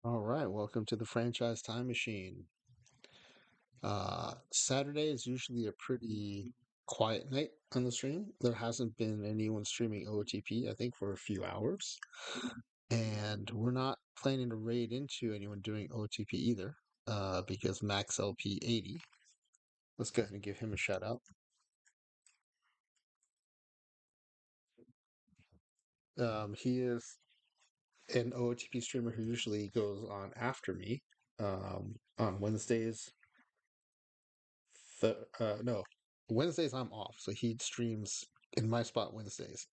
All right, welcome to the Franchise Time Machine. Saturday is usually a pretty quiet night on the stream. There hasn't been anyone streaming OOTP, I think, for a few hours. And we're not planning to raid into anyone doing OOTP either, because Max LP 80, let's go ahead and give him a shout out. He is an OOTP streamer who usually goes on after me on Wednesdays. No, Wednesdays I'm off, so he streams in my spot Wednesdays,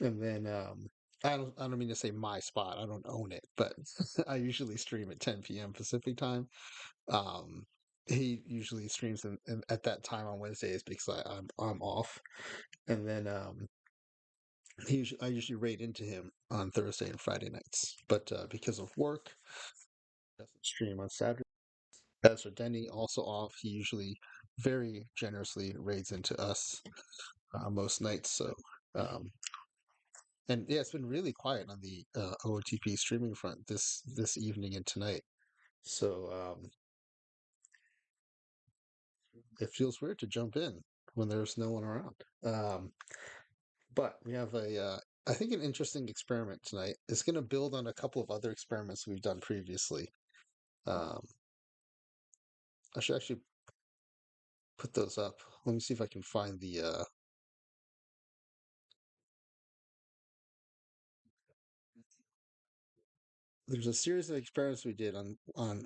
and then I don't mean to say my spot. I don't own it, but I usually stream at 10 p.m. Pacific time. Um, he usually streams at that time on Wednesdays because I'm off, and then I usually raid into him on Thursday and Friday nights, but because of work, doesn't stream on Saturday. As for Denny, also off, he usually very generously raids into us most nights. So, um, and yeah, it's been really quiet on the OOTP streaming front this evening and tonight. So it feels weird to jump in when there's no one around. But we have I think, an interesting experiment tonight. It's going to build on a couple of other experiments we've done previously. Um, I should actually put those up. Let me see if I can find the there's a series of experiments we did on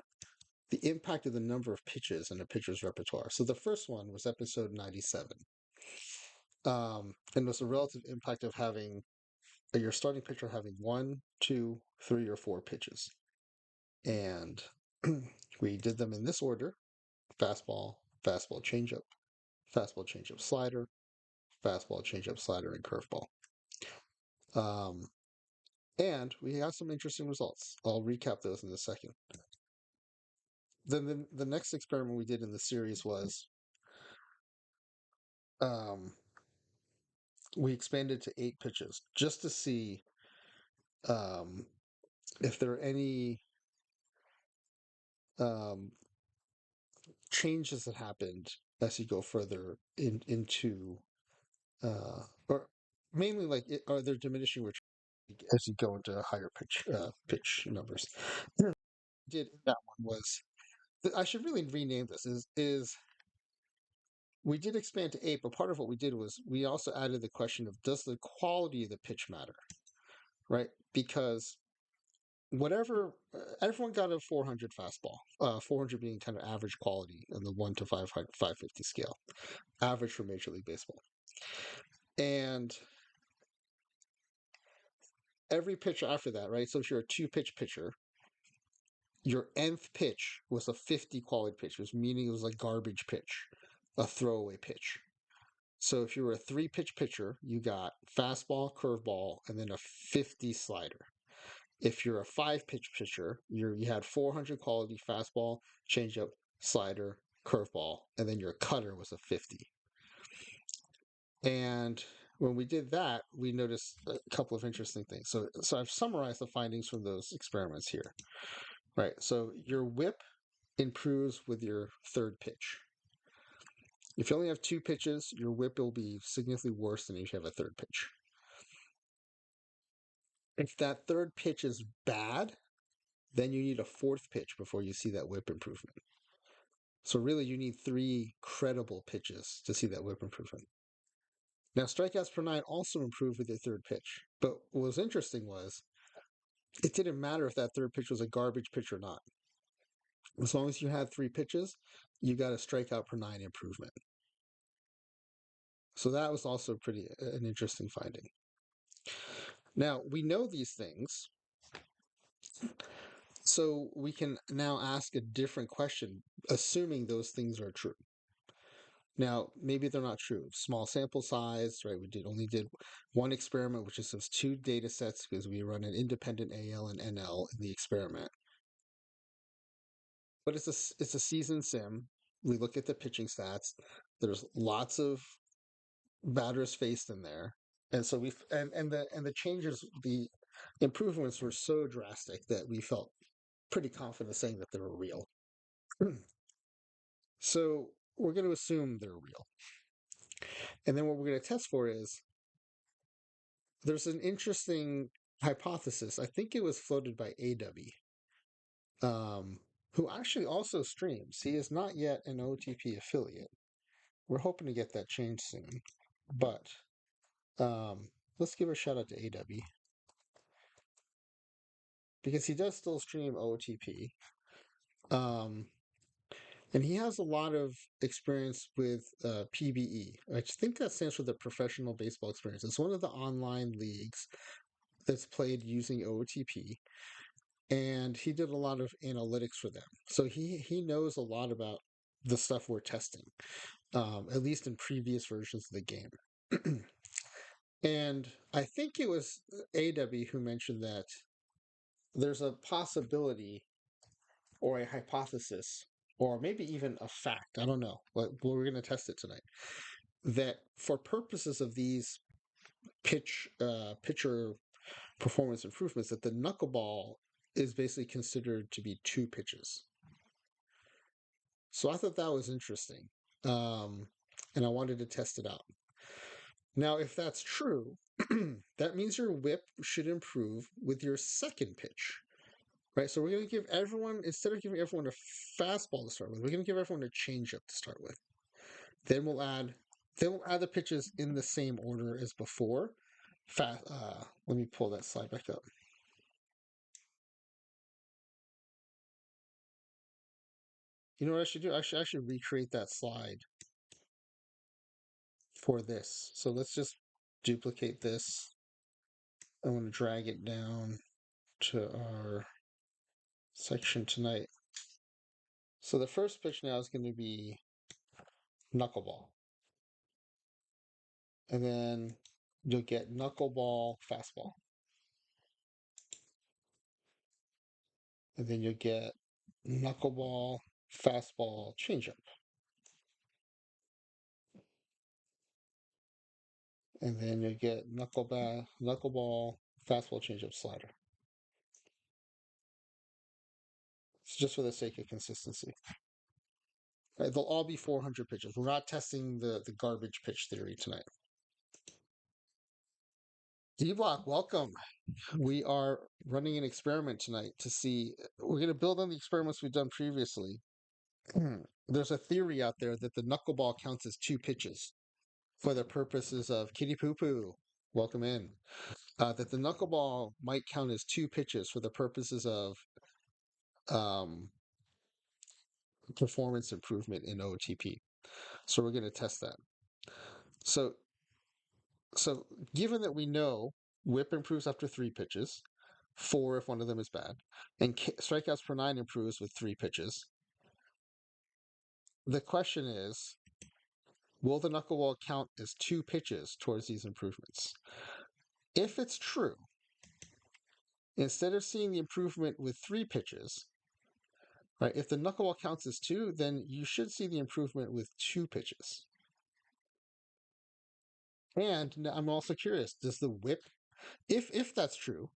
the impact of the number of pitches in a pitcher's repertoire. So the first one was episode 97, and was the relative impact of having your starting pitcher having one, two, three, or four pitches, and we did them in this order: fastball, fastball, changeup, fastball, changeup, slider, fastball, changeup, slider, and curveball. Um, and we got some interesting results. I'll recap those in a second. Then the next experiment we did in the series was um, we expanded to 8 pitches just to see um, if there are any um, changes that happened as you go further into or mainly like are there diminishing returns as you go into higher pitch numbers. Did that one was I should really rename this is we did expand to 8, but part of what we did was we also added the question of, does the quality of the pitch matter, right? Because whatever everyone got a 400 fastball, 400 being kind of average quality on the 1 to 500 550 scale, average for Major League Baseball. And every pitch after that, right? So if you're a 2 pitch pitcher, your nth pitch was a 50 quality pitch, which meaning it was a garbage pitch, a throwaway pitch. So if you were a 3 pitch pitcher, you got fastball, curveball, and then a 50 slider. If you're a 5 pitch pitcher, you had 400 quality fastball, changeup, slider, curveball, and then your cutter was a 50. And when we did that, we noticed a couple of interesting things. So I've summarized the findings from those experiments here. Right. So your whip improves with your third pitch. If you only have 2 pitches, your whip will be significantly worse than if you have a third pitch. If that third pitch is bad, then you need a fourth pitch before you see that whip improvement. So really, you need 3 credible pitches to see that whip improvement. Now, strikeouts per nine also improved with your third pitch. But what was interesting was it didn't matter if that third pitch was a garbage pitch or not. As long as you had 3 pitches, you got a strikeout per nine improvement. So that was also pretty an interesting finding. Now, we know these things, so we can now ask a different question, assuming those things are true. Now, maybe they're not true. Small sample size, right? We only did one experiment, which is those 2 data sets because we run an independent AL and NL in the experiment. But it's a season sim. We look at the pitching stats. There's lots of batters faced in there, and so and the changes, the improvements were so drastic that we felt pretty confident saying that they're real. So we're going to assume they're real. And then what we're going to test for is there's an interesting hypothesis. I think it was floated by AW, who actually also streams. He is not yet an OTP affiliate. We're hoping to get that changed soon. But let's give a shout out to AW because he does still stream OTP. Um, and he has a lot of experience with PBE. I think that stands for the Professional Baseball Experience. It's one of the online leagues that's played using OOTP, and he did a lot of analytics for them. So he knows a lot about the stuff we're testing, at least in previous versions of the game. And I think it was AW who mentioned that there's a possibility or a hypothesis or maybe even a fact. I don't know, but we're going to test it tonight. That for purposes of these pitcher performance improvements, that the knuckleball is basically considered to be two pitches. So I thought that was interesting, and I wanted to test it out. Now, if that's true, that means your whip should improve with your second pitch, right? So we're going to give everyone, instead of giving everyone a fastball to start with, we're going to give everyone a changeup to start with. Then we'll add the pitches in the same order as before. Let me pull that slide back up. You know what I should do? I should actually recreate that slide for this. So let's just duplicate this. I want to drag it down to our section tonight. So the first pitch now is going to be knuckleball. And then you'll get knuckleball fastball. And then you'll get knuckleball fastball changeup. And then you'll get knuckleball fastball changeup slider. It's just for the sake of consistency. Right, they'll all be 400 pitches. We're not testing the garbage pitch theory tonight. D-Block, welcome. We are running an experiment tonight to see. We're going to build on the experiments we've done previously. There's a theory out there that the knuckleball counts as two pitches for the purposes of Kitty Poo Poo. Welcome in. That the knuckleball might count as two pitches for the purposes of um, performance improvement in OTP. So we're going to test that. So given that we know whip improves after three pitches, four if one of them is bad, and strikeouts per nine improves with three pitches, the question is, will the knuckleball count as two pitches towards these improvements? If it's true, instead of seeing the improvement with three pitches, right, if the knuckleball counts as two, then you should see the improvement with two pitches. And I'm also curious, does the whip, if that's true,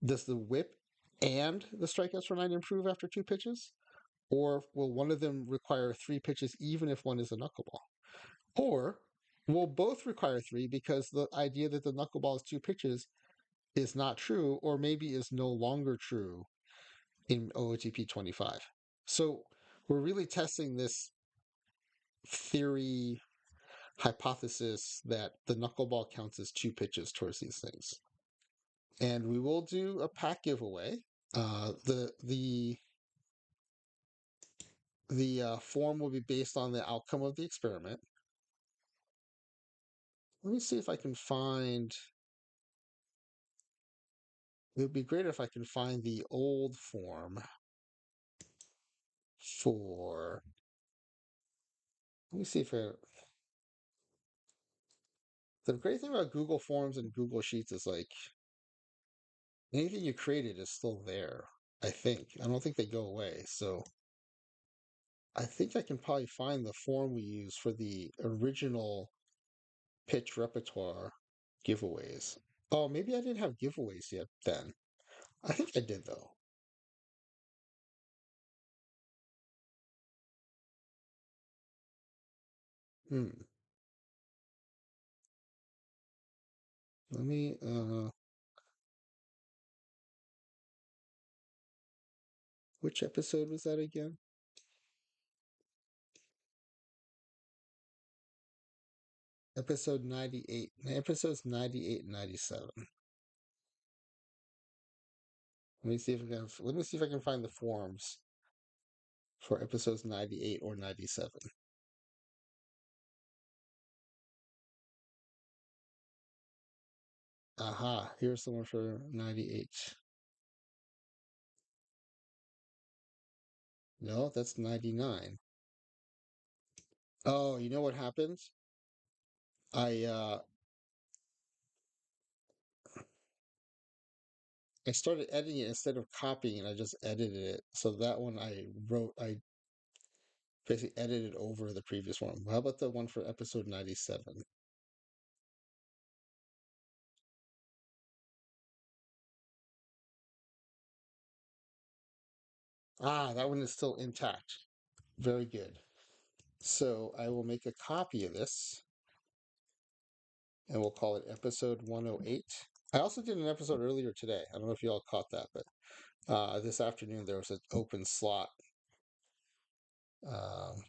does the whip and the strikeouts per nine improve after two pitches? Or will one of them require three pitches even if one is a knuckleball? Or will both require three because the idea that the knuckleball is two pitches is not true, or maybe is no longer true in OOTP 25? So we're really testing this theory hypothesis that the knuckleball counts as two pitches towards these things. And we will do a pack giveaway. The form will be based on the outcome of the experiment. Let me see if I can find. It would be great if I can find the old form for. Let me see if it. The great thing about Google Forms and Google Sheets is like anything you created is still there. I think. I don't think they go away. So I think I can probably find the form we use for the original pitch repertoire giveaways. Oh, maybe I didn't have giveaways yet then. I think I did though. Hmm. Let me which episode was that again? Episode 98. Episodes 98 and 97. Let me see if I can find the forums for episodes 98 or 97. Aha, here's the one for 98. No, that's 99. Oh, you know what happens? I I started editing it instead of copying it, I just edited it. So that one I basically edited over the previous one. How about the one for episode 97? Ah, that one is still intact. Very good. So I will make a copy of this and we'll call it episode 108. I also did an episode earlier today. I don't know if you all caught that, but this afternoon there was an open slot. Um,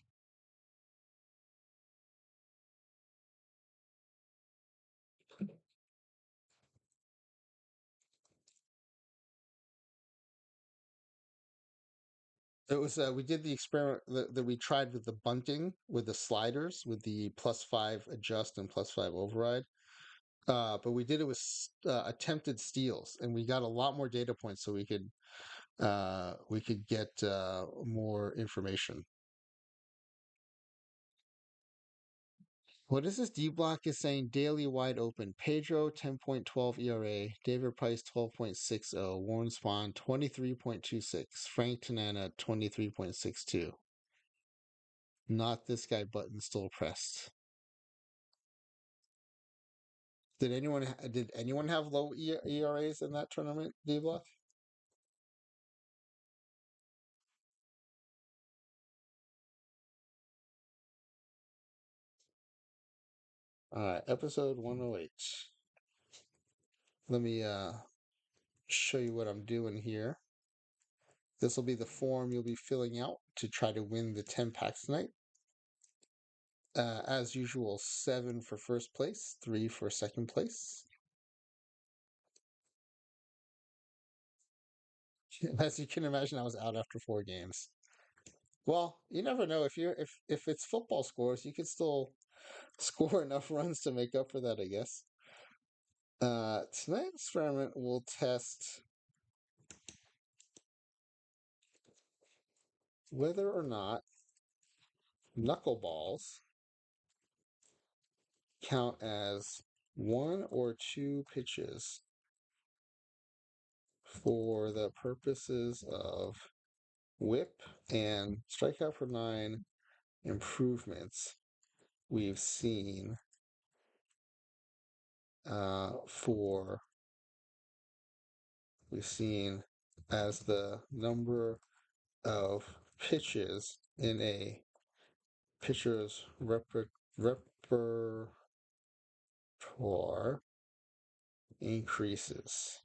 it was we did the experiment that we tried with the bunting with the sliders with the +5 adjust and +5 override. But we did it with attempted steals, and we got a lot more data points, so we could get more information. What is this? D Block is saying daily wide open. Pedro 10.12 ERA, David Price 12.60, Warren Spahn 23.26, Frank Tanana 23.62. Not this guy button still pressed. Did anyone have low ERAs in that tournament, D Block? All right, episode 108. Let me show you what I'm doing here. This will be the form you'll be filling out to try to win the 10 packs tonight. As usual, 7 for first place, 3 for second place. As you can imagine, I was out after 4 games. Well, you never know. If it's football scores, you can still score enough runs to make up for that, I guess. Tonight's experiment will test whether or not knuckleballs count as 1 or 2 pitches for the purposes of whip and strikeout per nine improvements we've seen for we've seen as the number of pitches in a pitcher's repertoire increases.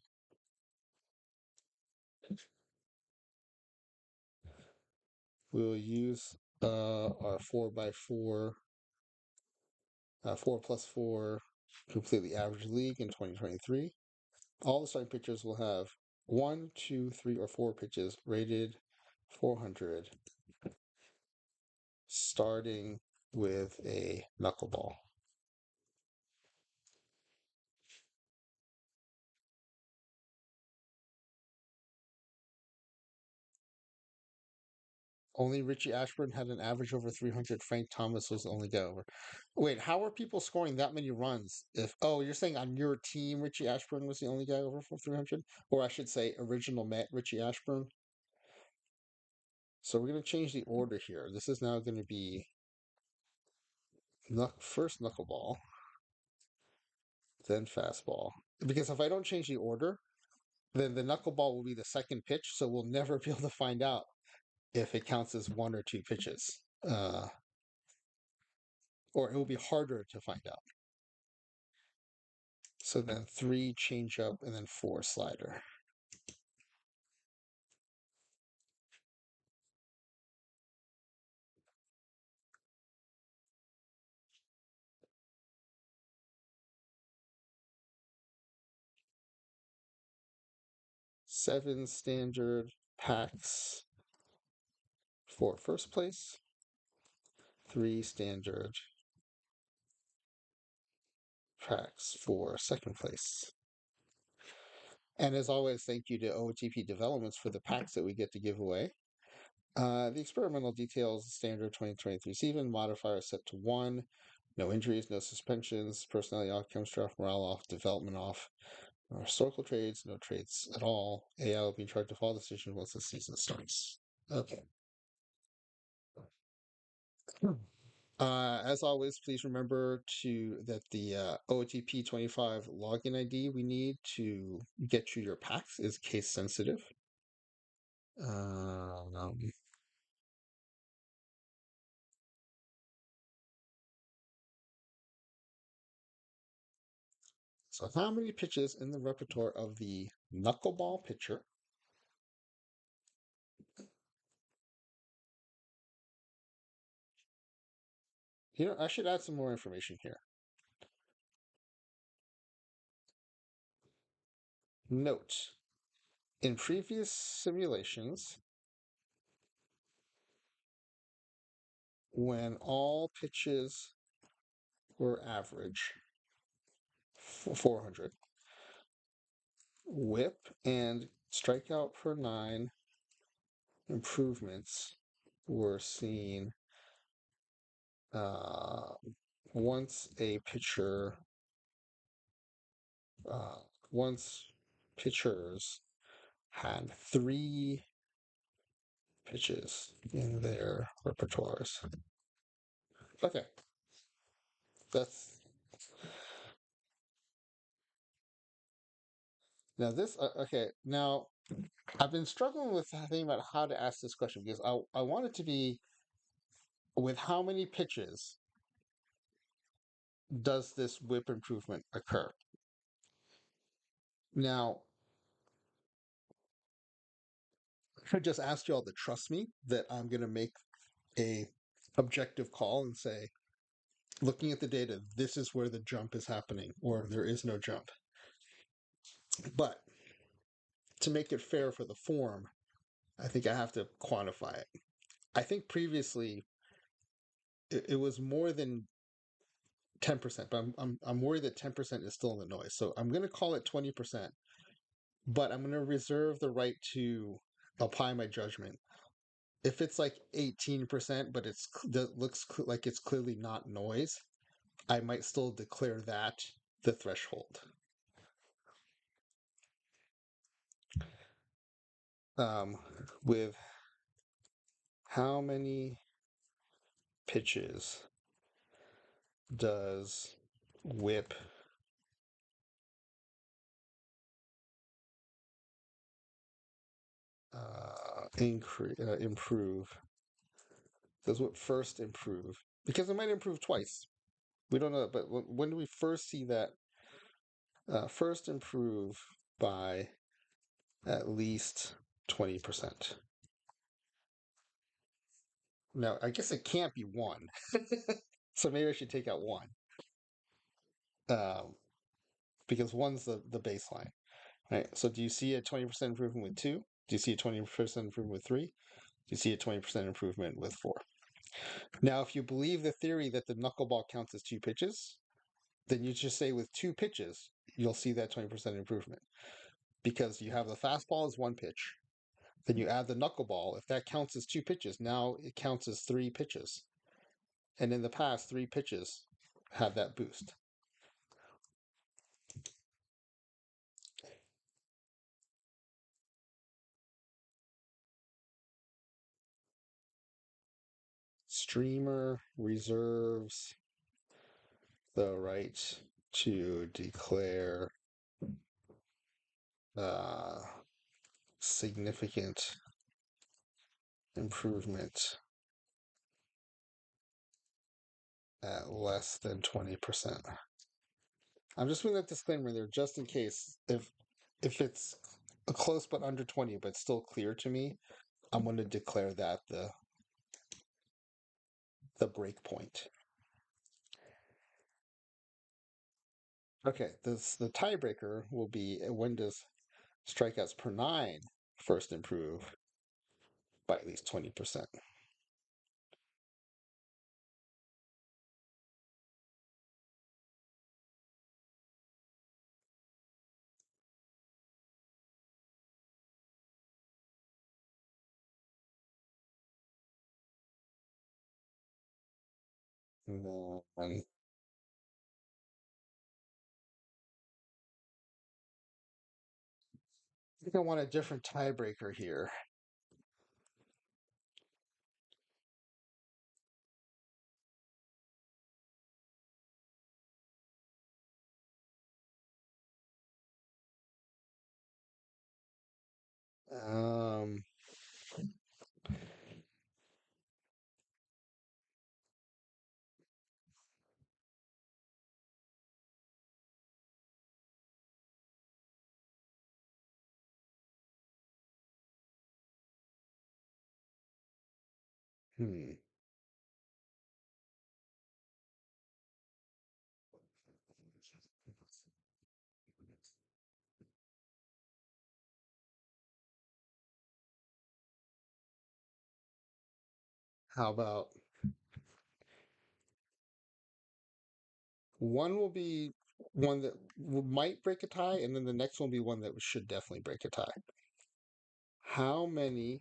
We'll use our 4x4, 4+4 completely average league in 2023. All the starting pitchers will have 1, 2, 3, or 4 pitches rated 400, starting with a knuckleball. Only Richie Ashburn had an average over 300. Frank Thomas was the only guy over. Wait, how are people scoring that many runs? You're saying on your team, Richie Ashburn was the only guy over for 300, or I should say, original Met Richie Ashburn. So we're going to change the order here. This is now going to be first knuckleball, then fastball. Because if I don't change the order, then the knuckleball will be the second pitch, so we'll never be able to find out if it counts as 1 or 2 pitches. or it will be harder to find out. So then 3 change up and then 4 slider. Seven standard packs for first place, 3 standard packs for second place. And as always, thank you to OOTP Developments for the packs that we get to give away. The experimental details, standard 2023 season, modifier set to 1, no injuries, no suspensions, personality off, chemistry off, morale off, development off, no historical trades, no trades at all. AI will be in charge of all decisions once the season starts. Okay. As always, please remember that the OOTP 25 login ID we need to get you your packs is case sensitive. Um, so how many pitches in the repertoire of the knuckleball pitcher? I should add some more information here. Note, in previous simulations, when all pitches were average, 400, whip and strikeout per 9 improvements were seen uh, once a pitcher, uh, once pitchers had 3 pitches in their repertoires. Okay, that's now this. Okay, now I've been struggling with thinking about how to ask this question because I want it to be with how many pitches does this whip improvement occur? Now, I just ask you all to trust me that I'm going to make a objective call and say, looking at the data, this is where the jump is happening, or there is no jump. But to make it fair for the form, I think I have to quantify it. I think previously it was more than 10%, but I'm worried that 10% is still in the noise. So I'm going to call it 20%, but I'm going to reserve the right to apply my judgment. If it's like 18%, but that looks like it's clearly not noise, I might still declare that the threshold. With how many pitches does whip improve? Does whip first improve? Because it might improve twice. We don't know, but when do we first see that first improve by at least 20%? Now, I guess it can't be 1. So maybe I should take out 1. Um, because 1's the baseline. Right? So do you see a 20% improvement with 2? Do you see a 20% improvement with 3? Do you see a 20% improvement with 4? Now, if you believe the theory that the knuckleball counts as 2 pitches, then you just say with 2 pitches, you'll see that 20% improvement. Because you have the fastball as 1 pitch, then you add the knuckleball. If that counts as 2 pitches, now it counts as 3 pitches. And in the past, 3 pitches had that boost. Streamer reserves the right to declare uh, significant improvement at less than 20%. I'm just putting that disclaimer there just in case if it's a close but under 20, but still clear to me, I'm going to declare that the break point. Okay, the tiebreaker will be when does strikeouts per nine first improve by at least 20%. And then I think I want a different tiebreaker here. Um, hmm. How about one will be one that might break a tie, and then the next one will be one that should definitely break a tie. How many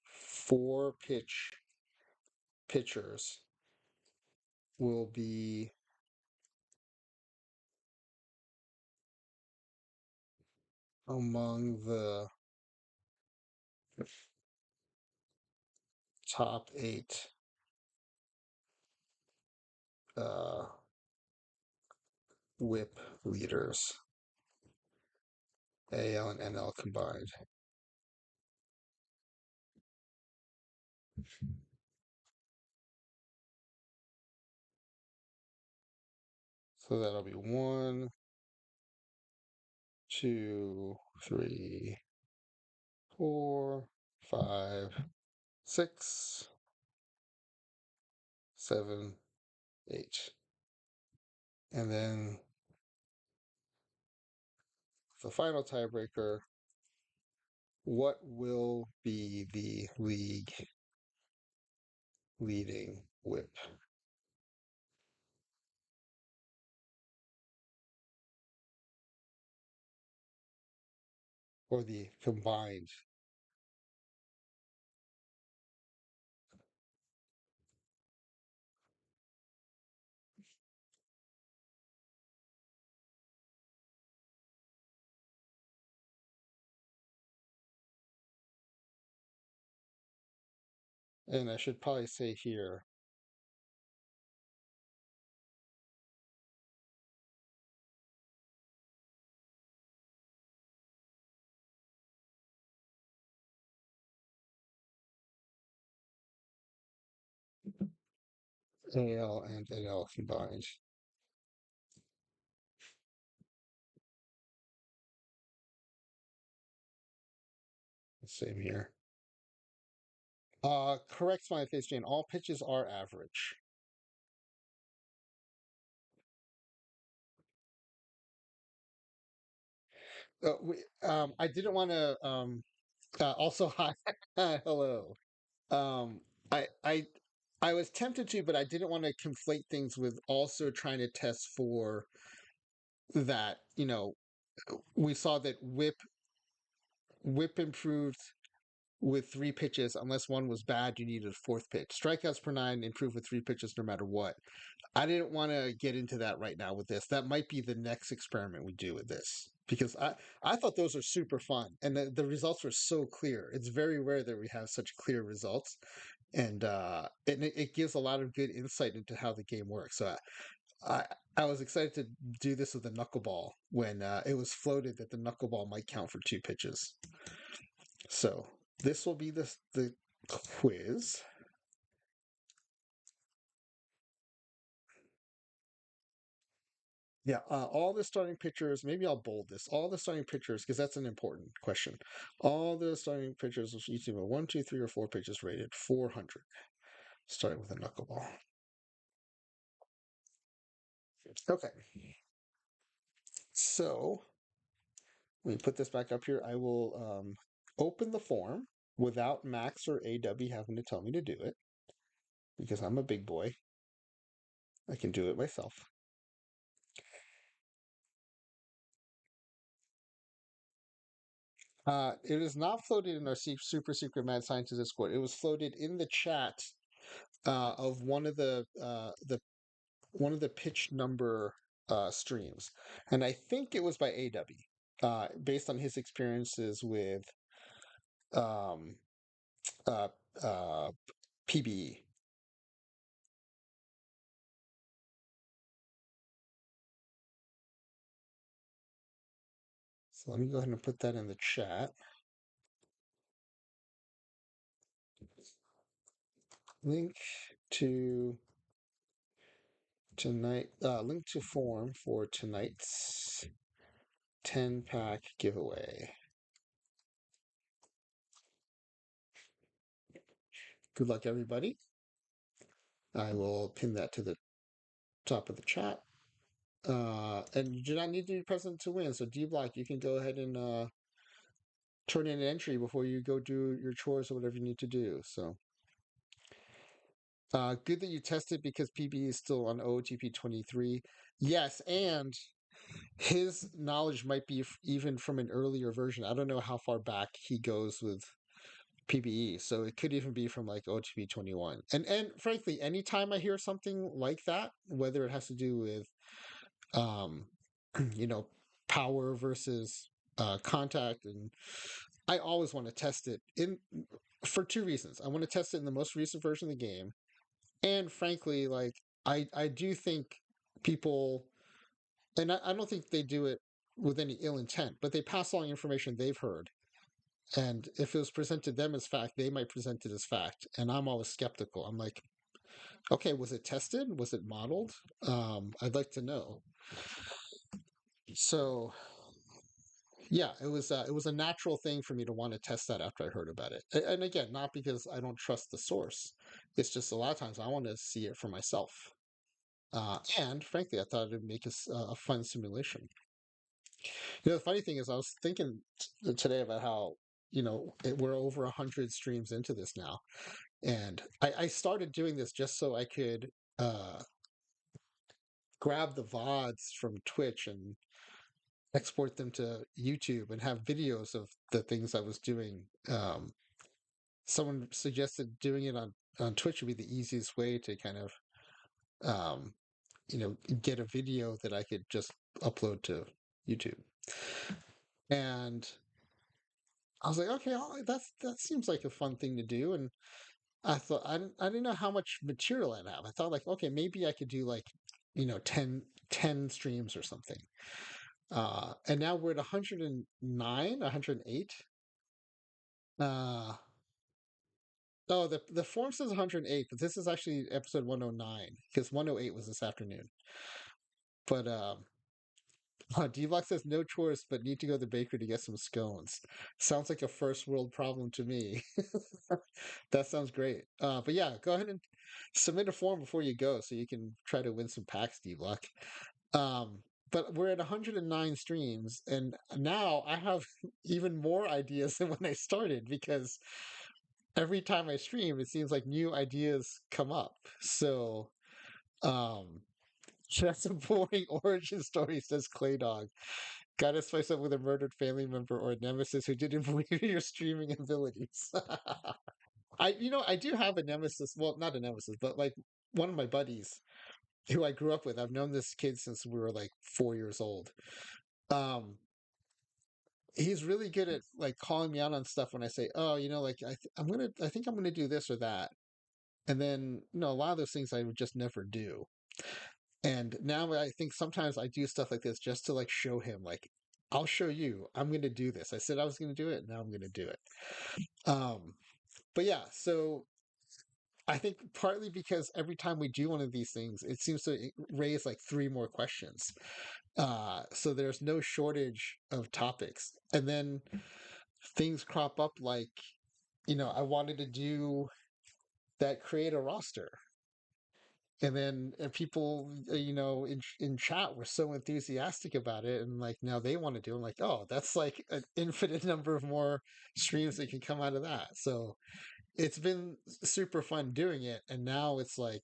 four pitchers will be among the top eight uh, WHIP leaders, AL and NL combined? So that'll be one, two, three, four, five, six, seven, eight. And then the final tiebreaker, what will be the league leading WHIP? Or the combined? And I should probably say here, AL and NL combined. Same here. Correct, smiley face Jane. All pitches are average. I didn't want to. Also, hi, hello. Um, I, I, I was tempted to, but I didn't want to conflate things with also trying to test for that. We saw that whip improved with three pitches. Unless one was bad, you needed a fourth pitch. Strikeouts per nine improved with three pitches, no matter what. I didn't want to get into that right now with this. That might be the next experiment we do with this because I thought those are super fun and the results were so clear. It's very rare that we have such clear results, and it gives a lot of good insight into how the game works. So I I was excited to do this with the knuckleball when it was floated that the knuckleball might count for two pitches. So this will be the quiz. Yeah, all the starting pitchers, maybe I'll bold this. All the starting pitchers, because that's an important question. All the starting pitchers, each team are one, two, three, or four pitches rated 400, starting with a knuckleball. Okay, so let me put this back up here. I will open the form without Max or AW having to tell me to do it, because I'm a big boy. I can do it myself. It is not floated in our super secret mad scientist Discord. It was floated in the chat of one of the pitch number streams, and I think it was by AW, based on his experiences with um, uh, uh, PBE. So let me go ahead and put that in the chat. Link to link to form for tonight's 10-pack giveaway. Good luck, everybody. I will pin that to the top of the chat. And you do not need to be present to win. So D Block, you can go ahead and turn in an entry before you go do your chores or whatever you need to do. So good that you tested because PB is still on OOTP 23. Yes, and his knowledge might be even from an earlier version. I don't know how far back he goes with PBE, so it could even be from like OTP 21. And frankly, anytime I hear something like that, whether it has to do with um, you know, power versus contact, and I always want to test it in for two reasons. I want to test it in the most recent version of the game, and frankly, like I do think people, and I don't think they do it with any ill intent, but they pass along information they've heard. And if it was presented to them as fact, they might present it as fact. And I'm always skeptical. I'm like, okay, was it tested? Was it modeled? I'd like to know. So yeah, it was a natural thing for me to want to test that after I heard about it. And again, not because I don't trust the source. It's just a lot of times I want to see it for myself. And frankly, I thought it'd make a fun simulation. The funny thing is, I was thinking today about how we're over 100 streams into this now, and I started doing this just so I could uh, grab the VODs from Twitch and export them to YouTube and have videos of the things I was doing. Someone suggested doing it on Twitch would be the easiest way to kind of um, get a video that I could just upload to YouTube. And I was like, okay, that seems like a fun thing to do. And I didn't know how much material I'd have. I thought like, okay, maybe I could do like 10 streams or something. And now we're at 109, 108. Oh, the form says 108, but this is actually episode 109 because 108 was this afternoon. But D-Block says no chores, but need to go to the bakery to get some scones. Sounds like a first world problem to me. That sounds great. But yeah, go ahead and submit a form before you go so you can try to win some packs, D-Block. Um, but we're at 109 streams, and now I have even more ideas than when I started because every time I stream, it seems like new ideas come up. So, um, that's a boring origin story, says Clay Dog. Gotta spice up with a murdered family member or a nemesis who didn't believe in your streaming abilities. I do have a nemesis. Well, not a nemesis, but like one of my buddies who I grew up with. I've known this kid since we were like 4 years old. Um, he's really good at like calling me out on stuff when I say, "Oh, like I think I'm gonna do this or that," and then a lot of those things I would just never do. And now I think sometimes I do stuff like this just to like show him, like, I'll show you, I'm gonna do this. I said I was gonna do it, now I'm gonna do it. Um, but yeah, so I think partly because every time we do one of these things, it seems to raise like three more questions. So there's no shortage of topics. And then things crop up like, I wanted to do that create a roster. And then people, in chat were so enthusiastic about it, and like now they want to do. I'm like, oh, that's like an infinite number of more streams that can come out of that. So it's been super fun doing it, and now it's like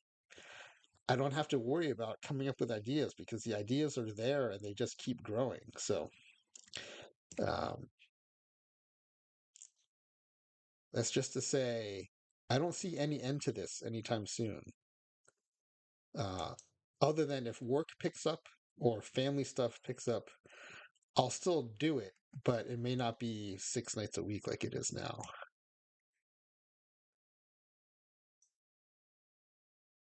I don't have to worry about coming up with ideas because the ideas are there and they just keep growing. So um, that's just to say, I don't see any end to this anytime soon. Uh, Other than if work picks up or family stuff picks up, I'll still do it, but it may not be 6 nights a week like it is now.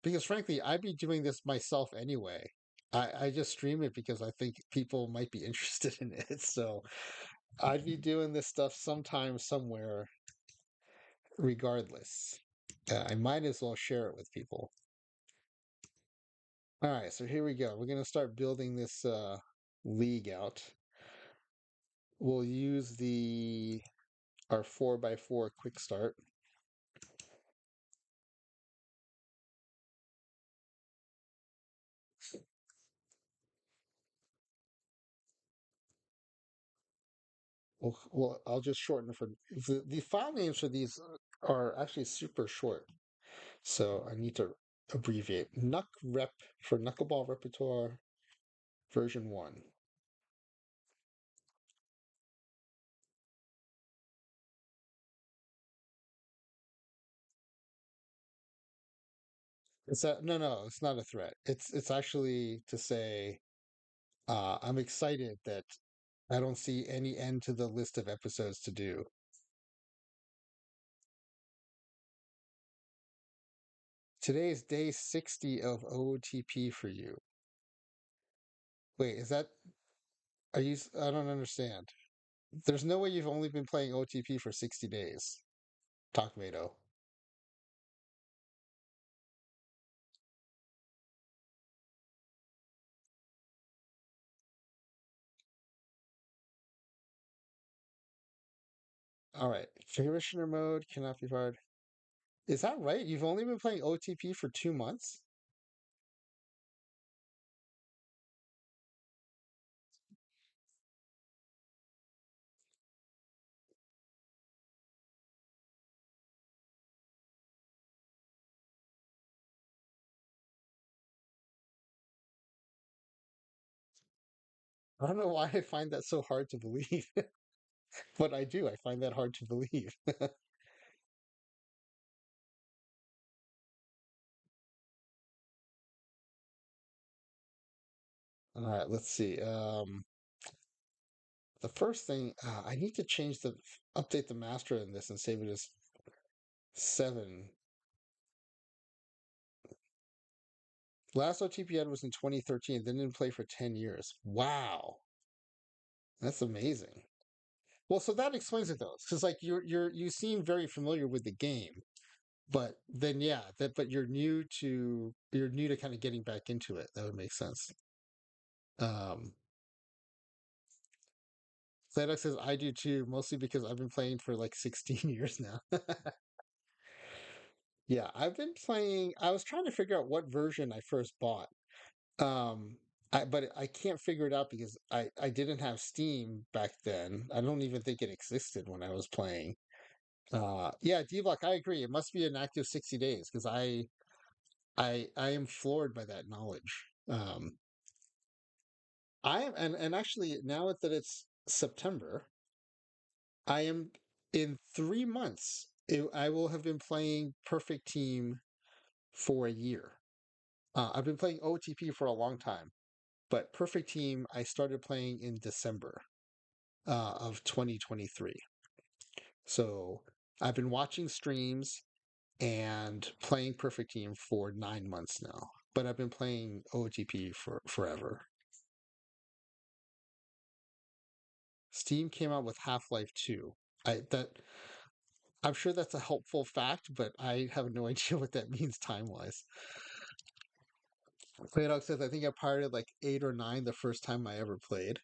Because frankly, I'd be doing this myself anyway. I just stream it because I think people might be interested in it. So I'd be doing this stuff sometime, somewhere, regardless. I might as well share it with people. All right, so here we go. We're going to start building this league out. We'll use the our 4x4 quick start. Well, I'll just shorten for the file names for these are actually super short, so I need to abbreviate. Knuck rep for Knuckleball Repertoire version 1. It's that no, it's not a threat. It's actually to say I'm excited that I don't see any end to the list of episodes to do. Today is day 60 of OOTP for you. Wait, is that are you? I don't understand. There's no way you've only been playing OTP for 60 days. Talkmado. All right. Commissioner mode cannot be fired. Is that right? You've only been playing OTP for 2 months? I don't know why I find that so hard to believe, but I do. I find that hard to believe. All right, let's see. The first thing I need to update the master in this and save it as 7. Last OTP I had was in 2013. Then didn't play for 10 years. Wow, that's amazing. Well, so that explains it though, because like you seem very familiar with the game, but then yeah, that but you're new to kind of getting back into it. That would make sense. Um, Zedek says I do too, mostly because I've been playing for like 16 years now. Yeah, I've been playing. I was trying to figure out what version I first bought. Um, but I can't figure it out because I didn't have Steam back then. I don't even think it existed when I was playing. Yeah, D-Block, I agree. It must be an active 60 days because I am floored by that knowledge. I am and actually now that it's September, I am in 3 months. I will have been playing Perfect Team for a year. I've been playing OTP for a long time, but Perfect Team I started playing in December of 2023. So I've been watching streams and playing Perfect Team for 9 months now. But I've been playing OTP for forever. Steam came out with Half-Life 2. I that I'm sure that's a helpful fact, but I have no idea what that means time wise. Playdog says I think I pirated like 8 or 9 the first time I ever played.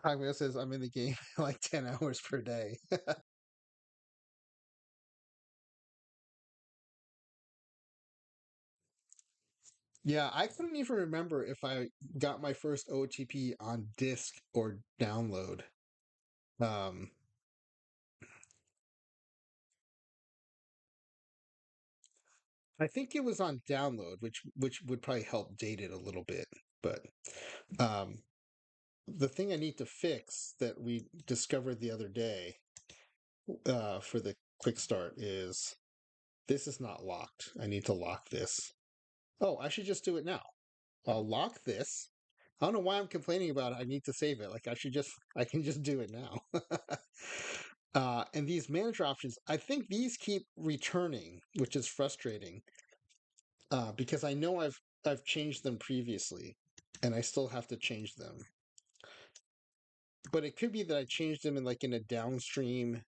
Hagmail says I'm in the game like 10 hours per day. Yeah, I couldn't even remember if I got my first OTP on disc or download. Um, I think it was on download, which would probably help date it a little bit. But um, the thing I need to fix that we discovered the other day for the quick start is this is not locked. I need to lock this. Oh, I should just do it now. I'll lock this. I don't know why I'm complaining about it. I need to save it. Like I can just do it now. And these manager options, I think these keep returning, which is frustrating because I know I've changed them previously, and I still have to change them. But it could be that I changed them in a downstream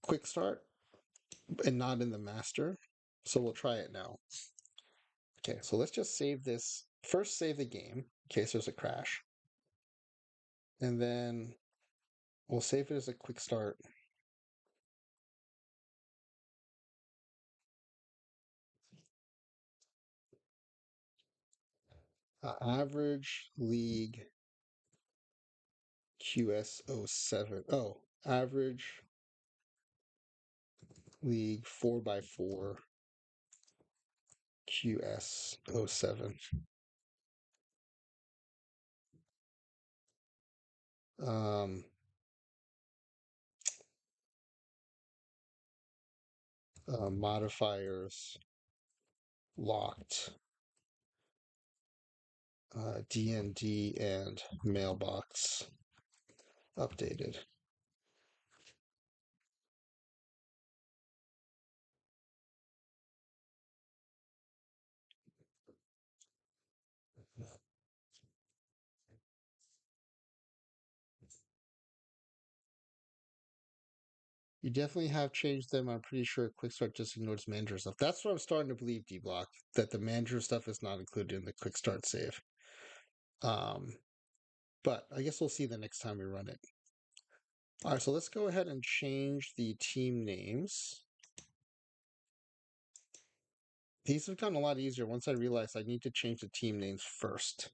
quick start and not in the master. So we'll try it now. Okay, so let's just save this. First, save the game in case there's a crash, and then we'll save it as a quick start. Average league QS07. Oh, average league 4x4 QS07. Um, Modifiers locked. DND and mailbox updated. You definitely have changed them. I'm pretty sure Quick Start just ignores manager stuff. That's what I'm starting to believe, D Block, that the manager stuff is not included in the Quick Start save. Um, but I guess we'll see the next time we run it. All right, so let's go ahead and change the team names. These have gotten a lot easier once I realized I need to change the team names first.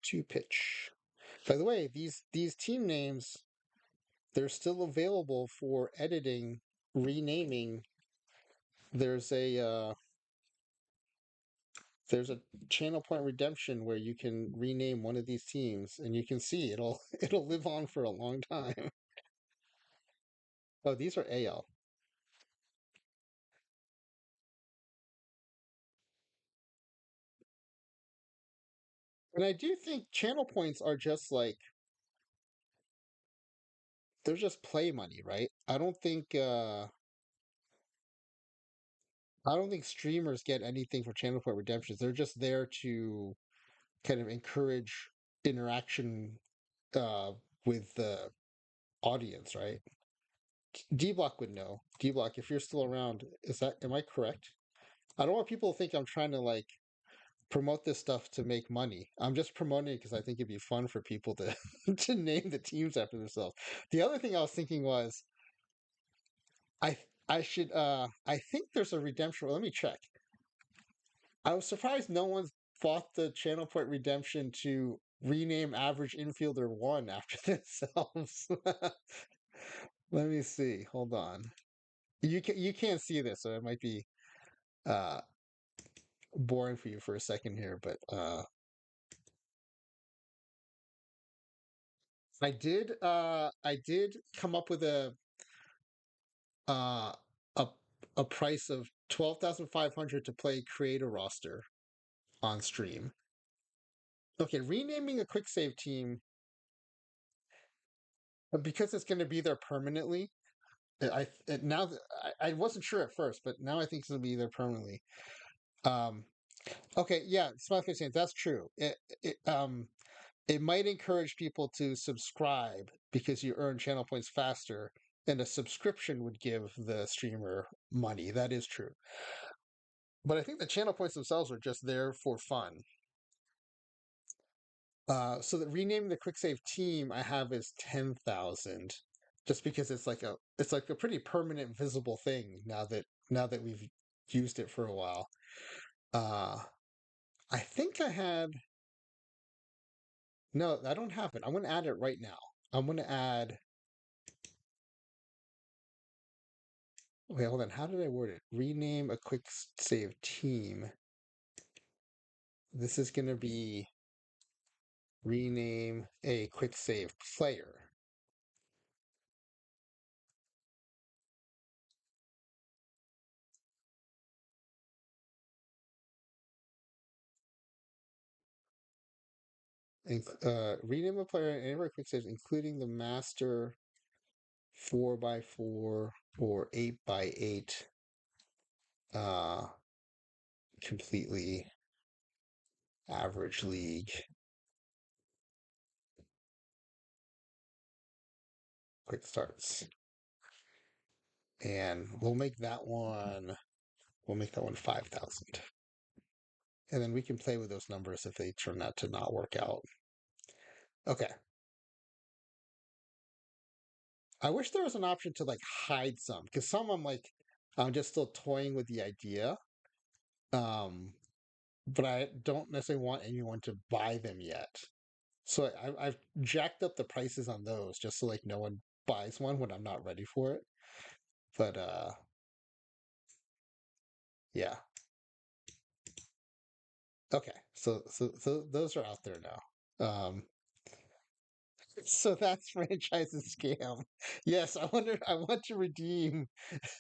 To pitch. By the way, these team names, they're still available for editing, renaming. There's a channel point redemption where you can rename one of these teams, and you can see it'll live on for a long time. Oh, these are AL. And I do think channel points are just like they're just play money, right? I don't think streamers get anything for channel point redemptions. They're just there to kind of encourage interaction with the audience, right? D Block would know. D Block, if you're still around, am I correct? I don't want people to think I'm trying to like promote this stuff to make money. I'm just promoting it because I think it'd be fun for people to to name the teams after themselves. The other thing I was thinking was I I think there's a redemption. Let me check. I was surprised no one's fought the channel point redemption to rename average infielder one after themselves. Let me see. Hold on. You can't see this, so it might be uh boring for you for a second here, but I did come up with uh a a price of 12,500 to play create a roster on stream. Okay, renaming a quick save team because it's going to be there permanently. Now I wasn't sure at first, but now I think it's going to be there permanently. Um, okay, yeah, Smiley Face saying that's true. It might encourage people to subscribe because you earn channel points faster, and a subscription would give the streamer money. That is true. But I think the channel points themselves are just there for fun. So that renaming the quick save team I have is 10,000, just because it's like a pretty permanent visible thing now that we've used it for a while. Uh, I think I had no, I don't have it. I'm going to add it right now. I'm going to add. Wait, hold on. How did I word it? Rename a quick save team. This is going to be rename a quick save player, rename a player in any of our quick saves, including the master 4x4 or 8x8, uh, completely average league quick starts. And we'll make that one 5,000. And then we can play with those numbers if they turn out to not work out. Okay. I wish there was an option to like hide some because some I'm just still toying with the idea. Um, but I don't necessarily want anyone to buy them yet. So I've jacked up the prices on those just so like no one buys one when I'm not ready for it. But yeah. Okay. So those are out there now. So that's franchise's scam. Yes, I want to redeem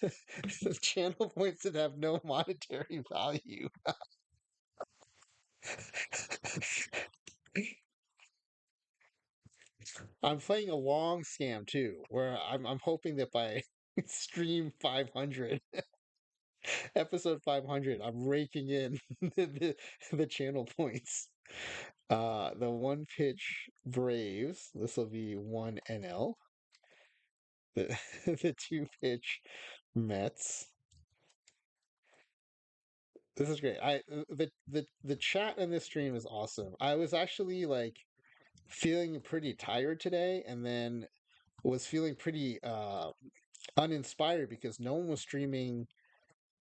the channel points that have no monetary value. I'm playing a long scam too, where I'm hoping that by stream 500, episode 500, I'm raking in the channel points. The one pitch Braves, this will be 1 NL. The the two pitch Mets. This is great. The chat in this stream is awesome. I was actually like feeling pretty tired today, and then was feeling pretty uninspired because no one was streaming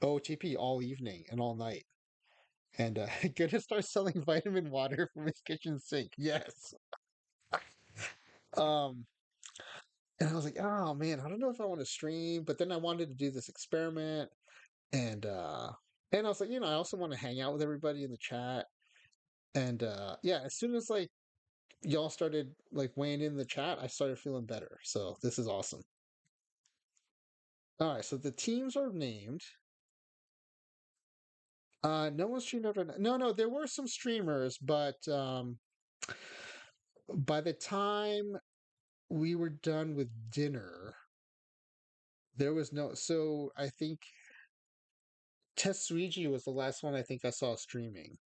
OOTP all evening and all night. And gonna start selling vitamin water from his kitchen sink. Yes. Um, and I was like, oh man, I don't know if I want to stream, but then I wanted to do this experiment, and and I was like, I also want to hang out with everybody in the chat. And yeah, as soon as like y'all started like weighing in the chat, I started feeling better. So this is awesome. All right, so the teams are named. No one streamed after. No, there were some streamers, but by the time we were done with dinner, there was no. So I think Tetsuiji was the last one I think I saw streaming.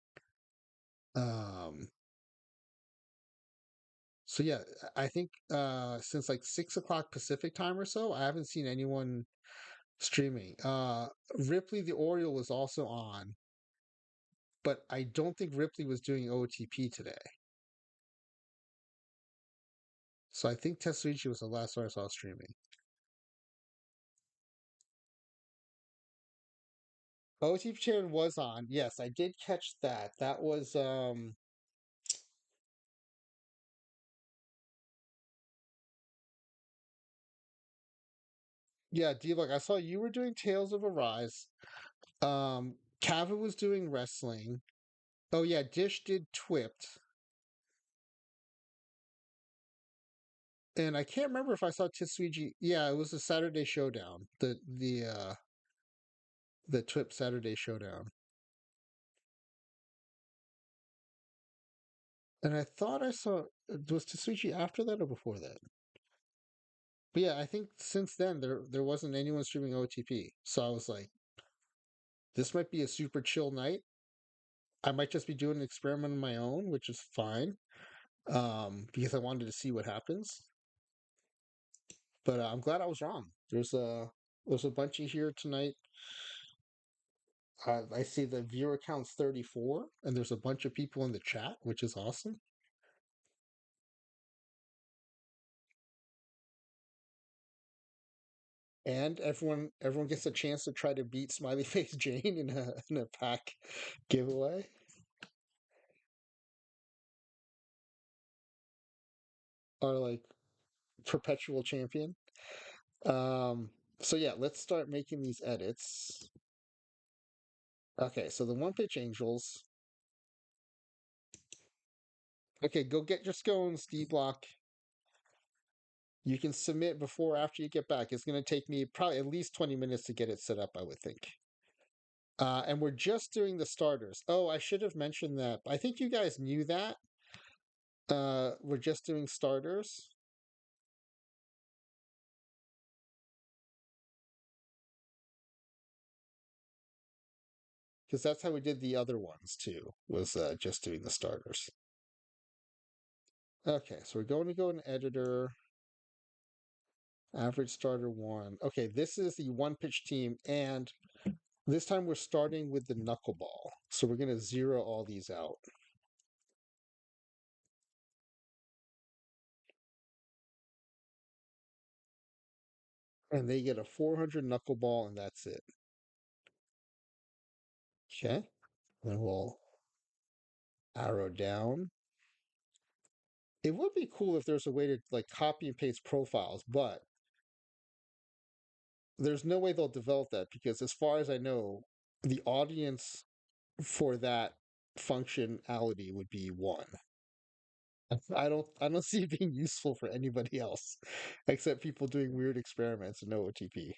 Um, so yeah, I think since like 6 o'clock Pacific time or so, I haven't seen anyone streaming. Ripley the Oriole was also on, but I don't think Ripley was doing OTP today. So I think Tetsuichi was the last one I saw streaming. OTP Chain was on. Yes, I did catch that. That was yeah, D-Bug, I saw you were doing Tales of Arise. Kava was doing wrestling. Oh yeah, Dish did Twipped. And I can't remember if I saw Tetsuiji. Yeah, it was the Saturday Showdown. The Twip Saturday Showdown. And I thought I saw was Tetsuiji after that or before that? But yeah, I think since then there wasn't anyone streaming OTP. So I was like, this might be a super chill night. I might just be doing an experiment on my own, which is fine. Because I wanted to see what happens. But I'm glad I was wrong. There's a bunch of here tonight. I see the viewer count's 34, and there's a bunch of people in the chat, which is awesome. And everyone gets a chance to try to beat Smiley Face Jane in a pack giveaway. Or like perpetual champion. Um, so yeah, let's start making these edits. Okay, so the one pitch angels. Okay, go get your scones, D block. You can submit before or after you get back. It's going to take me probably at least 20 minutes to get it set up, I would think. And we're just doing the starters. Oh, I should have mentioned that. I think you guys knew that. We're just doing starters because that's how we did the other ones too. Was just doing the starters. Okay, so we're going to go in editor. Average starter one. Okay, this is the one pitch team, and this time we're starting with the knuckleball. So we're going to zero all these out. And they get a 400 knuckleball, and that's it. Okay. Then we'll arrow down. It would be cool if there's a way to like copy and paste profiles, but there's no way they'll develop that because as far as I know, the audience for that functionality would be one. I don't see it being useful for anybody else except people doing weird experiments in OOTP.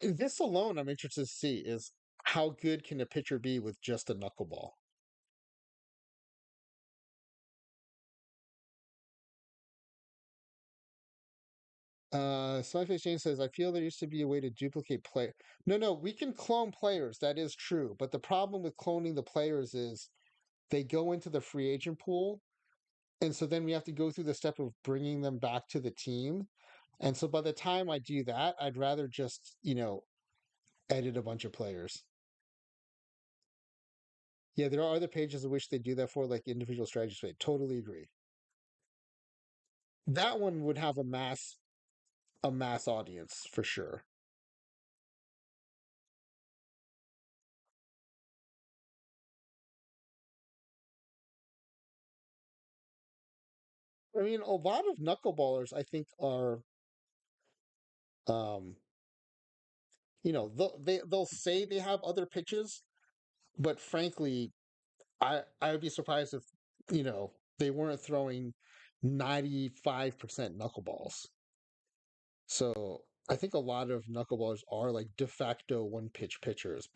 This alone I'm interested to see is how good can a pitcher be with just a knuckleball? Sci-Fi Jane says, I feel there used to be a way to duplicate play. No, no, we can clone players. That is true. But the problem with cloning the players is they go into the free agent pool. And so then we have to go through the step of bringing them back to the team. And so by the time I do that, I'd rather just, edit a bunch of players. Yeah, there are other pages in which they do that for, like individual strategies. Page. Totally agree. That one would have a mass audience for sure. I mean, a lot of knuckleballers, I think, are, um, they'll say they have other pitches, but frankly, I would be surprised if they weren't throwing 95% knuckleballs. So I think a lot of knuckleballers are like de facto one pitch pitchers,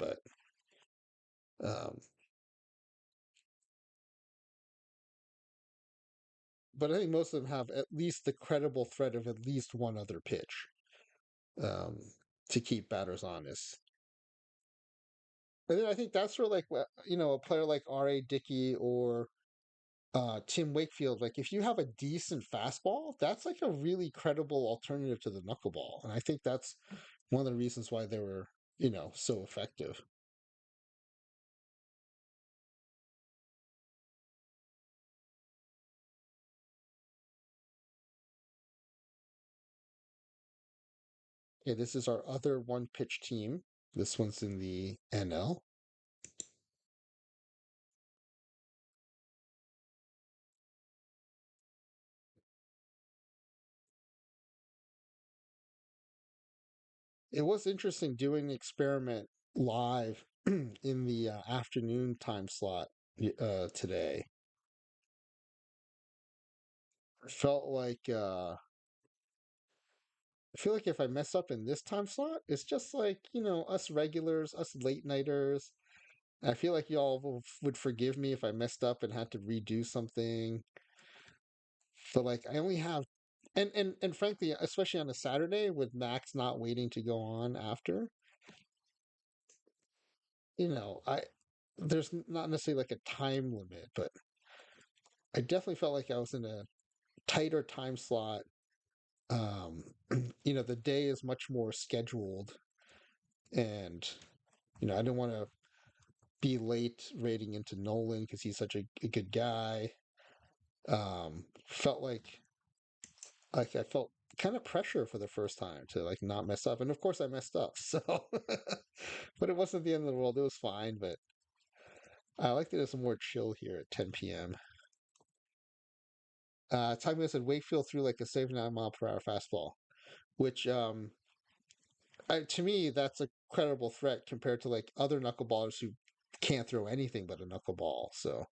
um, but I think most of them have at least the credible threat of at least one other pitch um, to keep batters honest. And then I think that's where like a player like R.A. Dickey or Tim Wakefield, like if you have a decent fastball, that's like a really credible alternative to the knuckleball. And I think that's one of the reasons why they were, so effective. Okay, this is our other one pitch team. This one's in the NL. It was interesting doing the experiment live in the afternoon time slot today. It felt like I feel like if I mess up in this time slot, it's just like, us regulars, us late nighters. I feel like y'all would forgive me if I messed up and had to redo something. But like I only have and frankly, especially on a Saturday with Max not waiting to go on after, I there's not necessarily like a time limit, but I definitely felt like I was in a tighter time slot. Um, the day is much more scheduled, and I didn't want to be late rating into Nolan because he's such a good guy. Felt like I felt kind of pressure for the first time to like not mess up, and of course I messed up. So, but it wasn't the end of the world. It was fine, but I like that it's more chill here at 10 p.m. Time said Wakefield threw like a 79-mile-per-hour fastball, which to me that's a credible threat compared to like other knuckleballers who can't throw anything but a knuckleball. So,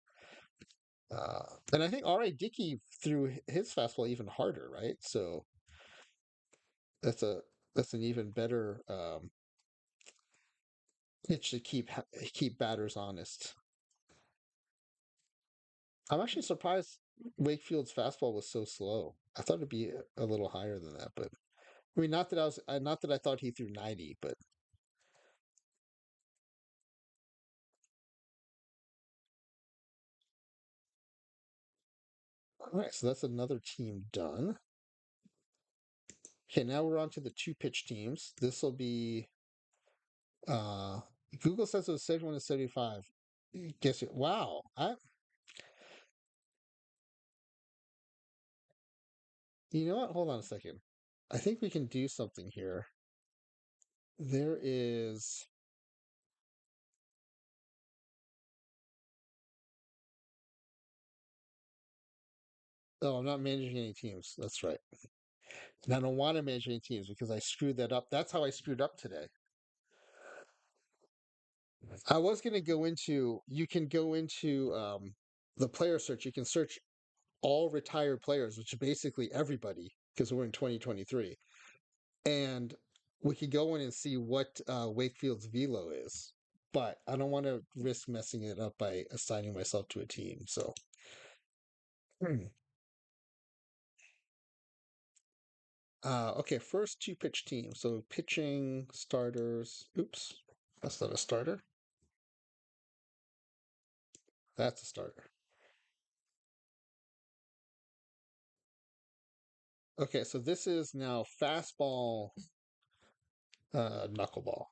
uh, and I think R.A. Dickey threw his fastball even harder, right? So that's a that's an even better pitch to keep batters honest. I'm actually surprised Wakefield's fastball was so slow. I thought it'd be a little higher than that, but I mean, not that I thought he threw 90, but all right. So that's another team done. Okay, now we're on to the two pitch teams. This will be uh Google says it was 71 to 75. Guess it. Wow. You know what? Hold on a second. I think we can do something here. There is. Oh, I'm not managing any teams. That's right. And I don't want to manage any teams because I screwed that up. That's how I screwed up today. I was going to go into, you can go into the player search. You can search all retired players, which is basically everybody because we're in 2023. And we could go in and see what Wakefield's velo is. But I don't want to risk messing it up by assigning myself to a team. So, Hmm. Okay, first two pitch team. So pitching starters. Oops, that's not a starter. That's a starter. Okay, so this is now fastball, knuckleball.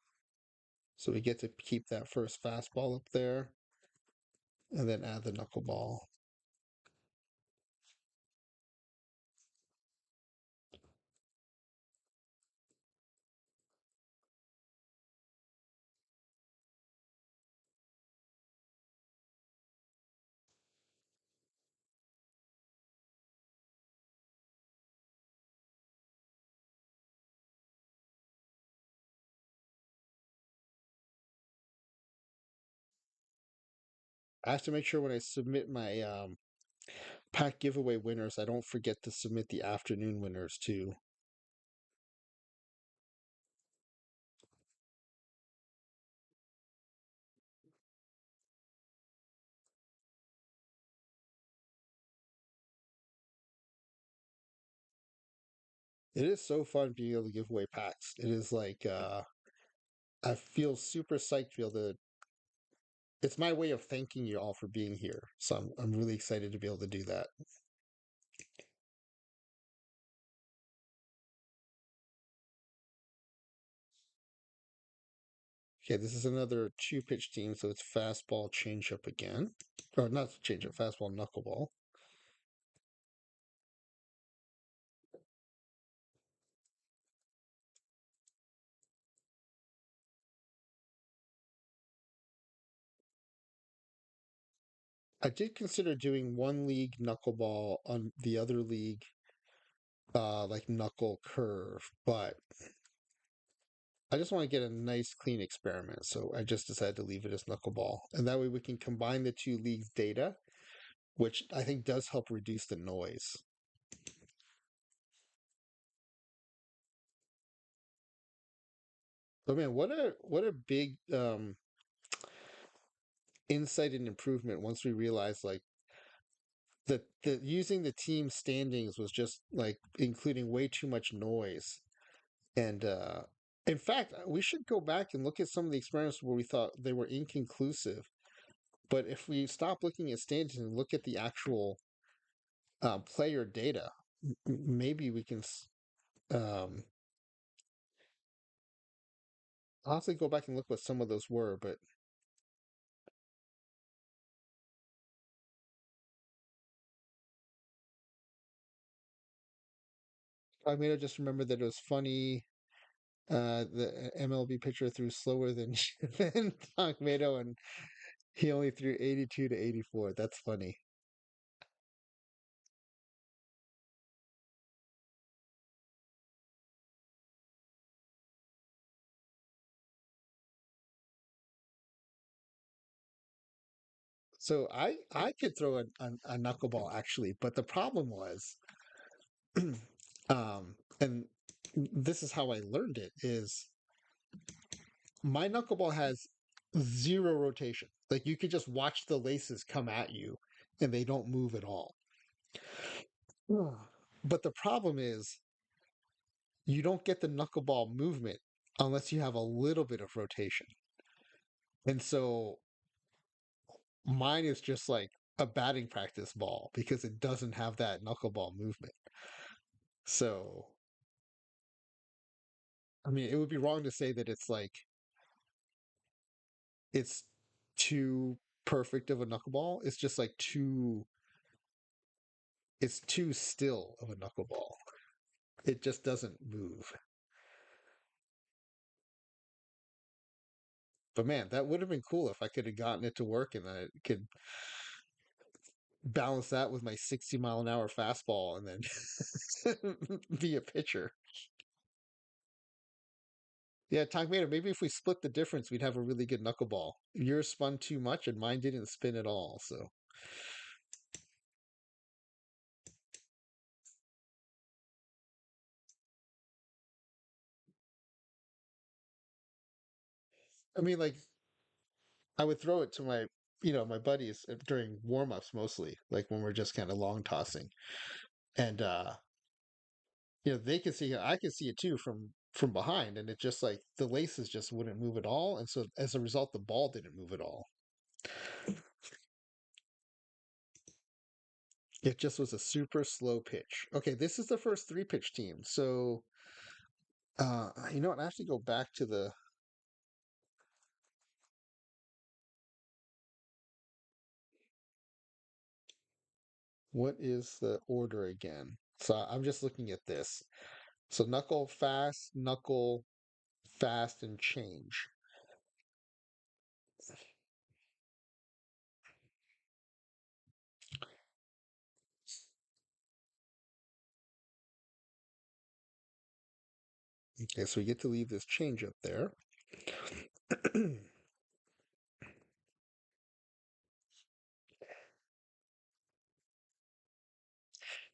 So we get to keep that first fastball up there and then add the knuckleball. I have to make sure when I submit my pack giveaway winners, I don't forget to submit the afternoon winners too. It is so fun being able to give away packs. It is like I feel super psyched to be able to. It's my way of thanking you all for being here. So I'm really excited to be able to do that. Okay, this is another two pitch team, so it's fastball changeup again. Or not changeup, fastball knuckleball. I did consider doing one league knuckleball on the other league like knuckle curve, but I just want to get a nice clean experiment, so I just decided to leave it as knuckleball. And that way we can combine the two leagues' data, which I think does help reduce the noise. But man, what a big insight and improvement once we realized like that using the team standings was just like including way too much noise. And in fact, we should go back and look at some of the experiments where we thought they were inconclusive. But if we stop looking at standings and look at the actual player data, maybe we can. I'll have to go back and look what some of those were. But I mean, I just remember that it was funny. The MLB pitcher threw slower than than Tomato, and he only threw 82 to 84. That's funny. So I could throw a knuckleball actually, but the problem was, and this is how I learned it is my knuckleball has zero rotation. Like you could just watch the laces come at you, and they don't move at all. Ugh. But the problem is you don't get the knuckleball movement unless you have a little bit of rotation. And so mine is just like a batting practice ball because it doesn't have that knuckleball movement. So, I mean, it would be wrong to say that it's too perfect of a knuckleball. It's just like it's too still of a knuckleball. It just doesn't move. But man, that would have been cool if I could have gotten it to work and I could balance that with my 60-mile-an-hour fastball and then be a pitcher. Yeah, Tomato, maybe if we split the difference, we'd have a really good knuckleball. Yours spun too much and mine didn't spin at all. So, I mean, like, I would throw it to my buddies during warm-ups mostly, like when we're just kind of long tossing. And, they can see it. I can see it too from behind. And it just like the laces just wouldn't move at all. And so as a result, the ball didn't move at all. It just was a super slow pitch. Okay, this is the first three pitch team. So, you know what? I have to go back to the what is the order again? So I'm just looking at this. So knuckle, fast, and change. Okay, so we get to leave this change up there.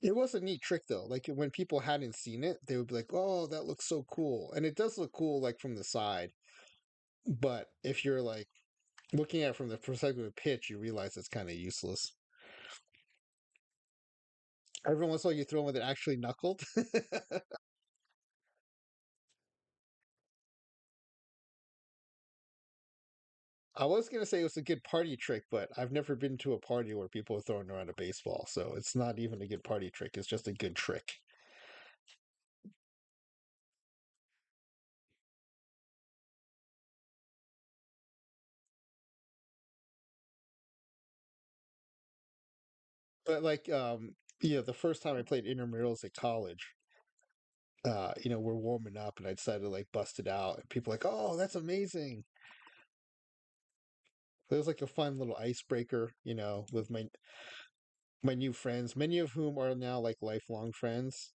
It was a neat trick though. Like when people hadn't seen it, they would be like, "Oh, that looks so cool." And it does look cool like from the side. But if you're like looking at it from the perspective of pitch, you realize it's kind of useless. Every once in a while you throw one that actually knuckled. I was gonna say it was a good party trick, but I've never been to a party where people are throwing around a baseball, so it's not even a good party trick. It's just a good trick. But like, the first time I played intramurals at college, we're warming up, and I decided to like bust it out, and people were like, "Oh, that's amazing!" It was like a fun little icebreaker, with my new friends, many of whom are now like lifelong friends.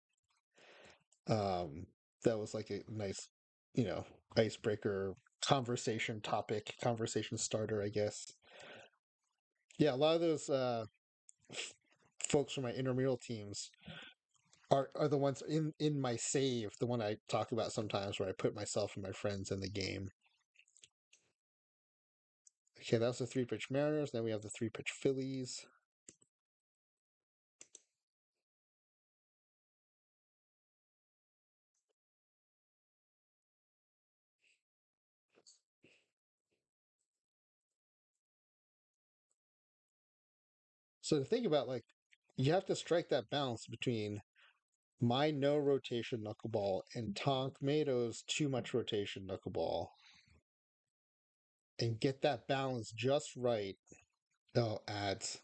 Um, that was like a nice, you know, icebreaker conversation topic, conversation starter, I guess. Yeah, a lot of those f- folks from my intramural teams are the ones in my save, the one I talk about sometimes where I put myself and my friends in the game. Okay, that was the three pitch Mariners. Then we have the three pitch Phillies. So to think about, like, you have to strike that balance between my no rotation knuckleball and Tom Tomato's too much rotation knuckleball and get that balance just right. Oh, ads.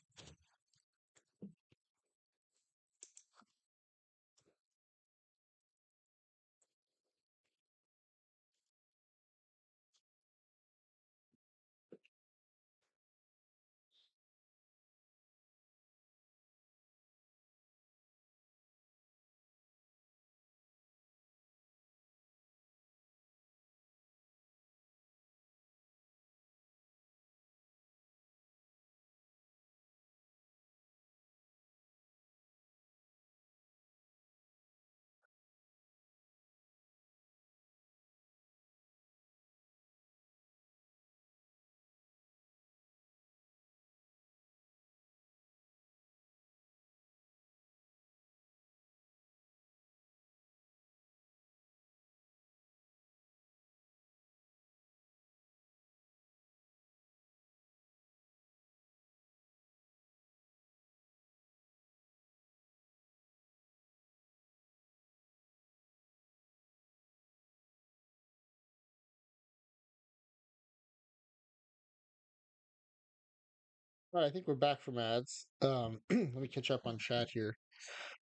All right, I think we're back from ads. Let me catch up on chat here.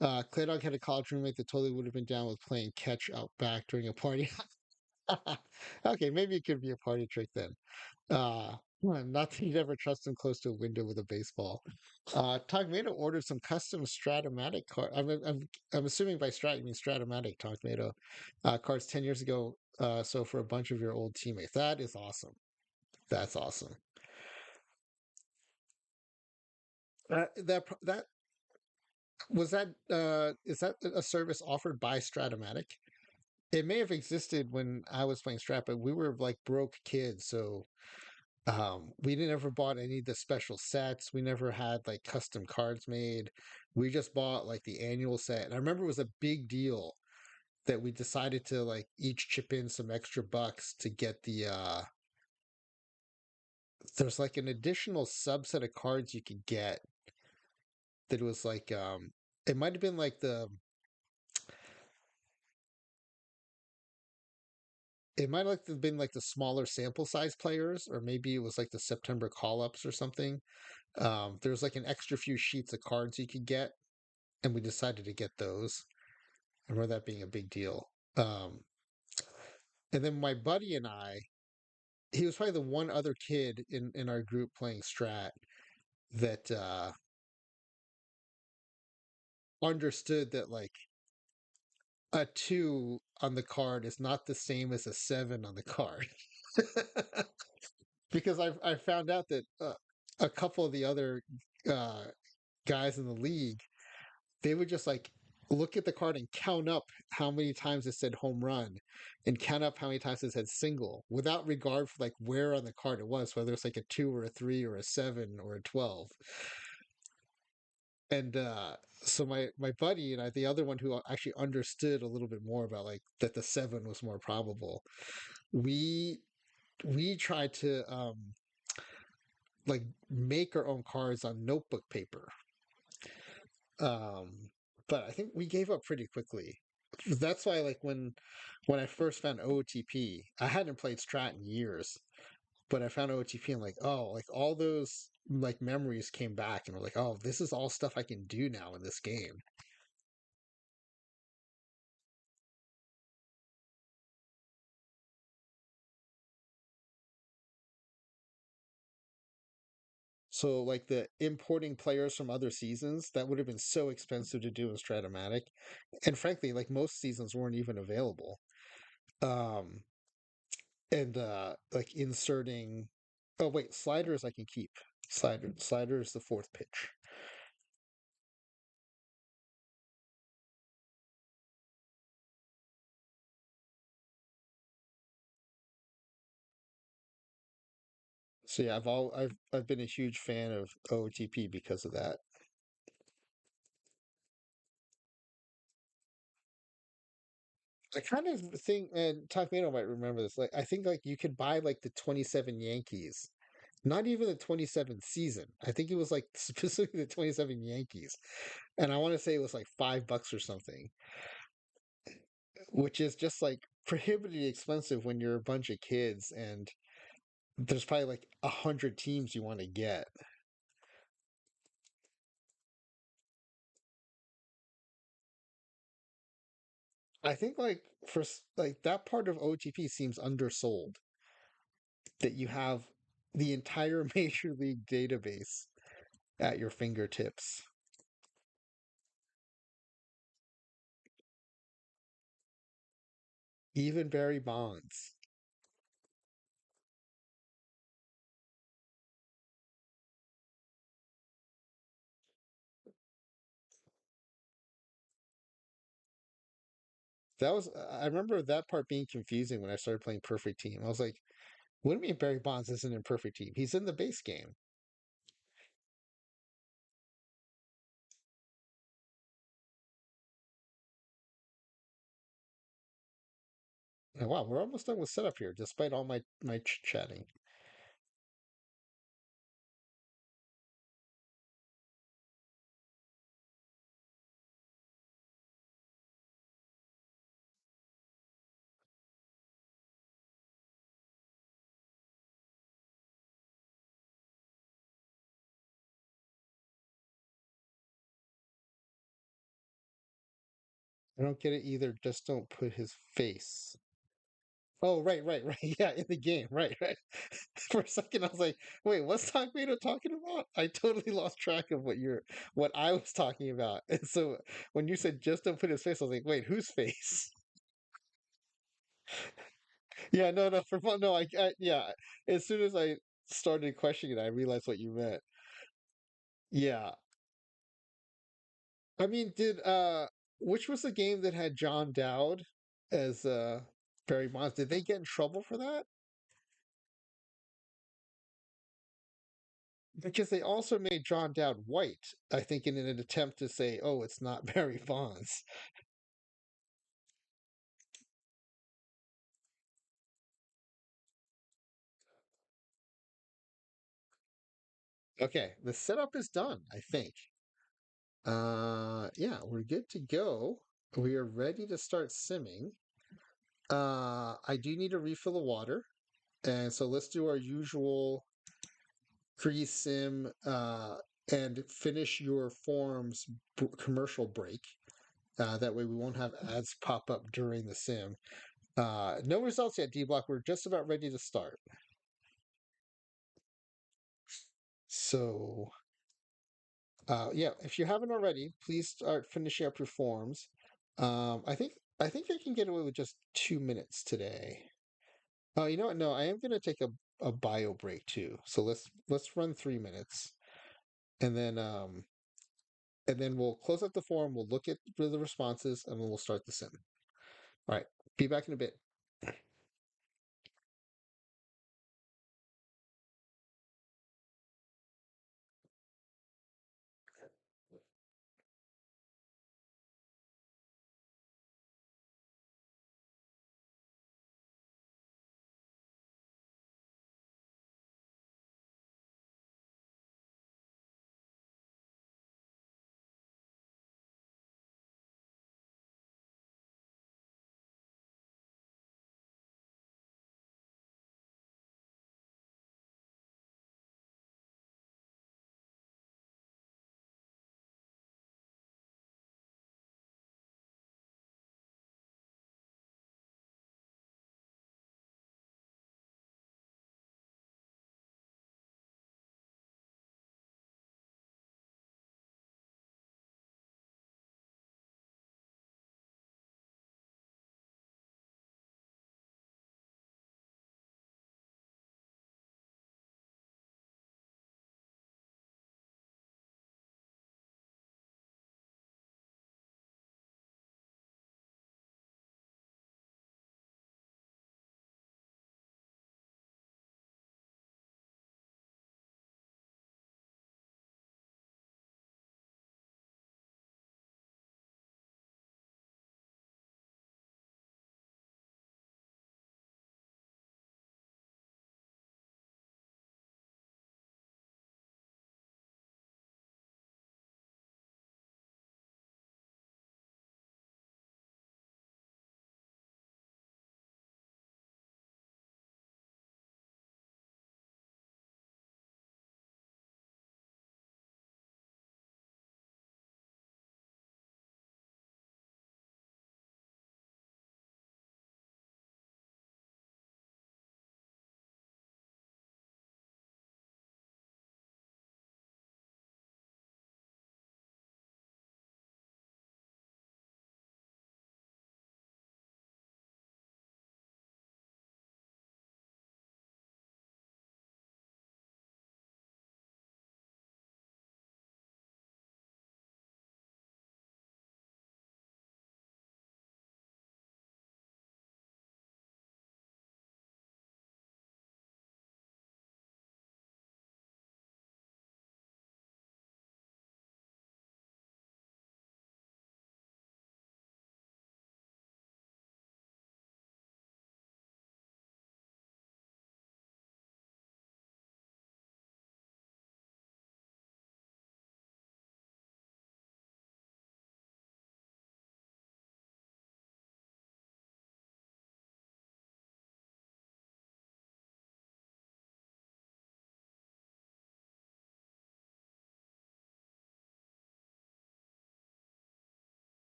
Clay Dog had a college roommate that totally would have been down with playing catch out back during a party. Okay, maybe it could be a party trick then. Not that you'd ever trust him close to a window with a baseball. Togmato ordered some custom Stratomatic card. I'm assuming by Strat you mean Stratomatic Togmato cards 10 years ago. So for a bunch of your old teammates, that is awesome. That's awesome. That was that. Is that a service offered by Stratomatic? It may have existed when I was playing Strat, but we were like broke kids, so we didn't ever bought any of the special sets. We never had like custom cards made. We just bought like the annual set. And I remember it was a big deal that we decided to like each chip in some extra bucks to get there's like an additional subset of cards you could get that was like it might have been like it might have been like the smaller sample size players, or maybe it was like the September call ups or something. There was like an extra few sheets of cards you could get, and we decided to get those. I remember that being a big deal. And then my buddy and I, he was probably the one other kid in our group playing Strat that understood that like a two on the card is not the same as a seven on the card. Because I found out that a couple of the other uh, guys in the league, they would just like look at the card and count up how many times it said home run and count up how many times it said single without regard for like where on the card it was, whether it's like a two or a three or a seven or a 12. And so my buddy and I, the other one who actually understood a little bit more about like that the seven was more probable, we we tried to like make our own cards on notebook paper. Um, but I think we gave up pretty quickly. That's why, like when I first found OOTP, I hadn't played Strat in years, but I found OOTP and like, oh, like all those like memories came back, and we're like, oh, this is all stuff I can do now in this game. So like the importing players from other seasons, that would have been so expensive to do in Stratomatic, and frankly, like most seasons weren't even available. Um, and like inserting, oh wait, sliders I can keep. Slider is the fourth pitch. So yeah, I've been a huge fan of OOTP because of that. I kind of think, and Takmino might remember this. Like, I think like you could buy like the 27 Yankees, not even the 27th season. I think it was like specifically the 27 Yankees, and I want to say it was like $5 or something, which is just like prohibitively expensive when you're a bunch of kids and there's probably like 100 teams you want to get. I think like like that part of OTP seems undersold that you have the entire major league database at your fingertips. Even Barry Bonds. That was I remember that part being confusing when I started playing Perfect Team. I was like, what do you mean Barry Bonds isn't in Perfect Team? He's in the base game. And wow, we're almost done with setup here, despite all my chatting. I don't get it either. Just don't put his face. Oh, right, right, right. Yeah, in the game. Right, right. For a second, I was like, wait, what's Takmito talking about? I totally lost track of what I was talking about. And so when you said just don't put his face, I was like, wait, whose face? Yeah, no, no, for fun. No, yeah. As soon as I started questioning it, I realized what you meant. Yeah. I mean, which was the game that had John Dowd as Barry Bonds? Did they get in trouble for that? Because they also made John Dowd white, I think, in an attempt to say, "Oh, it's not Barry Bonds." Okay, the setup is done, I think. Yeah, we're good to go. We are ready to start simming. I do need to refill the water, and so let's do our usual pre-sim and finish your forms commercial break. That way we won't have ads pop up during the sim. No results yet, D Block. We're just about ready to start. So, yeah, if you haven't already, please start finishing up your forms. I think I can get away with just 2 minutes today. Oh, you know what? No, I am going to take a bio break too. So let's run 3 minutes, and then we'll close up the form. We'll look at the responses, and then we'll start the sim. All right, be back in a bit.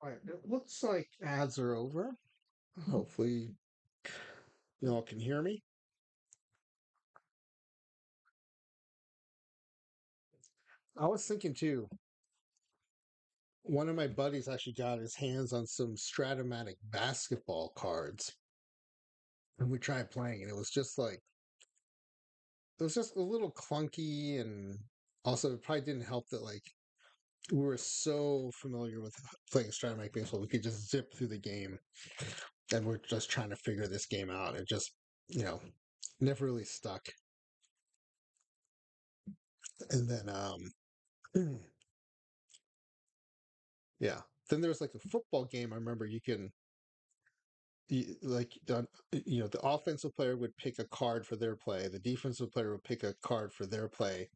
All right, it looks like ads are over. Hopefully, you all can hear me. I was thinking too, one of my buddies actually got his hands on some Stratomatic basketball cards, and we tried playing, and it was just a little clunky, and also it probably didn't help that like we were so familiar with playing Stratomatic baseball, we could just zip through the game, and we're just trying to figure this game out. It just, you know, never really stuck. And then, yeah. Then there was like a football game. I remember the offensive player would pick a card for their play, the defensive player would pick a card for their play,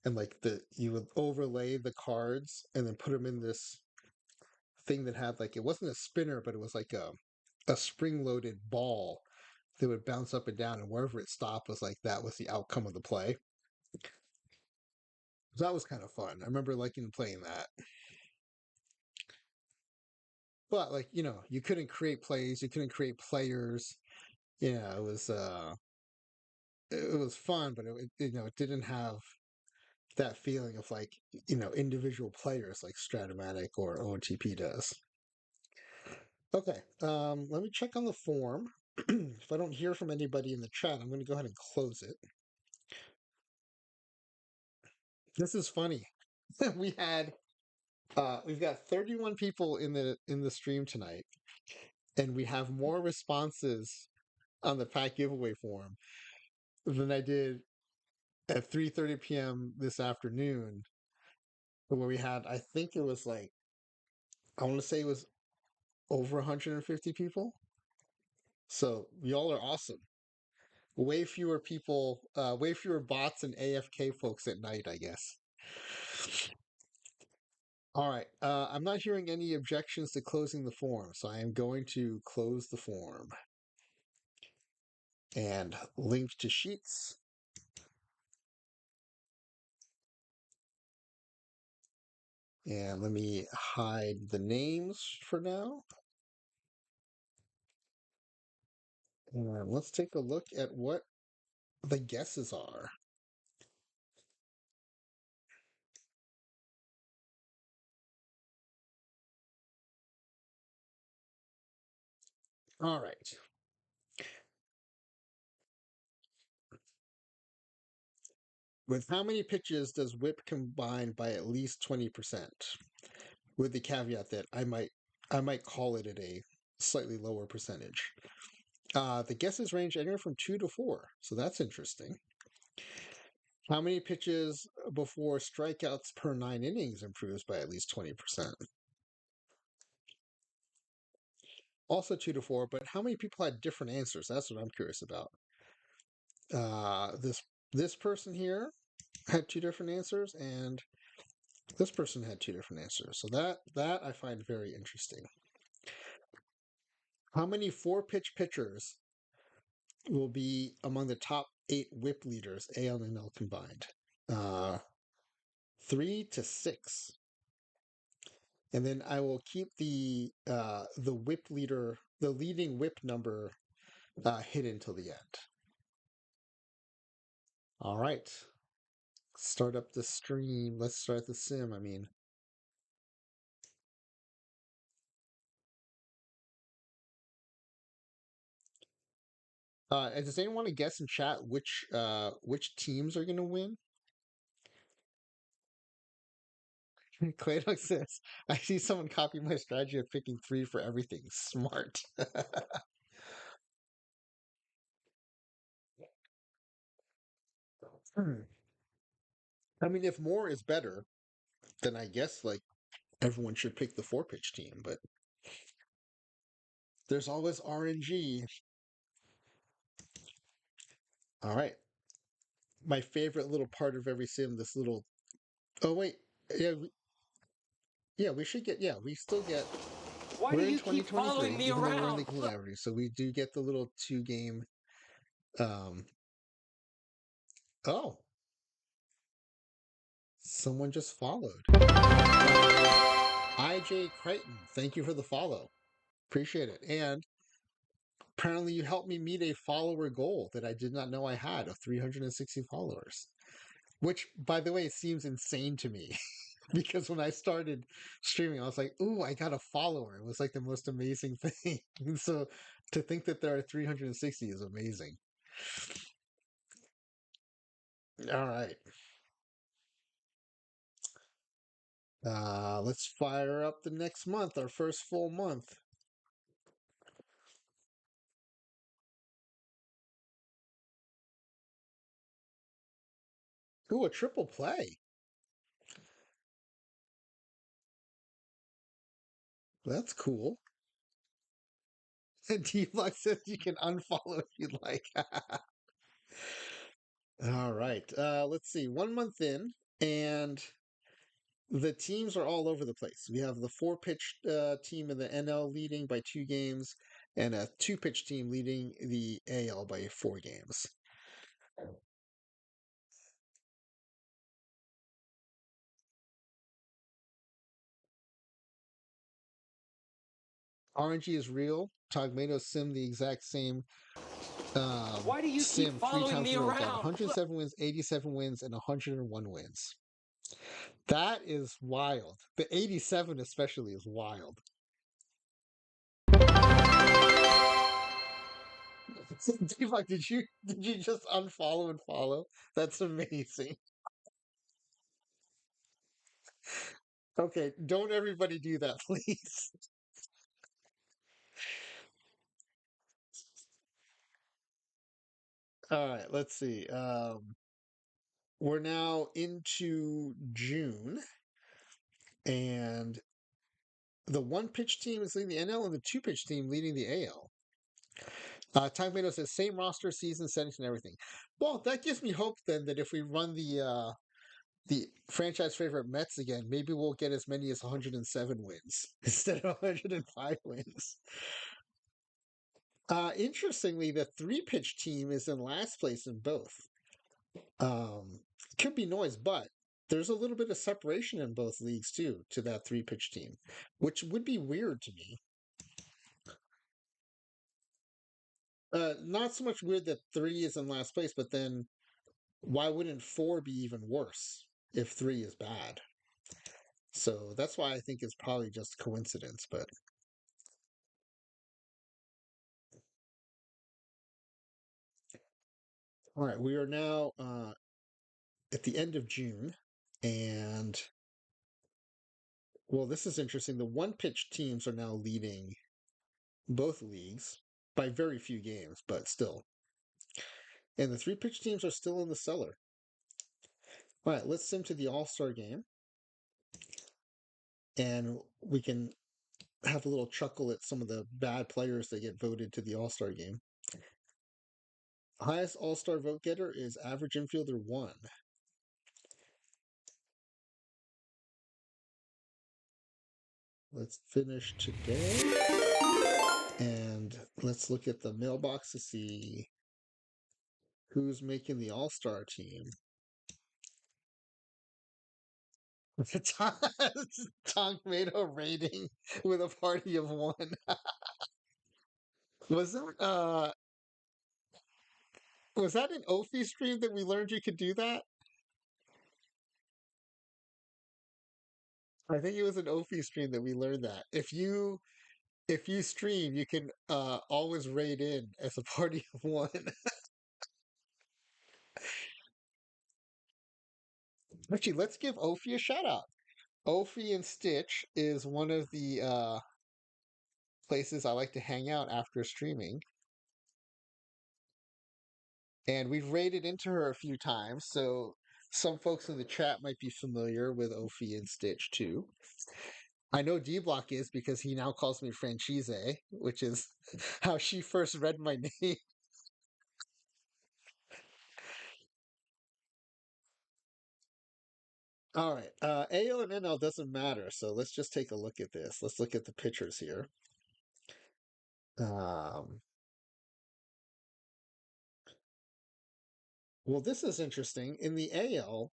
and like you would overlay the cards and then put them in this thing that had like it wasn't a spinner, but it was like a spring loaded ball that would bounce up and down, and wherever it stopped was like that was the outcome of the play. So that was kind of fun. I remember liking playing that. But like, you couldn't create plays, you couldn't create players. Yeah, it was fun, but it didn't have that feeling of like, individual players like Stratomatic or OOTP does. Okay, let me check on the form. If I don't hear from anybody in the chat, I'm going to go ahead and close it. This is funny. we had we've got 31 people in the stream tonight, and we have more responses on the pack giveaway form than I did at 3:30 p.m. this afternoon, where we had, I think it was like, I want to say it was over 150 people. So y'all are awesome. Way fewer people, way fewer bots and AFK folks at night, I guess. All right. I'm not hearing any objections to closing the form, so I am going to close the form and link to sheets. And let me hide the names for now. And let's take a look at what the guesses are. All right. With how many pitches does whip combine by at least 20%? With the caveat that I might call it at a slightly lower percentage. The guesses range anywhere from 2 to 4, so that's interesting. How many pitches before strikeouts per 9 innings improves by at least 20%? Also 2 to 4, but how many people had different answers? That's what I'm curious about. This person here had two different answers, and this person had two different answers. So that I find very interesting. How many four-pitch pitchers will be among the top 8 whip leaders, AL and NL combined? Uh, 3 to 6. And then I will keep the whip leader, the leading whip number, hidden till the end. All right, start up the stream. Let's start the sim. I mean, does anyone want to guess in chat which teams are going to win? Claydog says, "I see someone copy my strategy of picking 3 for everything. Smart." I mean, if more is better, then I guess like everyone should pick the 4-pitch team. But there's always RNG. All right, my favorite little part of every sim. This little. Oh wait, yeah, we should get. Yeah, we still get. Why do We're in you keep following 2023, me even though we're in the around? collaborative, so we do get the little 2 game. Um. Oh, someone just followed. I AJ Crichton, thank you for the follow. Appreciate it. And apparently, you helped me meet a follower goal that I did not know I had of 360 followers, which, by the way, seems insane to me because when I started streaming, I was like, "Ooh, I got a follower." It was like the most amazing thing. And so to think that there are 360 is amazing. All right. Let's fire up the next month, our first full month. Ooh, a triple play. That's cool. And D-Block says you can unfollow if you'd like. All right. Let's see. 1 month in, and the teams are all over the place. We have the four-pitch team in the NL leading by 2 games, and a two-pitch team leading the AL by 4 games. RNG is real. Togmado sim the exact same Why do you keep sim three following times me in a row. Got around? 107 wins, 87 wins, and 101 wins. That is wild. The 87 especially is wild. Deepak, did you just unfollow and follow? That's amazing. Okay, don't everybody do that, please. All right, let's see. We're now into June, and the one pitch team is leading the NL, and the two pitch team leading the AL. Time Tomato says same roster, season settings, and everything. Well, that gives me hope then that if we run the franchise favorite Mets again, maybe we'll get as many as 107 wins instead of 105 wins. Interestingly, the three pitch team is in last place in both. Um, could be noise, but there's a little bit of separation in both leagues too to that three pitch team, which would be weird to me. Not so much weird that three is in last place, but then why wouldn't four be even worse if three is bad? So that's why I think it's probably just coincidence. But all right, we are now at the end of June, and well, this is interesting. The one pitch teams are now leading both leagues by very few games, but still. And the three pitch teams are still in the cellar. All right, let's sim to the All Star game, and we can have a little chuckle at some of the bad players that get voted to the All Star game. Highest All Star vote getter is average infielder 1. Let's finish today, and let's look at the mailbox to see who's making the All Star team. Tonk made a rating with a party of 1. Was that an Ophi stream that we learned you could do that? I think it was an Ophi stream that we learned that. If you stream, you can always raid in as a party of 1. Actually, let's give Ophi a shout out. Ophi and Stitch is one of the places I like to hang out after streaming. And we've raided into her a few times, so some folks in the chat might be familiar with Ophi and Stitch too. I know D Block is because he now calls me Franchise, which is how she first read my name. All right, AL and NL doesn't matter, so let's just take a look at this. Let's look at the pictures here. Um, well, this is interesting. In the AL,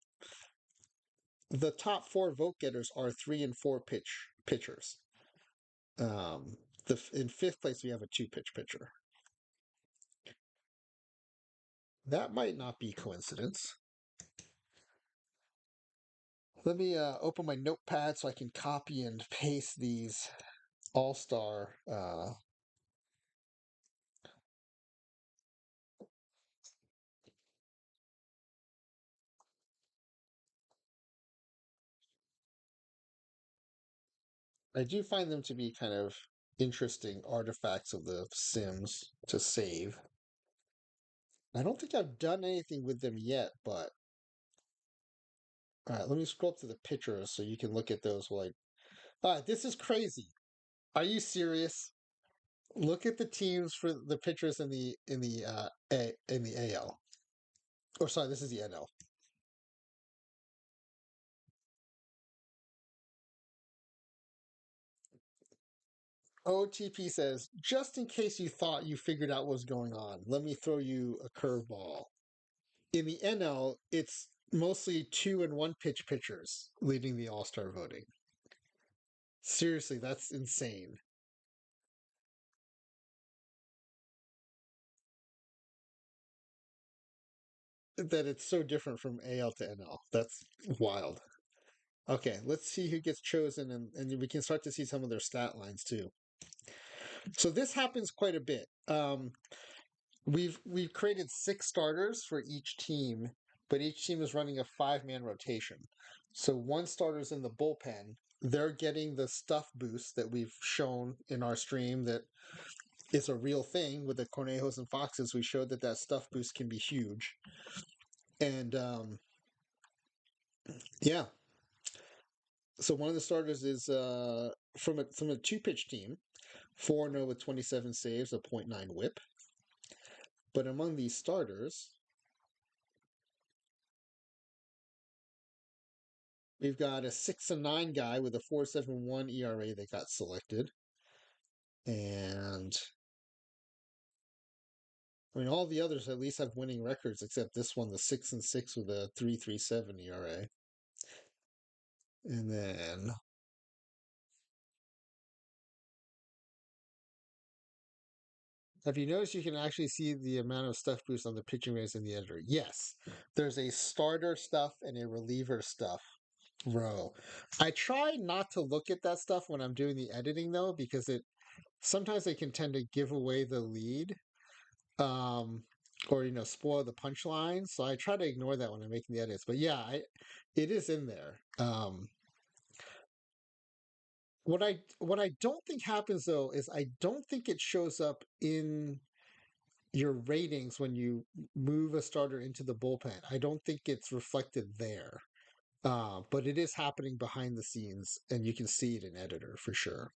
the top 4 vote getters are 3 and 4 pitch pitchers. Um, in fifth place we have a two pitch pitcher. That might not be coincidence. Let me open my notepad so I can copy and paste these all star. I do find them to be kind of interesting artifacts of the Sims to save. I don't think I've done anything with them yet, but all right, let me scroll up to the pictures so you can look at those. Like, all right, this is crazy. Are you serious? Look at the teams for the pitchers in the AL. Or sorry, this is the NL. OOTP says, just in case you thought you figured out what's going on, let me throw you a curveball. In the NL, it's mostly 2 and 1 pitch pitchers leading the All Star voting. Seriously, that's insane. That it's so different from AL to NL. That's wild. Okay, let's see who gets chosen, and we can start to see some of their stat lines too. So this happens quite a bit. We've created 6 starters for each team, but each team is running a 5-man rotation. So one starter's in the bullpen. They're getting the stuff boost that we've shown in our stream that is a real thing with the Cornejos and Foxes. We showed that that stuff boost can be huge. And yeah, so one of the starters is from a 2 pitch team, 4-0 with 27 saves, a .9 WHIP. But among these starters, we've got a 6-9 guy with a 4.71 ERA that got selected. And I mean, all the others at least have winning records, except this one, the 6-6 with a 3.37 ERA. And then have you noticed you can actually see the amount of stuff boost on the pitching rates in the editor? Yes. There's a starter stuff and a reliever stuff row. I try not to look at that stuff when I'm doing the editing though, because it sometimes they can tend to give away the lead. Or spoil the punchline. So I try to ignore that when I'm making the edits. But yeah, it is in there. What I don't think happens though is I don't think it shows up in your ratings when you move a starter into the bullpen. I don't think it's reflected there. But it is happening behind the scenes, and you can see it in editor for sure.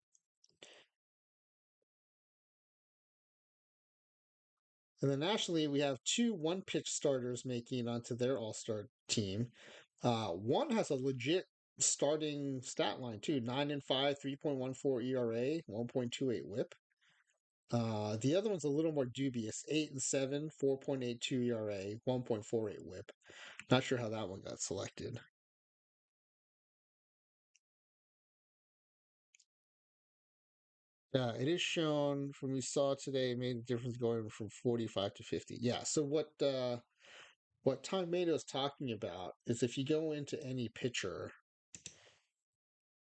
And then nationally, we have 2 1 pitch starters making it onto their All Star team. One has a legit starting stat line too: 9-5, 3.14 ERA, 1.28 WHIP. The other one's a little more dubious: 8-7, 4.82 ERA, 1.48 WHIP. Not sure how that one got selected. Yeah, it is shown from we saw today made a difference going from 45 to 50. Yeah, so what Tom Mato is talking about is if you go into any pitcher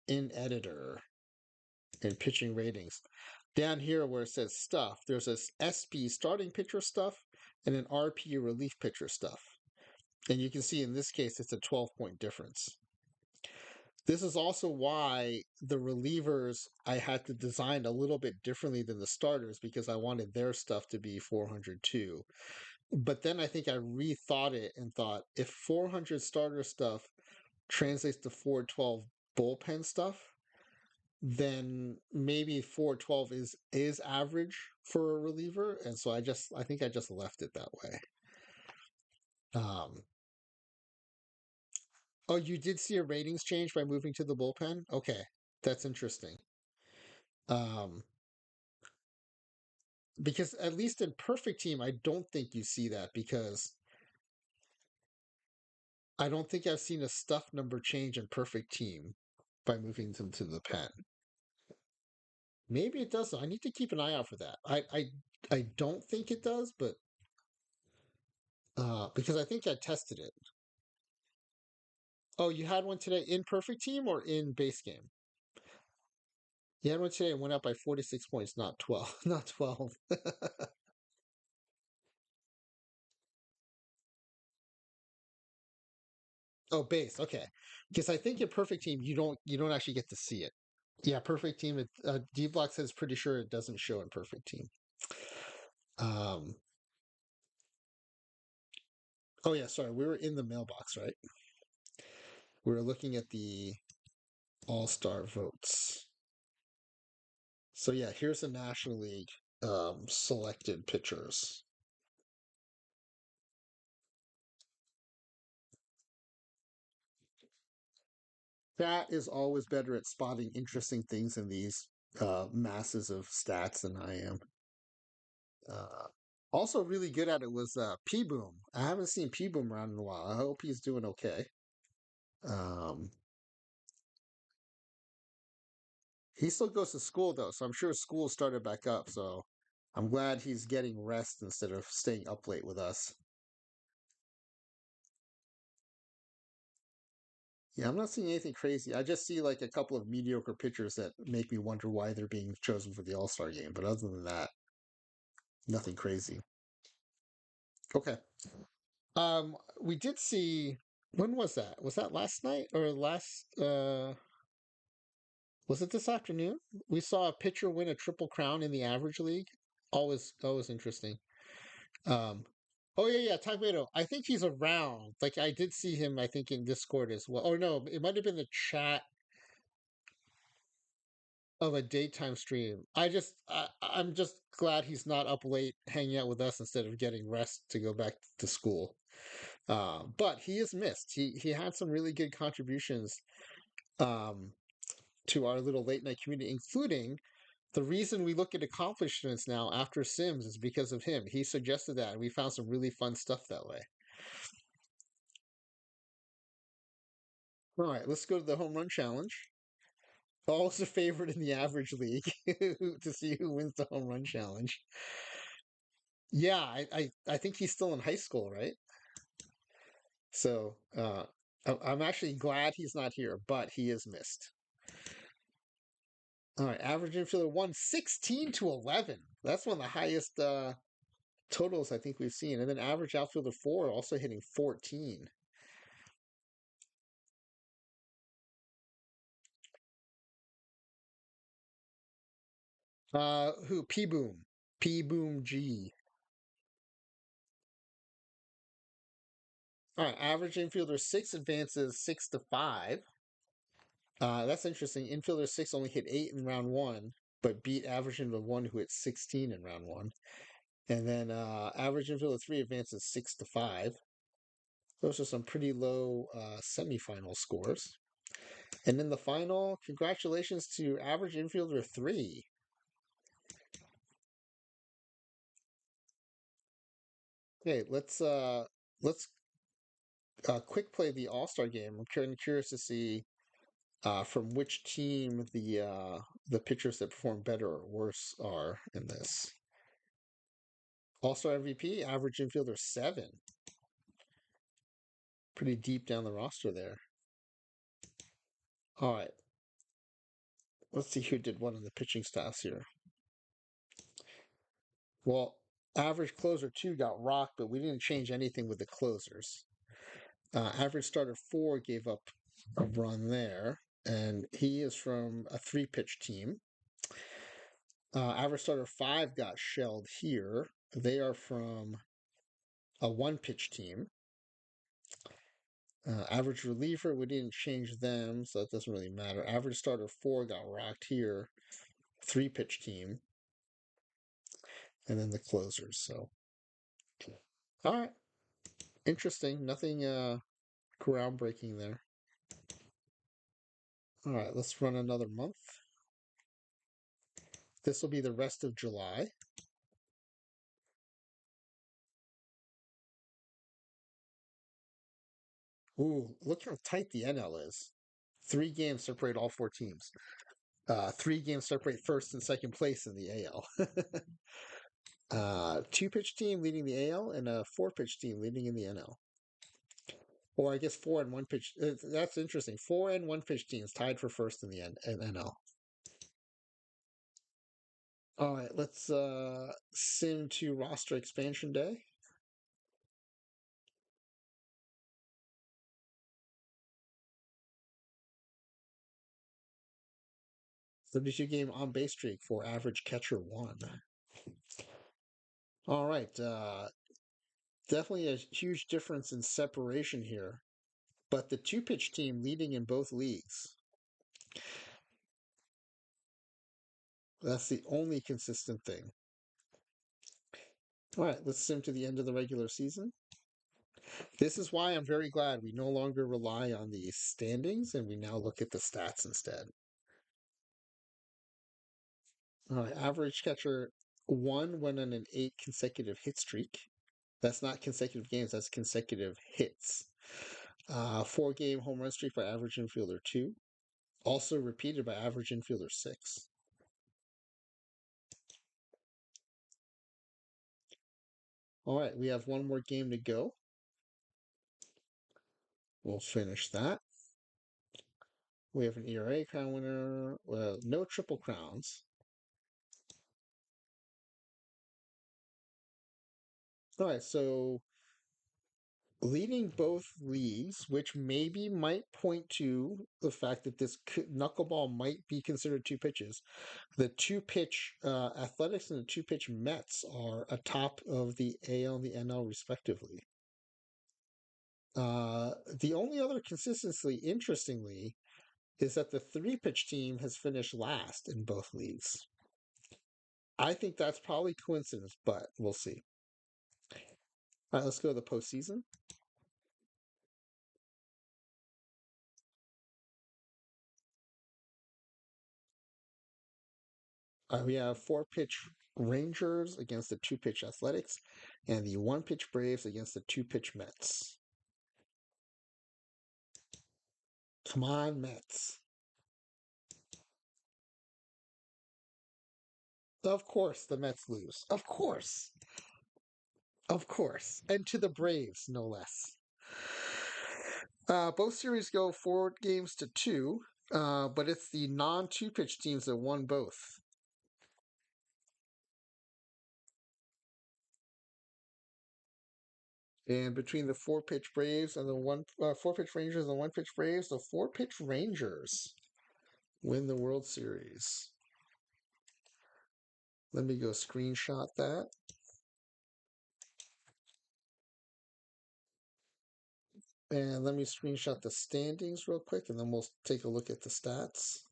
in editor and pitching ratings, down here where it says stuff, there's this SP starting pitcher stuff and an RP relief pitcher stuff. And you can see in this case it's a 12-point difference. This is also why the relievers I had to design a little bit differently than the starters because I wanted their stuff to be 400 too. But then I think I rethought it and thought if 400 starter stuff translates to 412 bullpen stuff, then maybe 412 is average for a reliever, and so I think I just left it that way. Um, oh, you did see a ratings change by moving to the bullpen? Okay, that's interesting. Um, because at least in perfect team, I don't think you see that because I don't think I've seen a stuff number change in perfect team. by moving them to the pen. Maybe it does. Though. I need to keep an eye out for that. I don't think it does, but because I think I tested it. Oh, you had one today in perfect team or in base game? You had one today and went up by 46 points, not 12. Not 12. Oh, base. Okay. Because I think in perfect team you don't actually get to see it. Yeah, perfect team. D Block says pretty sure it doesn't show in perfect team. Um. Oh yeah, sorry. We were in the mailbox, right? We were looking at the All-Star votes. So yeah, here's the National League selected pitchers. That is always better at spotting interesting things in these masses of stats than I am. Uh, Also, really good at it was P Boom. I haven't seen P Boom around in a while. I hope he's doing okay. Um, he still goes to school though, so I'm sure school started back up. So I'm glad he's getting rest instead of staying up late with us. Yeah, I'm not seeing anything crazy. I just see like a couple of mediocre pitchers that make me wonder why they're being chosen for the All Star game. But other than that, nothing crazy. Okay. We did see. When was that? Was that last night or last? Was it this afternoon? We saw a pitcher win a triple crown in the average league. Always interesting. Um, oh yeah, yeah, Taguero. I think he's around. Like I did see him. I think in Discord as well. Or no, it might have been the chat of a daytime stream. I'm just glad he's not up late hanging out with us instead of getting rest to go back to school. But he is missed. He had some really good contributions um, to our little late night community, including the reason we look at accomplishments now after Sims is because of him. He suggested that, and we found some really fun stuff that way. All right, let's go to the home run challenge. Always a favorite in the average league to see who wins the home run challenge. Yeah, I think he's still in high school, right? So I'm actually glad he's not here, but he is missed. All right, average infielder 116 to 11. That's one of the highest totals I think we've seen. And then average outfielder 4 also hitting 14. Who? P Boom. P Boom G. All right, average infielder 6 advances 6 to 5. That's interesting. Infielder 6 only hit 8 in round 1, but beat average infielder 1 who hit 16 in round 1. And then average infielder 3 advances 6 to 5. Those are some pretty low semifinal scores. And in the final, congratulations to average infielder 3. Okay, let's quick play the All-Star game. I'm curious to see from which team the pitchers that perform better or worse are in this. All-Star MVP, average infielder 7. Pretty deep down the roster there. All right. Let's see who did one of the pitching staffs here. Well, average closer 2 got rocked, but we didn't change anything with the closers. Average starter 4 gave up a run there, and he is from a 3-pitch team. Average starter 5 got shelled here. They are from a 1-pitch team. Average reliever, we didn't change them, so that doesn't really matter. Average starter 4 got rocked here. 3-pitch team. And then the closers. So, all right. Interesting. Nothing groundbreaking there. All right, let's run another month. This will be the rest of July. Ooh, look how tight the NL is. 3 games separate all 4 teams. 3 games separate first and second place in the AL. Two-pitch team leading the AL and a four-pitch team leading in the NL. Or I guess four and one pitch. That's interesting. Four and one pitch teams tied for first in the NL. All right, let's sim to roster expansion day. So 32-game on base streak for average catcher 1. All right, definitely a huge difference in separation here. But the two-pitch team leading in both leagues. That's the only consistent thing. All right, let's sim to the end of the regular season. This is why I'm very glad we no longer rely on the standings and we now look at the stats instead. All right, average catcher 1 went on an 8 consecutive hit streak. That's not consecutive games, that's consecutive hits. 4-game home run streak by average infielder 2. Also repeated by average infielder 6. All right, we have one more game to go. We'll finish that. We have an ERA crown winner. Well, no triple crowns. All right, so leading both leagues, which maybe might point to the fact that this knuckleball might be considered 2 pitches. The 2-pitch Athletics and the 2-pitch Mets are atop of the AL and the NL respectively. The only other consistency, interestingly, is that the 3-pitch team has finished last in both leagues. I think that's probably coincidence, but we'll see. All right, let's go to the postseason. We have 4-pitch Rangers against the 2-pitch Athletics, and the 1-pitch Braves against the 2-pitch Mets. Come on, Mets. Of course, the Mets lose. Of course. Of course. And to the Braves, no less. Both series go 4 games to 2, but it's the non 2-pitch teams that won both. And between the 4-pitch Braves and the 4-pitch Rangers and the 1-pitch Braves, the 4-pitch Rangers win the World Series. Let me go screenshot that. And let me screenshot the standings real quick, and then we'll take a look at the stats.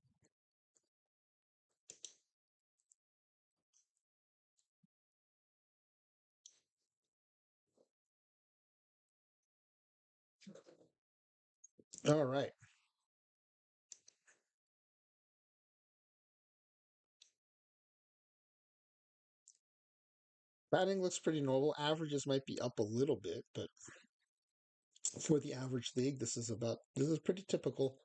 All right. Batting looks pretty normal. Averages might be up a little bit, but for the average league, this is pretty typical.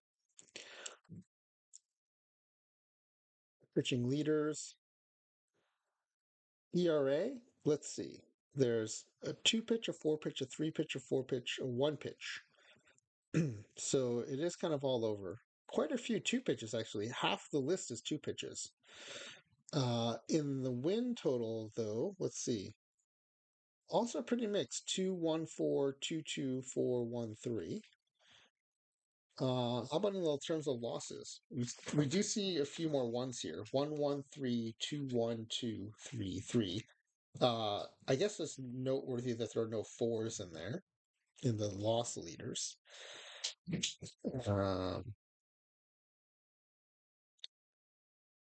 Pitching leaders. ERA, let's see. There's a 2-pitch, a 4-pitch, a 3-pitch, a 4-pitch, a 1-pitch. So it is kind of all over. Quite a few 2 pitches, actually. Half the list is 2 pitches. In the win total, though, let's see. Also pretty mixed. 2-1-4, 2-2-4-1-3. How about in the terms of losses? We do see a few more ones here. 1-1-3, 2-1-2, 3-3. I guess it's noteworthy that there are no 4s in there in the loss leaders. How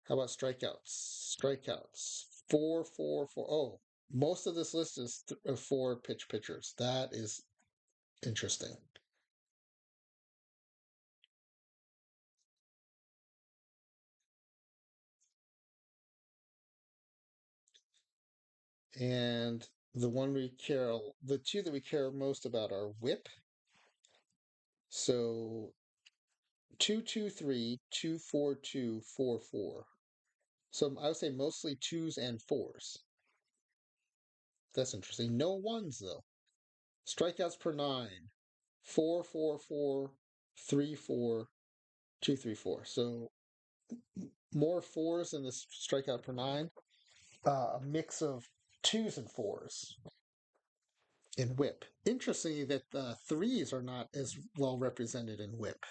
about strikeouts? Strikeouts 4-4-4. Oh, most of this list is 4-pitch pitchers. That is interesting. And the two that we care most about are WHIP. So 223, 242, 4-4. So I would say mostly twos and fours. That's interesting. No ones though. Strikeouts per nine. 4-4-4, 3-4, 2-3-4. So more fours in the strikeout per nine. A mix of twos and fours in whip. Interestingly, that the threes are not as well represented in whip.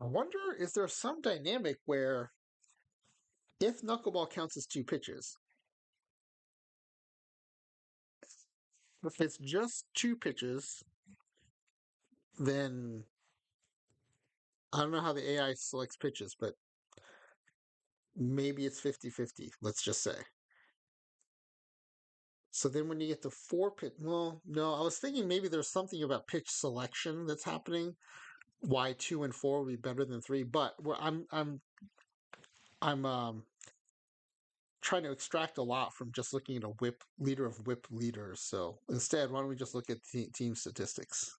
I wonder, is there some dynamic where if knuckleball counts as two pitches, if it's just two pitches, then I don't know how the AI selects pitches, but maybe it's 50-50, let's just say. So then when you get to four pitch, well, no, I was thinking maybe there's something about pitch selection that's happening. Why two and four would be better than three, but I'm trying to extract a lot from just looking at a whip leader of whip leaders. So instead, why don't we just look at team statistics?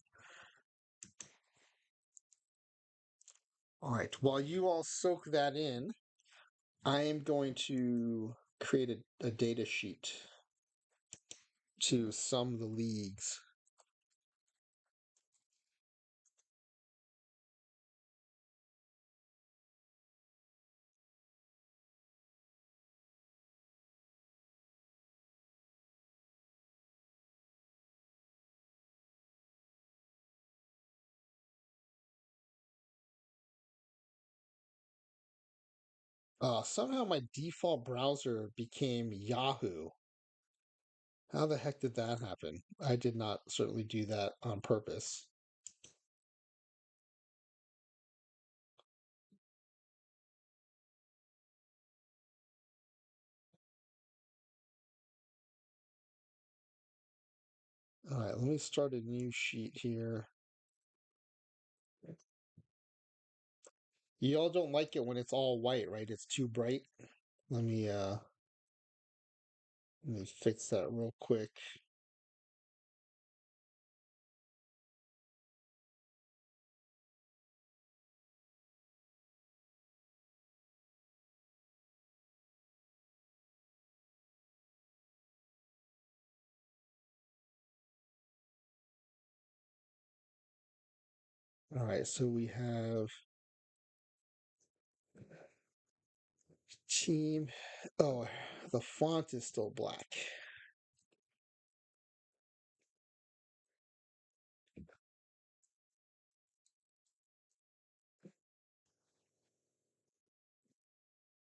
All right. While you all soak that in, I am going to create a data sheet to sum the leagues. Somehow my default browser became Yahoo. How the heck did that happen? I did not certainly do that on purpose. All right, let me start a new sheet here. You all don't like it when it's all white, right? It's too bright. Let me uh let me fix that real quick. All right, so we have team. Oh, the font is still black.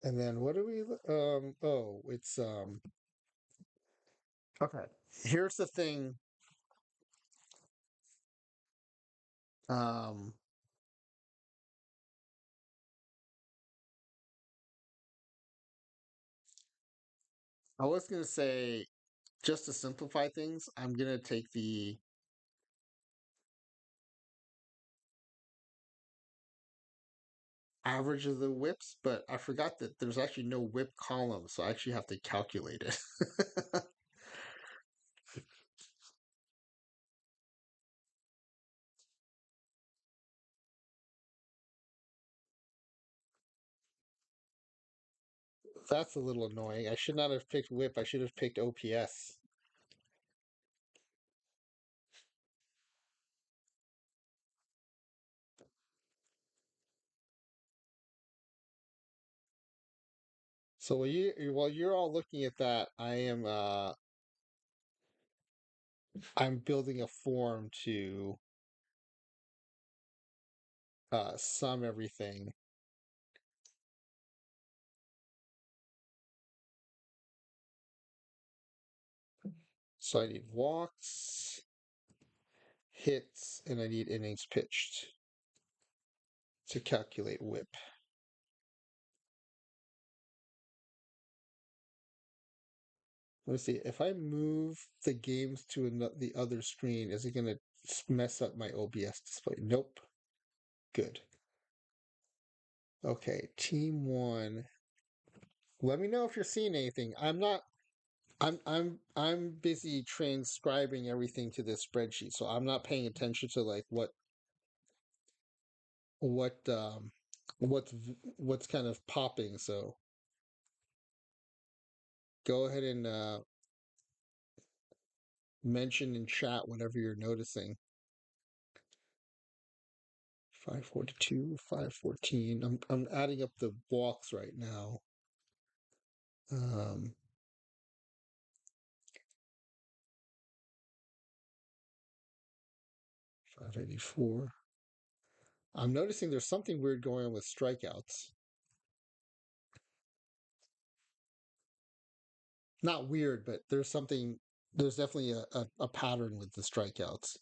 And then what do we oh, it's okay. Here's the thing. Um I was gonna say, just to simplify things, I'm gonna take the average of the whips, but I forgot that there's actually no whip column, so I actually have to calculate it. That's a little annoying. I should not have picked whip. I should have picked OPS. So while you're all looking at that, I'm building a form to sum everything. So I need walks, hits, and I need innings pitched to calculate whip. Let's see. If I move the games to the other screen, is it going to mess up my OBS display? Nope. Good. Okay, team one. Let me know if you're seeing anything. I'm not. I'm busy transcribing everything to this spreadsheet, so I'm not paying attention to like what what's kind of popping. So go ahead and mention in chat whatever you're noticing. 542, 514. I'm adding up the walks right now. Um, 584. I'm noticing there's something weird going on with strikeouts. Not weird, but there's something. There's definitely a pattern with the strikeouts.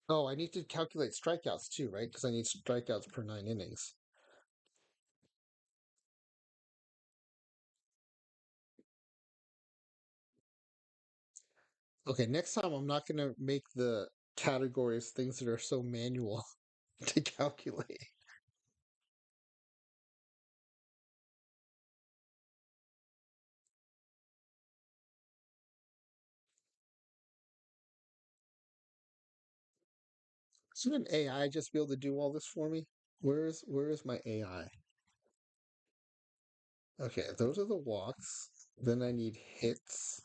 Oh, I need to calculate strikeouts too, right? Because I need strikeouts per 9 innings. Okay, next time I'm not going to make the categories things that are so manual to calculate. Shouldn't AI just be able to do all this for me? Where is my AI? Okay, those are the walks. Then I need hits.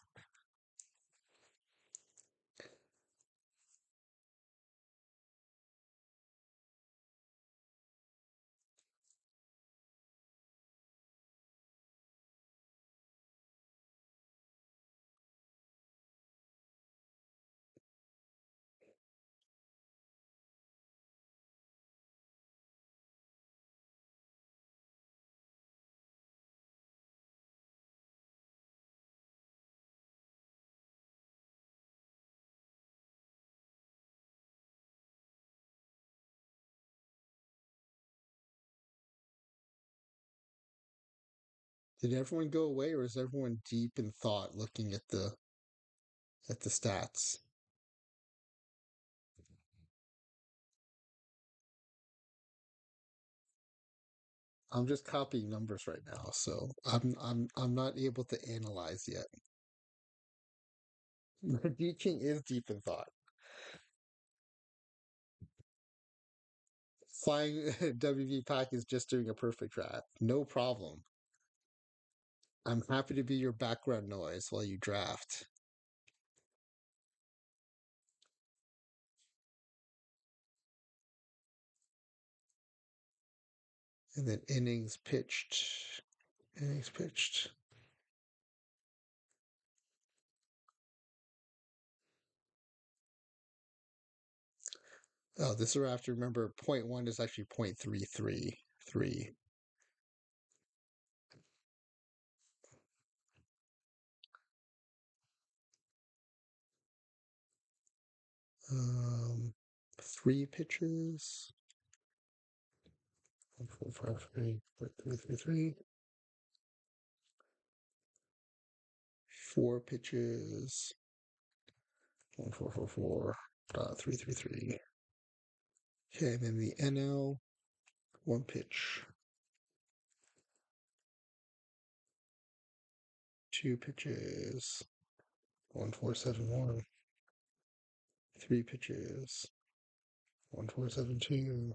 Did everyone go away, or is everyone deep in thought looking at the stats? I'm just copying numbers right now, so I'm not able to analyze yet. D King is deep in thought. Flying WV Pack is just doing a perfect draft. No problem. I'm happy to be your background noise while you draft. And then innings pitched. Innings pitched. Oh, this is where I have to remember point one is actually 0.333. Um, three pitches. 1453.333. Four pitches. 1444.333. Okay, and then the NL, one pitch. Two pitches. 1471. Three pitches. 1472.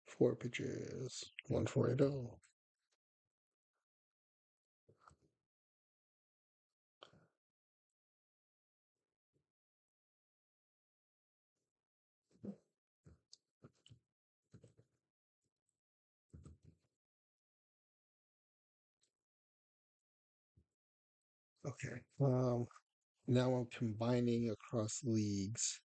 Four pitches. 1480. Okay. Now I'm combining across leagues.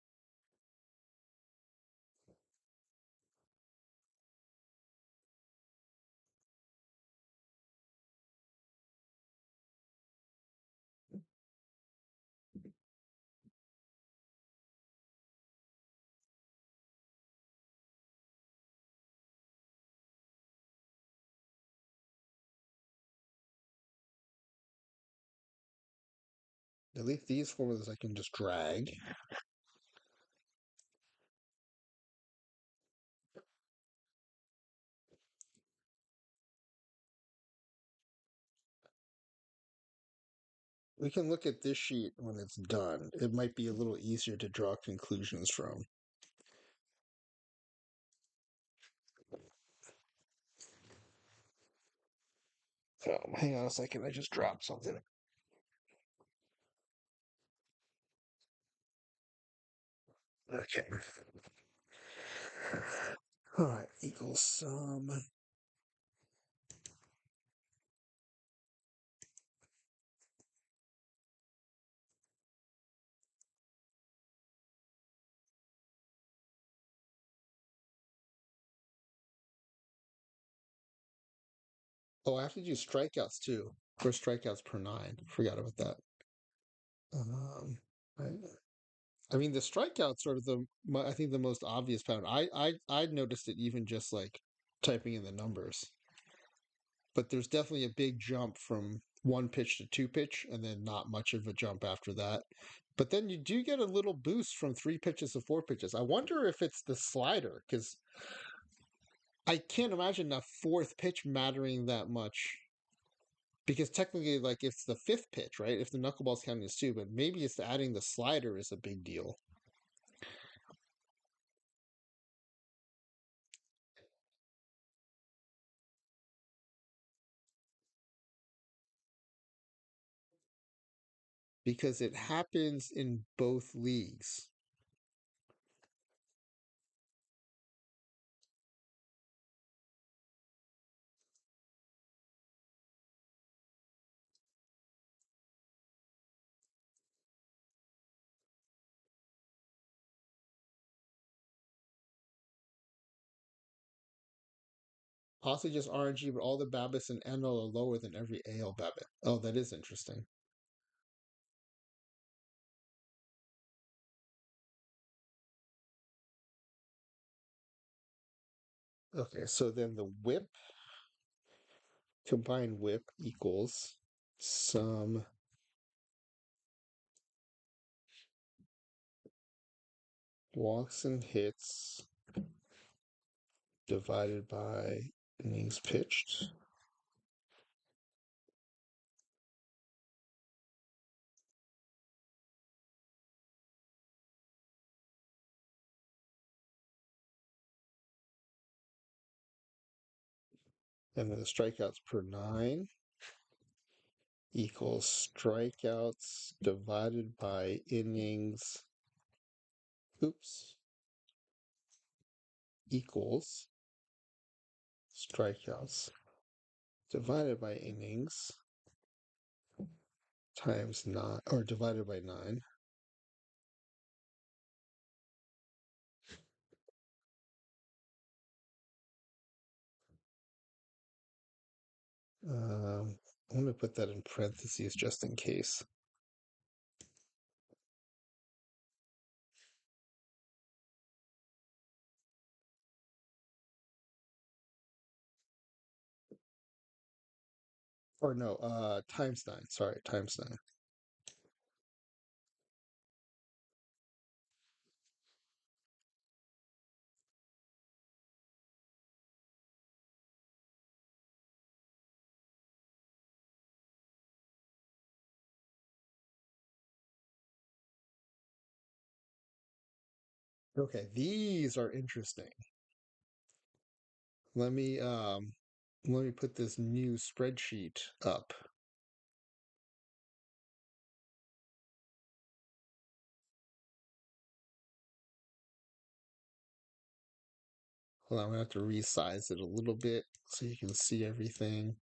At least these formulas I can just drag. We can look at this sheet when it's done. It might be a little easier to draw conclusions from. Hang on a second. I just dropped something. Okay. All right. Equals sum. Oh, I have to do strikeouts too. For strikeouts per nine. Forgot about that. I, I mean, the strikeouts are I think the most obvious pattern. I noticed it even just like typing in the numbers. But there's definitely a big jump from one pitch to two pitch, and then not much of a jump after that. But then you do get a little boost from three pitches to four pitches. I wonder if it's the slider, because I can't imagine a fourth pitch mattering that much. Because technically, like, it's the fifth pitch, right? If the knuckleball's counting as two, but maybe it's adding the slider is a big deal. Because it happens in both leagues. Possibly just RNG, but all the BABIPs in NL are lower than every AL BABIP. Oh, that is interesting. Okay, so then the whip, combined whip equals sum walks and hits divided by innings pitched. And then the strikeouts per nine equals strikeouts divided by innings. Oops. Equals strikeouts divided by innings times nine, or divided by nine. I'm going to put that in parentheses just in case. Or no, times nine. Sorry, times nine. Okay, these are interesting. Let me um let me put this new spreadsheet up. Hold on, I'm gonna have to resize it a little bit so you can see everything.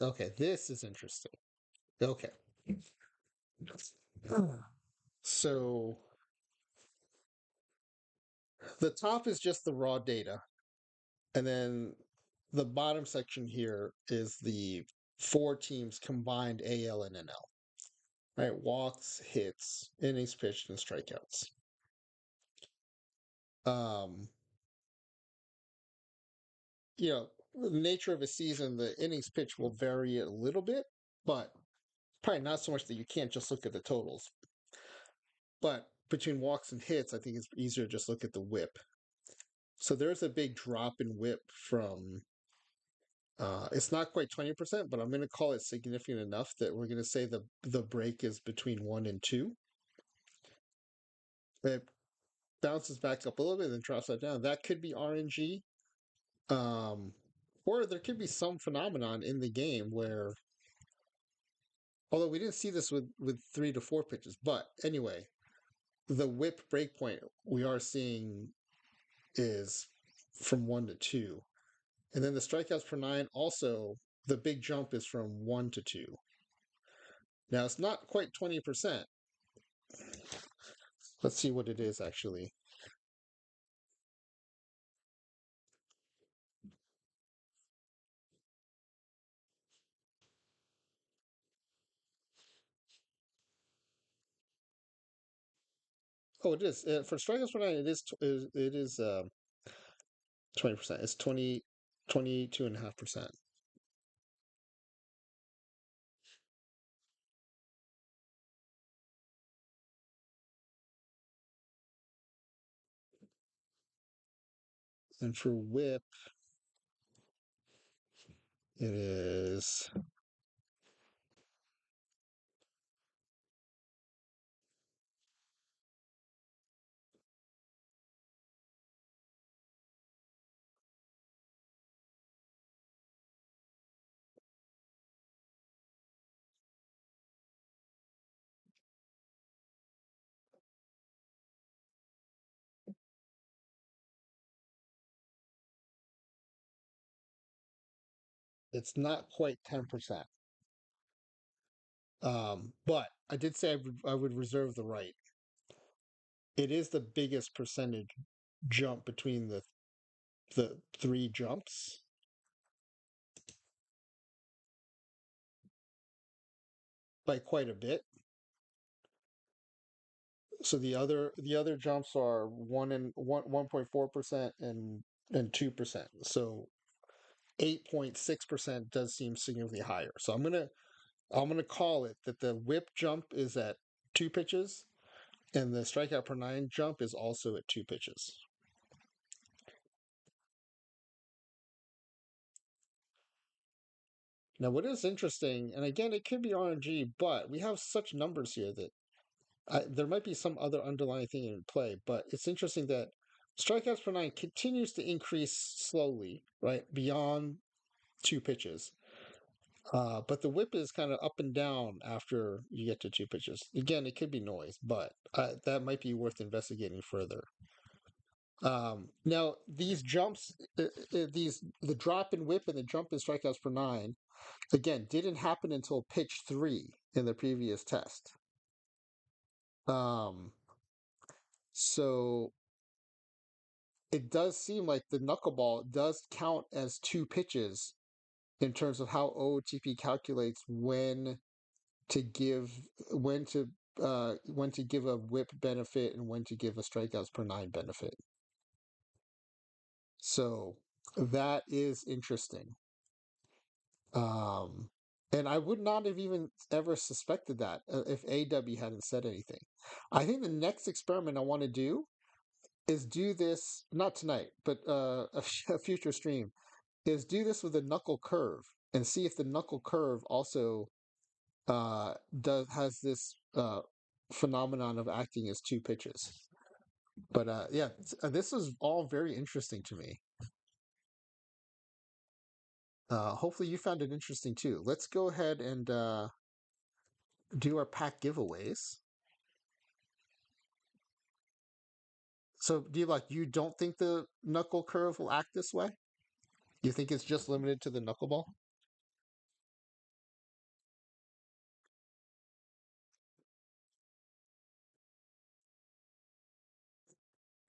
Okay, this is interesting. Okay. So the top is just the raw data, and then the bottom section here is the four teams combined AL and NL. Right? Walks, hits, innings pitched, and strikeouts. Um, you know, the nature of a season, the innings pitch will vary a little bit, but probably not so much that you can't just look at the totals. But between walks and hits, I think it's easier to just look at the whip. So there's a big drop in whip from it's not quite 20%, but I'm going to call it significant enough that we're going to say the break is between 1 and 2. It bounces back up a little bit, then drops that down. That could be RNG, or there could be some phenomenon in the game where, although we didn't see this with 3 to 4 pitches, but anyway, the whip breakpoint we are seeing is from 1 to 2, and then the strikeouts per nine also the big jump is from 1 to 2. Now it's not quite 20%. Let's see what it is actually. Oh, it is for strikeouts per nine. It is 20%. It's 22.5%. And for whip, it is it's not quite 10%. But I did say I would reserve the right. It is the biggest percentage jump between the three jumps by quite a bit. So the other jumps are 1.4% and 2%. So 8.6% does seem significantly higher. So I'm gonna call it that the whip jump is at 2 pitches, and the strikeout per nine jump is also at 2 pitches. Now, what is interesting, and again, it could be RNG, but we have such numbers here that there might be some other underlying thing in play. But it's interesting that strikeouts per nine continues to increase slowly, right, beyond 2 pitches. But the whip is kind of up and down after you get to 2 pitches. Again, it could be noise, but that might be worth investigating further. Now, these jumps, the drop in whip and the jump in strikeouts per nine, again, didn't happen until pitch 3 in the previous test. Um, so it does seem like the knuckleball does count as 2 pitches in terms of how OOTP calculates to give when to give a whip benefit and when to give a strikeouts per nine benefit. So that is interesting. Um, and I would not have even ever suspected that if AW hadn't said anything. I think the next experiment I want to do is do this not tonight, but a future stream is do this with a knuckle curve and see if the knuckle curve also does has this phenomenon of acting as 2 pitches. But yeah, this is all very interesting to me. Hopefully you found it interesting too. Let's go ahead and do our pack giveaways. So do you don't think the knuckle curve will act this way? You think it's just limited to the knuckleball?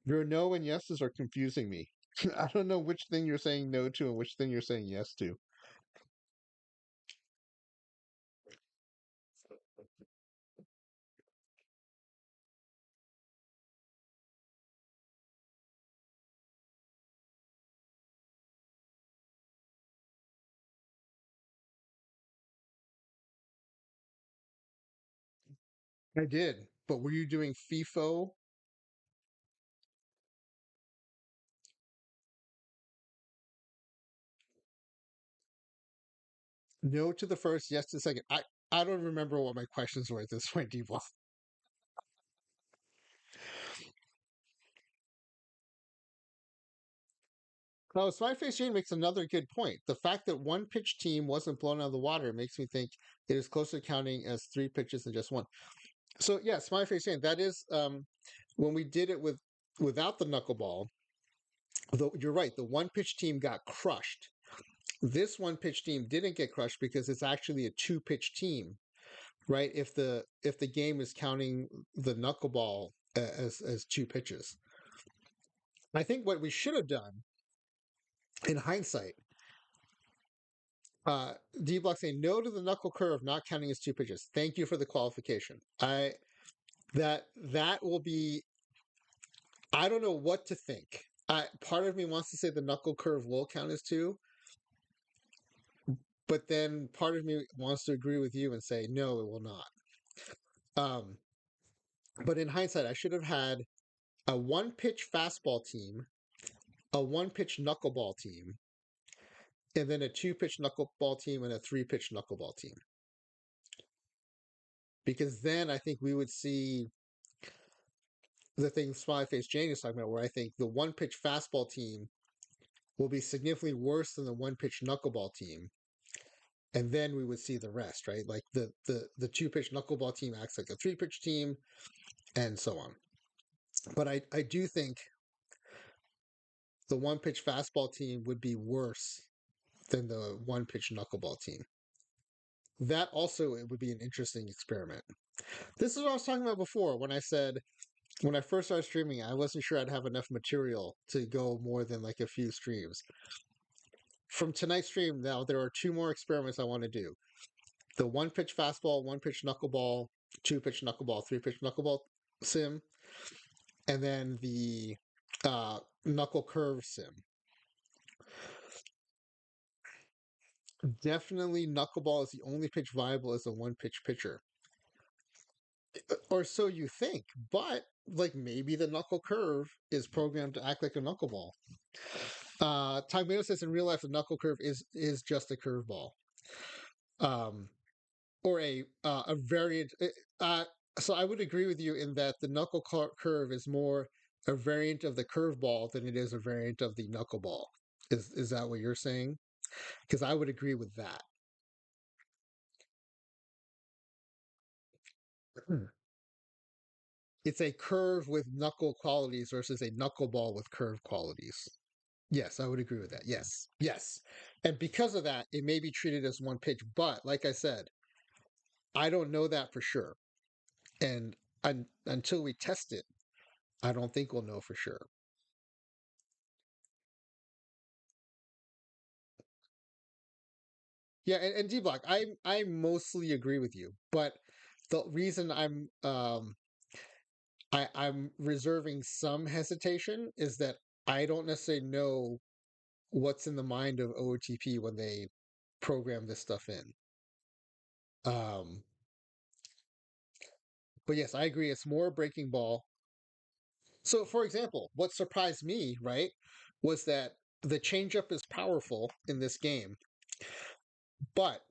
Your no and yeses are confusing me. I don't know which thing you're saying no to and which thing you're saying yes to. I did, but were you doing FIFO? No to the first, yes to the second. I don't remember what my questions were at this point, d. Oh, Smiley Face Jane makes another good point. The fact that one pitch team wasn't blown out of the water makes me think it is closer to counting as three pitches than just one. So yeah, Smiley Face Jane, that is when we did it without the knuckleball, though you're right, the one pitch team got crushed. This one pitch team didn't get crushed because it's actually a two pitch team, right? If the game is counting the knuckleball as two pitches. I think what we should have done in hindsight, D Block saying no to the knuckle curve, not counting as two pitches. Thank you for the qualification. That will be. I don't know what to think. Part of me wants to say the knuckle curve will count as two, but then part of me wants to agree with you and say no, it will not. Um, but in hindsight, I should have had a one pitch fastball team, a one pitch knuckleball team, and then a two pitch knuckleball team and a three pitch knuckleball team. Because then I think we would see the thing Smiley Face Jane is talking about, where I think the one pitch fastball team will be significantly worse than the one pitch knuckleball team. And then we would see the rest, right? Like the two pitch knuckleball team acts like a three pitch team, and so on. But I do think the one pitch fastball team would be worse than the one pitch knuckleball team. That also it would be an interesting experiment. This is what I was talking about before when I said when I first started streaming, I wasn't sure I'd have enough material to go more than like a few streams. From tonight's stream, now there are two more experiments I want to do: the one pitch fastball, one pitch knuckleball, two pitch knuckleball, three pitch knuckleball sim, and then the knuckle curve sim. Definitely, knuckleball is the only pitch viable as a one pitch pitcher, or so you think. But like maybe the knuckle curve is programmed to act like a knuckleball. Tomato says in real life the knuckle curve is just a curveball, or a variant. So I would agree with you in that the knuckle curve is more a variant of the curveball than it is a variant of the knuckleball. Is that what you're saying? Because I would agree with that. Hmm. It's a curve with knuckle qualities versus a knuckleball with curve qualities. Yes, I would agree with that. Yes, yes. And because of that, it may be treated as one pitch. But like I said, I don't know that for sure. And until we test it, I don't think we'll know for sure. Yeah, and D Block, I mostly agree with you, but the reason I'm reserving some hesitation is that I don't necessarily know what's in the mind of OOTP when they program this stuff in. Um, but yes, I agree. It's more breaking ball. So, for example, what surprised me, right, was that the changeup is powerful in this game, but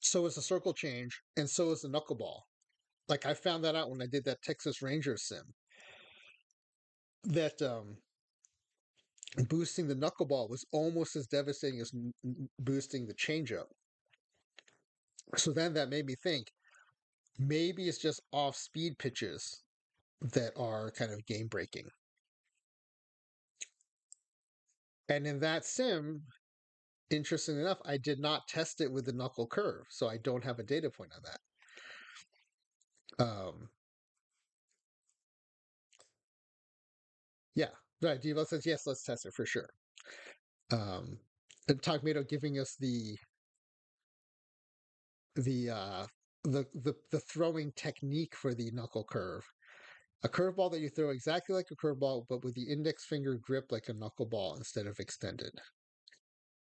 so is the circle change, and so is the knuckleball. Like I found that out when I did that Texas Rangers sim. That boosting the knuckleball was almost as devastating as boosting the changeup. So then that made me think maybe it's just off speed pitches that are kind of game breaking. And in that sim, interesting enough, I did not test it with the knuckle curve, so I don't have a data point on that. Yeah, right. Devo says yes. Let's test it for sure. Um, and Togmato giving us the uh, the throwing technique for the knuckle curve. A curveball that you throw exactly like a curveball, but with the index finger grip like a knuckleball instead of extended.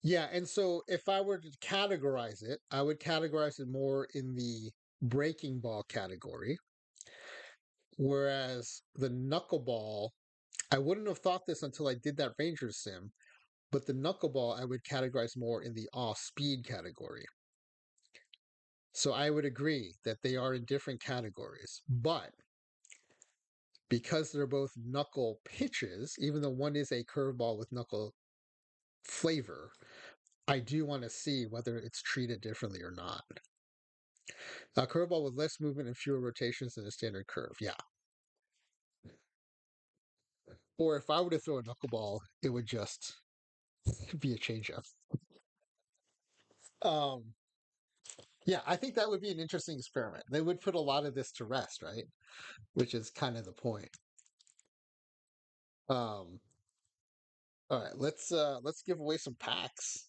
Yeah, and so if I were to categorize it, I would categorize it more in the breaking ball category, whereas the knuckleball, I wouldn't have thought this until I did that Ranger sim, but the knuckleball I would categorize more in the off speed category. So I would agree that they are in different categories, but because they're both knuckle pitches, even though one is a curveball with knuckle flavor, I do want to see whether it's treated differently or not. A curveball with less movement and fewer rotations than a standard curve, yeah. Or if I were to throw a knuckleball, it would just be a changeup. Um, yeah, I think that would be an interesting experiment. They would put a lot of this to rest, right? Which is kind of the point. Um, all right, let's give away some packs.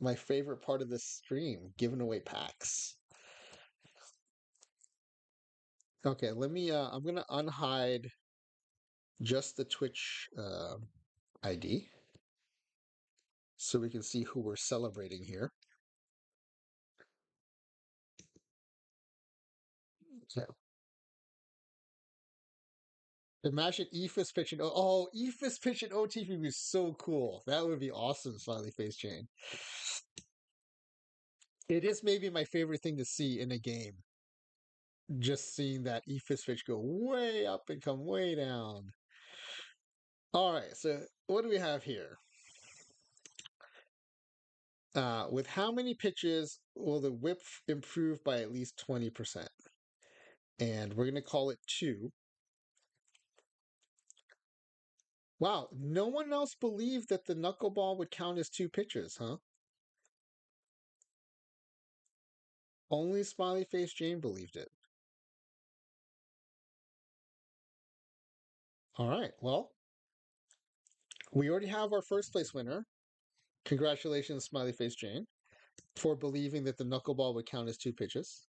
My favorite part of this stream, giving away packs. Okay, I'm gonna unhide just the Twitch ID so we can see who we're celebrating here. Okay. Imagine Ephus pitching. Oh, Ephus pitching OTP would be so cool. That would be awesome, Smiley Face Chain. It is maybe my favorite thing to see in a game. Just seeing that Ephus pitch go way up and come way down. All right, so what do we have here? With how many pitches will the whip improve by at least 20%? And we're going to call it 2. Wow, no one else believed that the knuckleball would count as 2 pitches, huh? Only Smiley Face Jane believed it. All right, well, we already have our first place winner. Congratulations, Smiley Face Jane, for believing that the knuckleball would count as 2 pitches.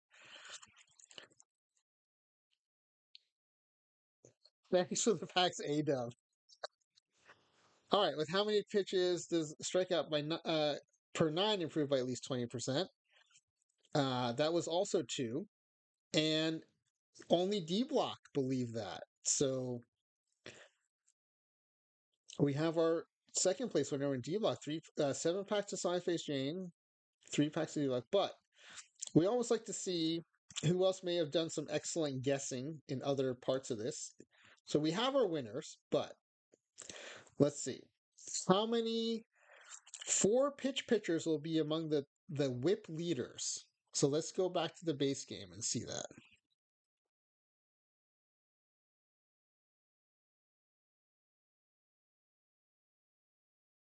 Thanks for the packs, A-Dub. All right, with how many pitches does strikeout by per 9 improve by at least 20%? That was also 2. And only D Block believed that. So we have our second place winner in D Block. 7 packs to Side Face Jane, 3 packs to D Block. But we always like to see who else may have done some excellent guessing in other parts of this. So we have our winners, but let's see. How many 4 pitch pitchers will be among the whip leaders? So let's go back to the base game and see that.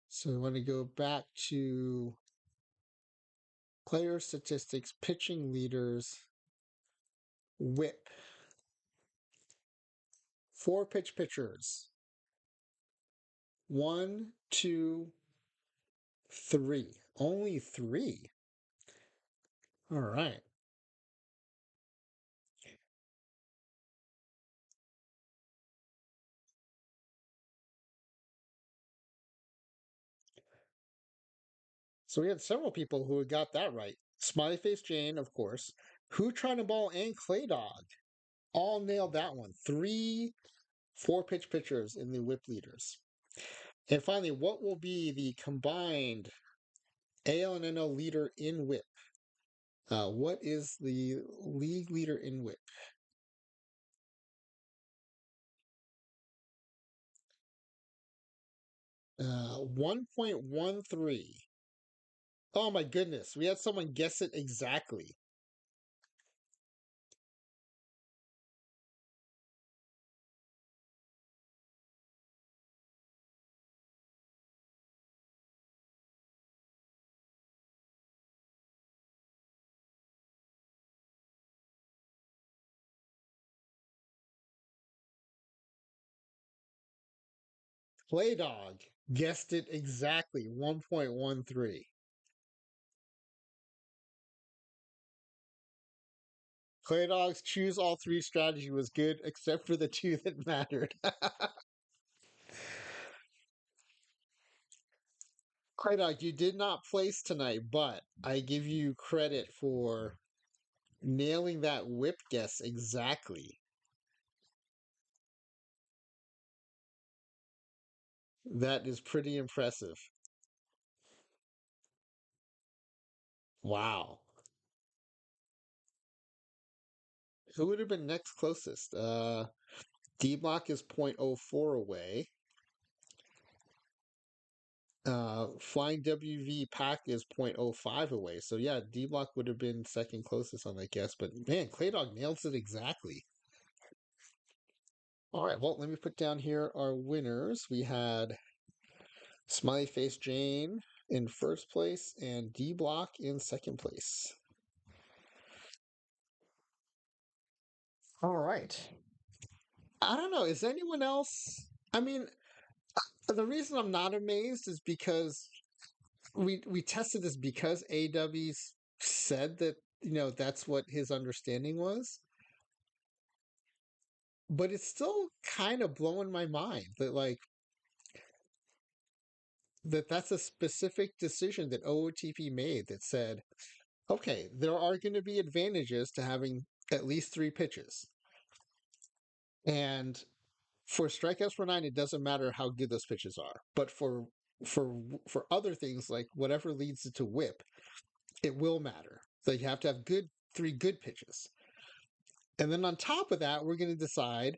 So we want to go back to player statistics, pitching leaders, whip. 4 pitch pitchers. 1, 2, 3. Only 3. All right. So we had several people who had got that right. Smiley Face Jane, of course. Who Trying to Ball and Clay Dog all nailed that one. 3 4 pitch pitchers in the whip leaders. And finally, what will be the combined AL and NL leader in whip? What is the league leader in whip? 1.13. Oh my goodness, we had someone guess it exactly. Play Dog guessed it exactly. 1.13. Clay Dog's choose all 3 strategy was good, except for the 2 that mattered. Clay Dog, you did not place tonight, but I give you credit for nailing that whip guess exactly. That is pretty impressive. Wow. Who would have been next closest? D Block is 0.04 away. Flying WV Pack is 0.05 away. So yeah, D Block would have been second closest on that guess. But man, Claydog nails it exactly. All right, well, let me put down here our winners. We had Smiley Face Jane in first place and D Block in second place. All right. I don't know. Is anyone else? I mean, the reason I'm not amazed is because we tested this because AW's said that that's what his understanding was, but it's still kind of blowing my mind that that's a specific decision that OOTP made that said, okay, there are going to be advantages to having at least three pitches, and for strikeouts per nine, it doesn't matter how good those pitches are, but for for other things like whatever leads to whip, it will matter. So you have to have three good pitches. And then on top of that, we're going to decide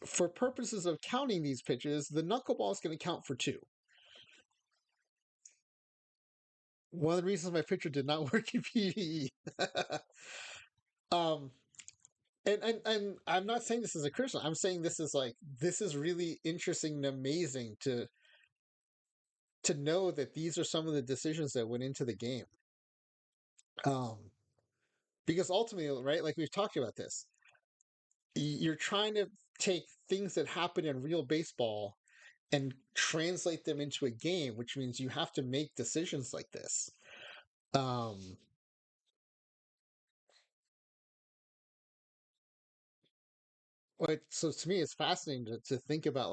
for purposes of counting these pitches, the knuckleball is going to count for two. One of the reasons my pitcher did not work in PvE. um, and I'm not saying this as a criticism. I'm saying this is really interesting and amazing to know that these are some of the decisions that went into the game. Um, because ultimately, right, like we've talked about this, you're trying to take things that happen in real baseball and translate them into a game, which means you have to make decisions like this. Um, so to me, it's fascinating to think about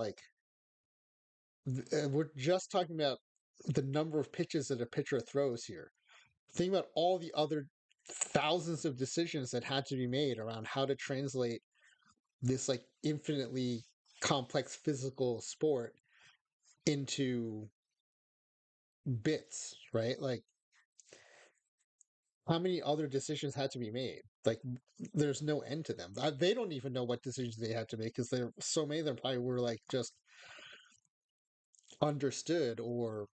we're just talking about the number of pitches that a pitcher throws here. Think about all the other thousands of decisions that had to be made around how to translate this infinitely complex physical sport into bits, right? Like how many other decisions had to be made? Like there's no end to them. They don't even know what decisions they had to make because there so many of them probably were just understood or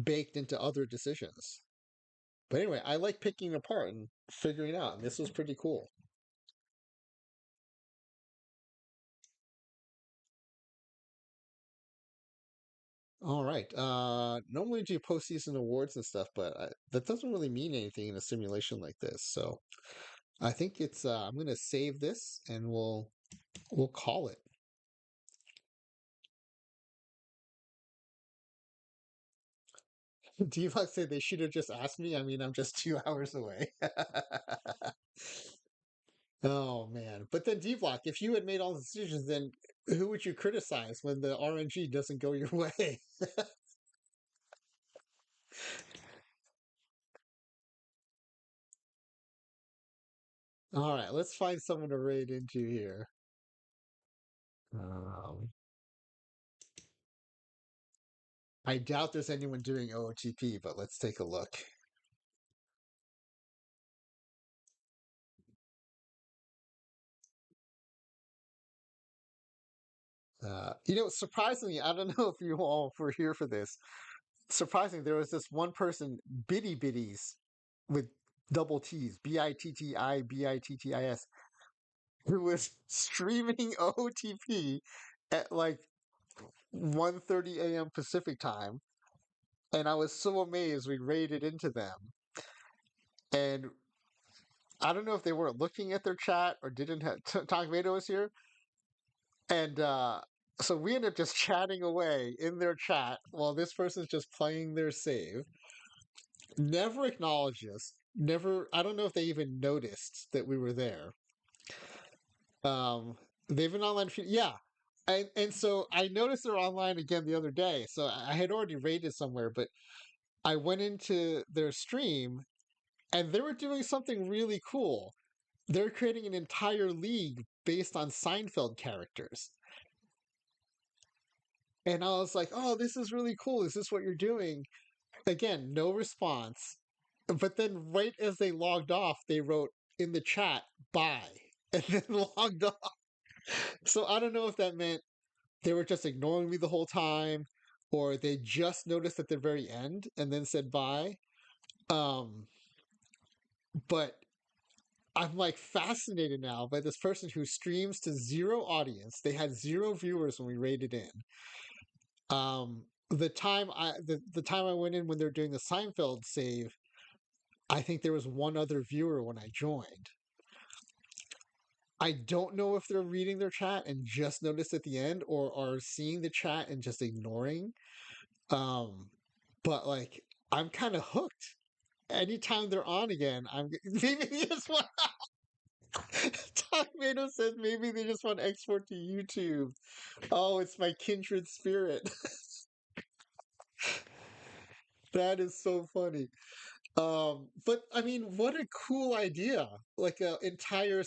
baked into other decisions. But anyway, I like picking apart and figuring out, and this was pretty cool. All right. Normally do postseason awards and stuff, but that doesn't really mean anything in a simulation like this. So I think it's. I'm gonna save this, and we'll call it. Divock said they should have just asked me. I mean, I'm just 2 hours away. Oh man! But then D-Block, if you had made all the decisions, then who would you criticize when the RNG doesn't go your way? All right, let's find someone to raid into here. Um, I doubt there's anyone doing OOTP, but let's take a look. Surprisingly, I don't know if you all were here for this. Surprisingly, there was this one person, Bitty Bitties, with double T's, Bittibittis, who was streaming OOTP at 1:30 a.m. Pacific time, and I was so amazed we raided into them. And I don't know if they weren't looking at their chat or didn't have Tomato was here, and so we ended up just chatting away in their chat while this person's just playing their save. Never acknowledged us. Never. I don't know if they even noticed that we were there. Um, they've been online. Yeah, and so I noticed they're online again the other day. So I had already raided somewhere, but I went into their stream and they were doing something really cool. They're creating an entire league based on Seinfeld characters. And I was like, oh, this is really cool. Is this what you're doing? Again, no response. But then, right as they logged off, they wrote in the chat, bye, and then logged off. So I don't know if that meant they were just ignoring me the whole time, or they just noticed at the very end and then said bye. Um, but I'm like fascinated now by this person who streams to zero audience. They had zero viewers when we raided in. The time I went in when they're doing the Seinfeld save, I think there was one other viewer when I joined. I don't know if they're reading their chat and just noticed at the end, or are seeing the chat and just ignoring. Um, but like I'm kind of hooked. Anytime they're on again, I'm maybe they just want. Tomato says maybe they just want to export to YouTube. Oh, it's my kindred spirit. That is so funny. But I mean, what a cool idea! Like an entire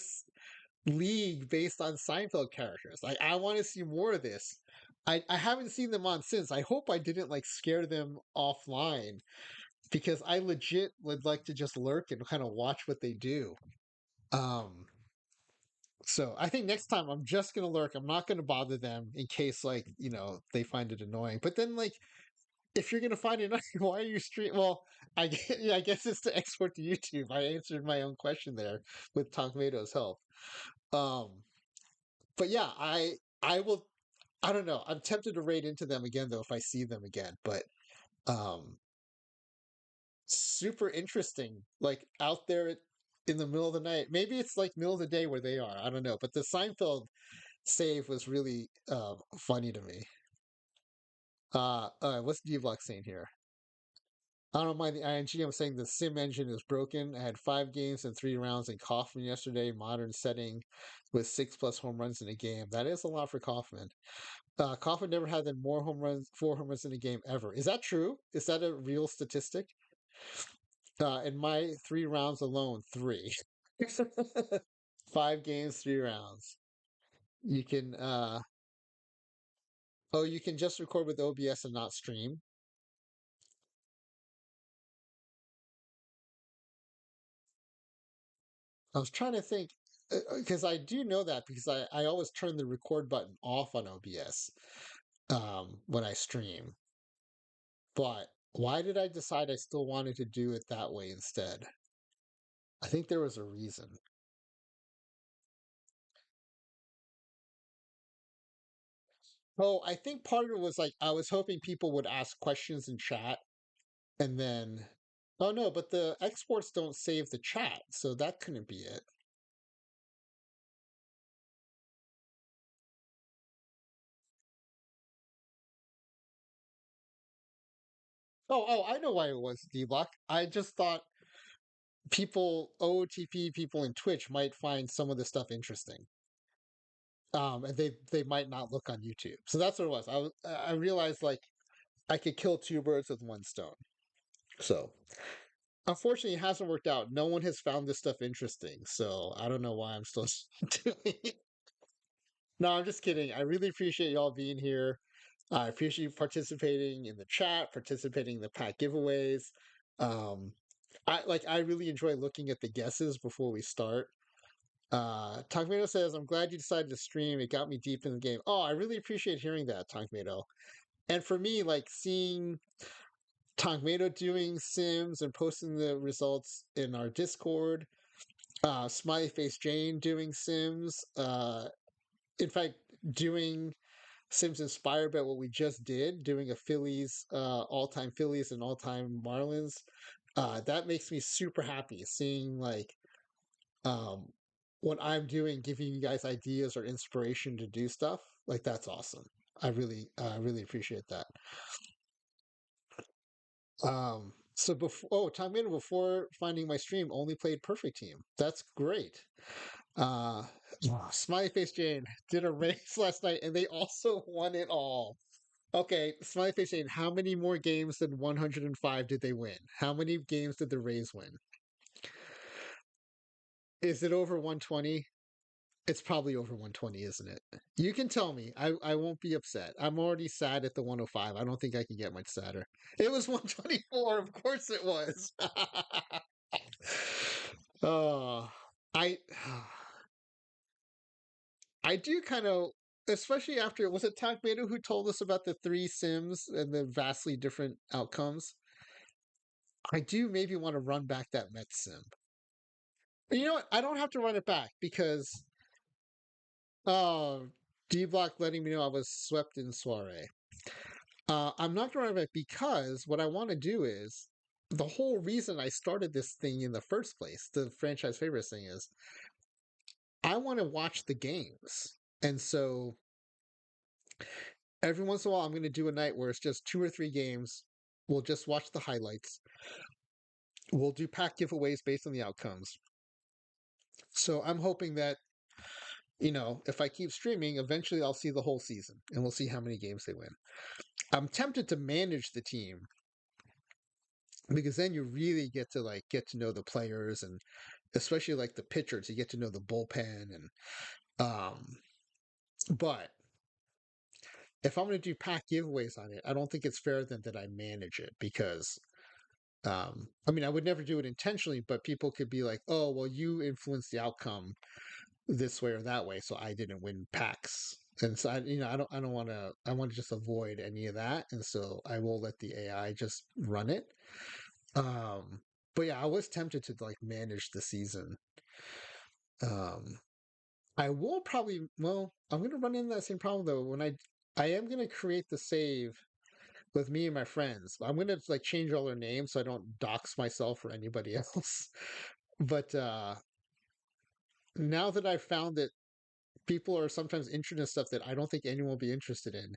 league based on Seinfeld characters. Like, I want to see more of this. I haven't seen them on since. I hope I didn't like scare them offline because I legit would like to just lurk and kind of watch what they do. Um, so I think next time I'm just gonna lurk. I'm not gonna bother them in case like they find it annoying. But then like if you're gonna find it annoying, why are you stream? Well, yeah, I guess it's to export to YouTube. I answered my own question there with Tomato's help. Um, but yeah, I will. I don't know. I'm tempted to raid into them again though if I see them again. But um, super interesting. Like out there in the middle of the night. Maybe it's like middle of the day where they are. I don't know. But the Seinfeld save was really funny to me. What's D-Block saying here? I don't mind the ING. I'm saying the sim engine is broken. I had 5 games and 3 rounds in Kaufman yesterday, modern setting with 6+ home runs in a game. That is a lot for Kaufman. Kaufman never had than 4 home runs in a game ever. Is that true? Is that a real statistic? In my 3 rounds alone, three. 5 games, 3 rounds. You can you can just record with OBS and not stream. I was trying to think because I do know that because I always turn the record button off on OBS when I stream. But why did I decide I still wanted to do it that way instead? I think there was a reason. Oh, I think part of it was like I was hoping people would ask questions in chat and then. Oh no, but the exports don't save the chat, so that couldn't be it. I know why it was D-Block. I just thought people, OOTP people in Twitch might find some of this stuff interesting. And they might not look on YouTube. So that's what it was. I realized like I could kill two birds with one stone. So unfortunately, it hasn't worked out. No one has found this stuff interesting. So I don't know why I'm still doing it. No, I'm just kidding. I really appreciate y'all being here. I appreciate you participating in the chat, participating in the pack giveaways. Um, I really enjoy looking at the guesses before we start. Tonkmato says, I'm glad you decided to stream. It got me deep in the game. Oh, I really appreciate hearing that, Tonkmato. And for me, like seeing Tonkmato doing Sims and posting the results in our Discord, Smiley Face Jane doing Sims, in fact, doing Sims inspired by what we just did, doing a Phillies, all-time Phillies and all-time Marlins. That makes me super happy seeing like um, what I'm doing, giving you guys ideas or inspiration to do stuff. Like that's awesome. I really appreciate that. So time in before finding my stream, only played Perfect Team. That's great. Uh, Smiley Face Jane did a race last night, and they also won it all. Okay, Smiley Face Jane, how many more games than 105 did they win? How many games did the Rays win? Is it over 120? It's probably over 120, isn't it? You can tell me. I won't be upset. I'm already sad at the 105. I don't think I can get much sadder. It was 124. Of course it was. Oh, I I do kind of, especially after, was it Takmado who told us about the three Sims and the vastly different outcomes? I do maybe want to run back that Met Sim. But you know what? I don't have to run it back because D Block letting me know I was swept in soiree. I'm not going to run it back because what I want to do is the whole reason I started this thing in the first place, the franchise favorites thing, is I want to watch the games. And so every once in a while, I'm going to do a night where it's just two or three games. We'll just watch the highlights. We'll do pack giveaways based on the outcomes. So I'm hoping that, if I keep streaming, eventually I'll see the whole season and we'll see how many games they win. I'm tempted to manage the team because then you really get to know the players, and especially like the pitchers, you get to know the bullpen. And but if I'm going to do pack giveaways on it, I don't think it's fair then that I manage it because I mean, I would never do it intentionally, but people could be like, "Oh, well, you influenced the outcome this way or that way, so I didn't win packs." And so I don't want to. I want to just avoid any of that, and so I will let the AI just run it. Um, but yeah, I was tempted to like manage the season. Um, I will probably. Well, I'm going to run into that same problem though. I am going to create the save with me and my friends. I'm going to like change all their names so I don't dox myself or anybody else. But now that I've found that people are sometimes interested in stuff that I don't think anyone will be interested in,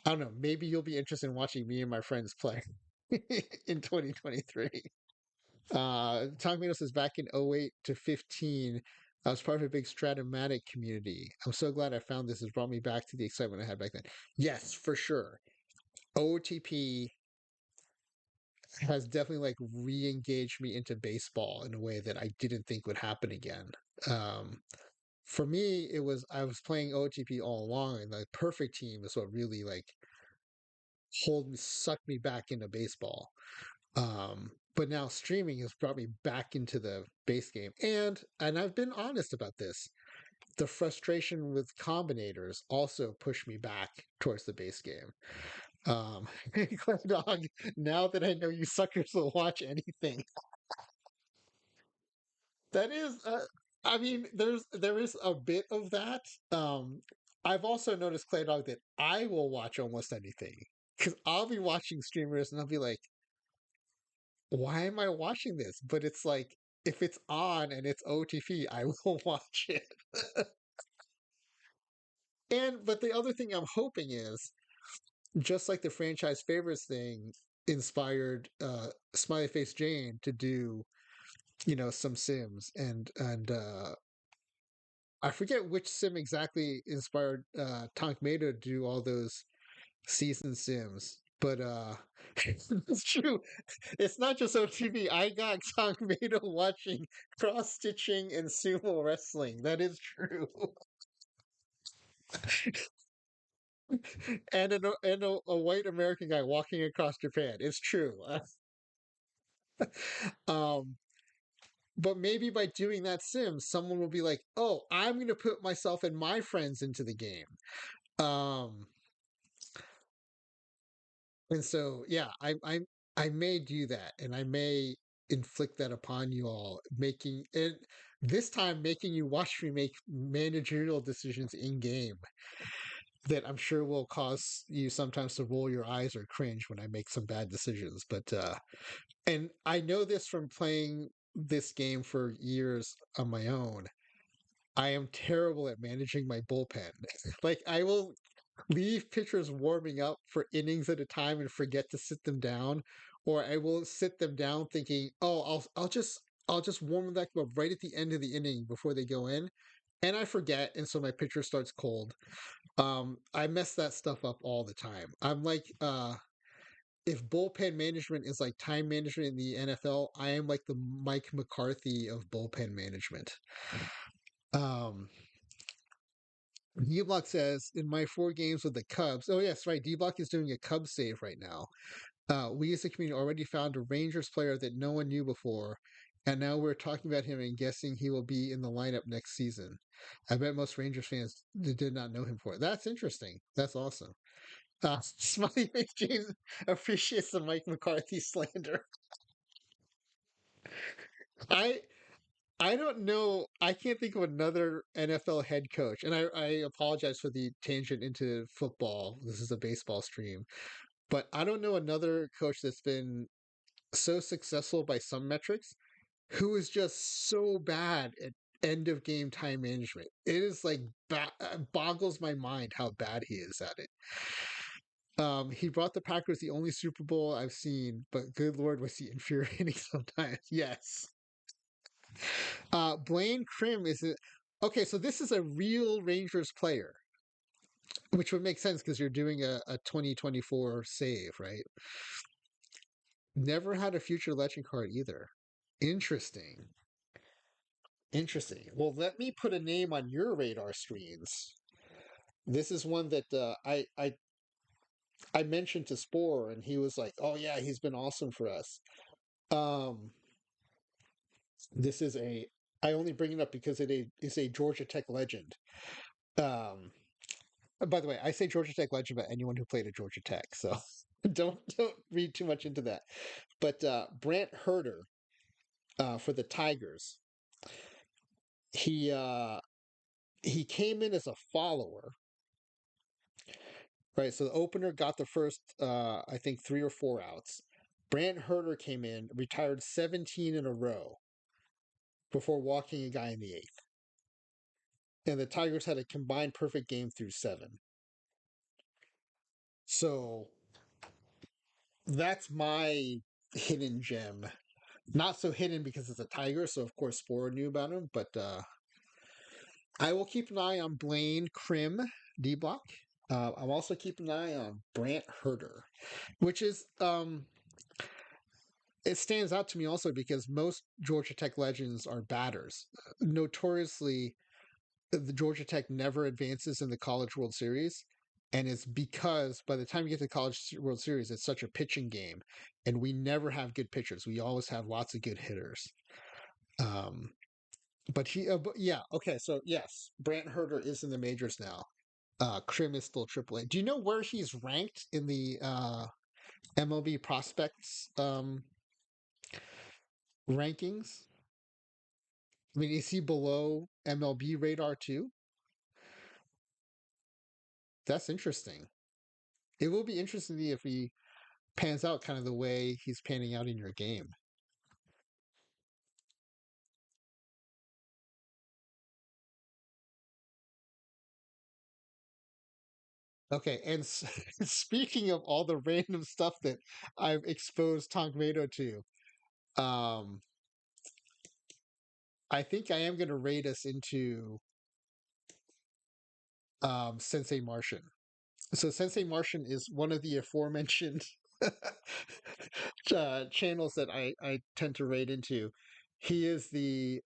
I don't know. Maybe you'll be interested in watching me and my friends play in 2023. Tom Manos says back in '08 to 15, I was part of a big Stratomatic community. I'm so glad I found this. Has brought me back to the excitement I had back then. Yes, for sure. OOTP has definitely like re-engaged me into baseball in a way that I didn't think would happen again. Um, for me, it was I was playing OTP all along, and the perfect team is what really like sucked me back into baseball. But now streaming has brought me back into the base game, and I've been honest about this. The frustration with combinators also pushed me back towards the base game. Clem Dog, now that I know you suckers will watch anything, that is, I mean, there is a bit of that. Um, I've also noticed, Clay Dog, that I will watch almost anything because I'll be watching streamers and I'll be like, why am I watching this? But it's like, if it's on and it's OTP, I will watch it. But the other thing I'm hoping is just like the franchise favorites thing inspired Smiley Face Jane to do, some Sims, and I forget which sim exactly inspired Tonk Mato to do all those season sims, but it's true. It's not just OTV. I got Tonk Mato watching cross stitching and sumo wrestling. That is true. And a white American guy walking across Japan. It's true. um, but maybe by doing that sim, someone will be like, "Oh, I'm going to put myself and my friends into the game." Um, And so, yeah, I may do that, and I may inflict that upon you all, making it this time making you watch me make managerial decisions in game that I'm sure will cause you sometimes to roll your eyes or cringe when I make some bad decisions. But and I know this from playing this game for years on my own. I am terrible at managing my bullpen. Like I will leave pitchers warming up for innings at a time and forget to sit them down, or I will sit them down thinking, "Oh, I'll just warm them up right at the end of the inning before they go in," and I forget, and so my pitcher starts cold. I mess that stuff up all the time. I'm like if bullpen management is like time management in the NFL, I am like the Mike McCarthy of bullpen management. Um, D Block says, in my 4 games with the Cubs, oh, yes, right. D Block is doing a Cubs save right now. We as a community already found a Rangers player that no one knew before, and now we're talking about him and guessing he will be in the lineup next season. I bet most Rangers fans did not know him for it. That's interesting. That's awesome. Smiley Face James appreciates the Mike McCarthy slander. I I don't know. I can't think of another NFL head coach, and I apologize for the tangent into football. This is a baseball stream, but I don't know another coach that's been so successful by some metrics who is just so bad at end of game time management. It is like boggles my mind how bad he is at it. He brought the Packers the only Super Bowl I've seen, but good lord, was he infuriating sometimes. Yes. Blaine Crim is a, okay. So this is a real Rangers player, which would make sense because you're doing a 2024 save, right? Never had a future legend card either. Interesting. Interesting. Well, let me put a name on your radar screens. This is one that I mentioned to Spore, and he was like, "Oh yeah, he's been awesome for us." Um, this is a I only bring it up because it is a Georgia Tech legend. Um, by the way, I say Georgia Tech legend about anyone who played at Georgia Tech, so don't read too much into that. But Brant Herter for the Tigers, he uh, he came in as a follower, right? So the opener got the first, I think, 3 or 4 outs. Brant Herter came in, retired 17 in a row before walking a guy in the eighth, and the Tigers had a combined perfect game through 7. So that's my hidden gem. Not so hidden because it's a tiger, so of course Spore knew about him, but I will keep an eye on Blaine Crim D Block. I'm also keeping an eye on Brant Herter, which is it stands out to me also because most Georgia Tech legends are batters. Notoriously, the Georgia Tech never advances in the College World Series. And it's because by the time you get to the College World Series, it's such a pitching game. And we never have good pitchers. We always have lots of good hitters. Um, but yeah, okay. So, yes, Brant Herter is in the majors now. Krim is still AAA. Do you know where he's ranked in the MLB prospects rankings? I mean, is he below MLB radar too? That's interesting. It will be interesting to see if he pans out kind of the way he's panning out in your game. Okay, and speaking of all the random stuff that I've exposed Tonkmato to, um, I think I am going to raid us into Sensei Martian. So Sensei Martian is one of the aforementioned channels that I tend to raid into. He is the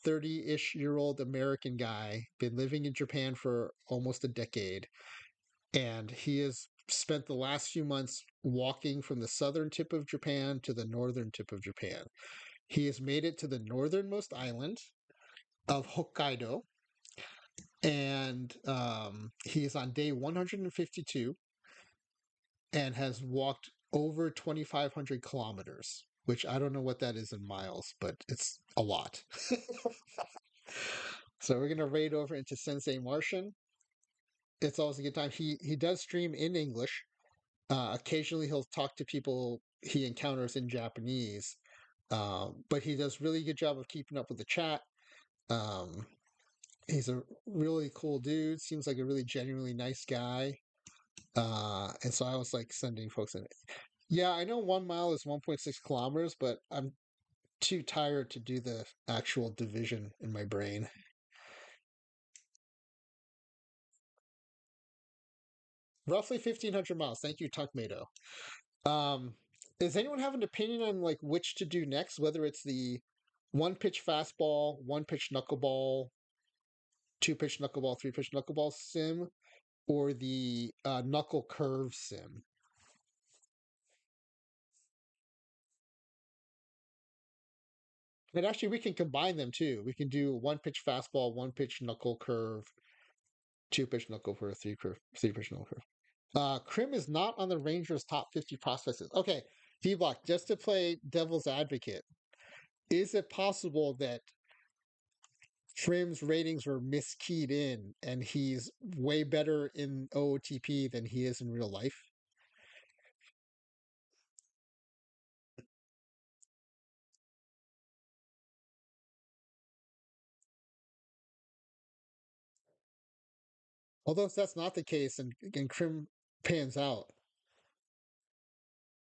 30-ish year old American guy, been living in Japan for almost a decade, and he has spent the last few months walking from the southern tip of Japan to the northern tip of Japan. He has made it to the northernmost island of Hokkaido, and he is on day 152 and has walked over 2,500 kilometers, which I don't know what that is in miles, but it's a lot. So we're gonna raid over into Sensei Martian. It's always a good time. He does stream in English. Occasionally, he'll talk to people he encounters in Japanese, but he does really good job of keeping up with the chat. Um, he's a really cool dude. Seems like a really genuinely nice guy. And so I was like sending folks in. Yeah, I know 1 mile is 1.6 kilometers, but I'm too tired to do the actual division in my brain. Roughly 1,500 miles. Thank you, Tuckmato. Um, does anyone have an opinion on like which to do next? Whether it's the one pitch fastball, one pitch knuckleball, two pitch knuckleball, three pitch knuckleball sim, or the knuckle curve sim? And actually, we can combine them too. We can do one pitch fastball, one pitch knuckle curve, two pitch knuckle curve, three pitch knuckle curve. Krim is not on the Rangers' top 50 prospects. Okay, D Block, just to play devil's advocate, is it possible that Krim's ratings were miskeyed in and he's way better in OOTP than he is in real life? Although if that's not the case and Krim pans out,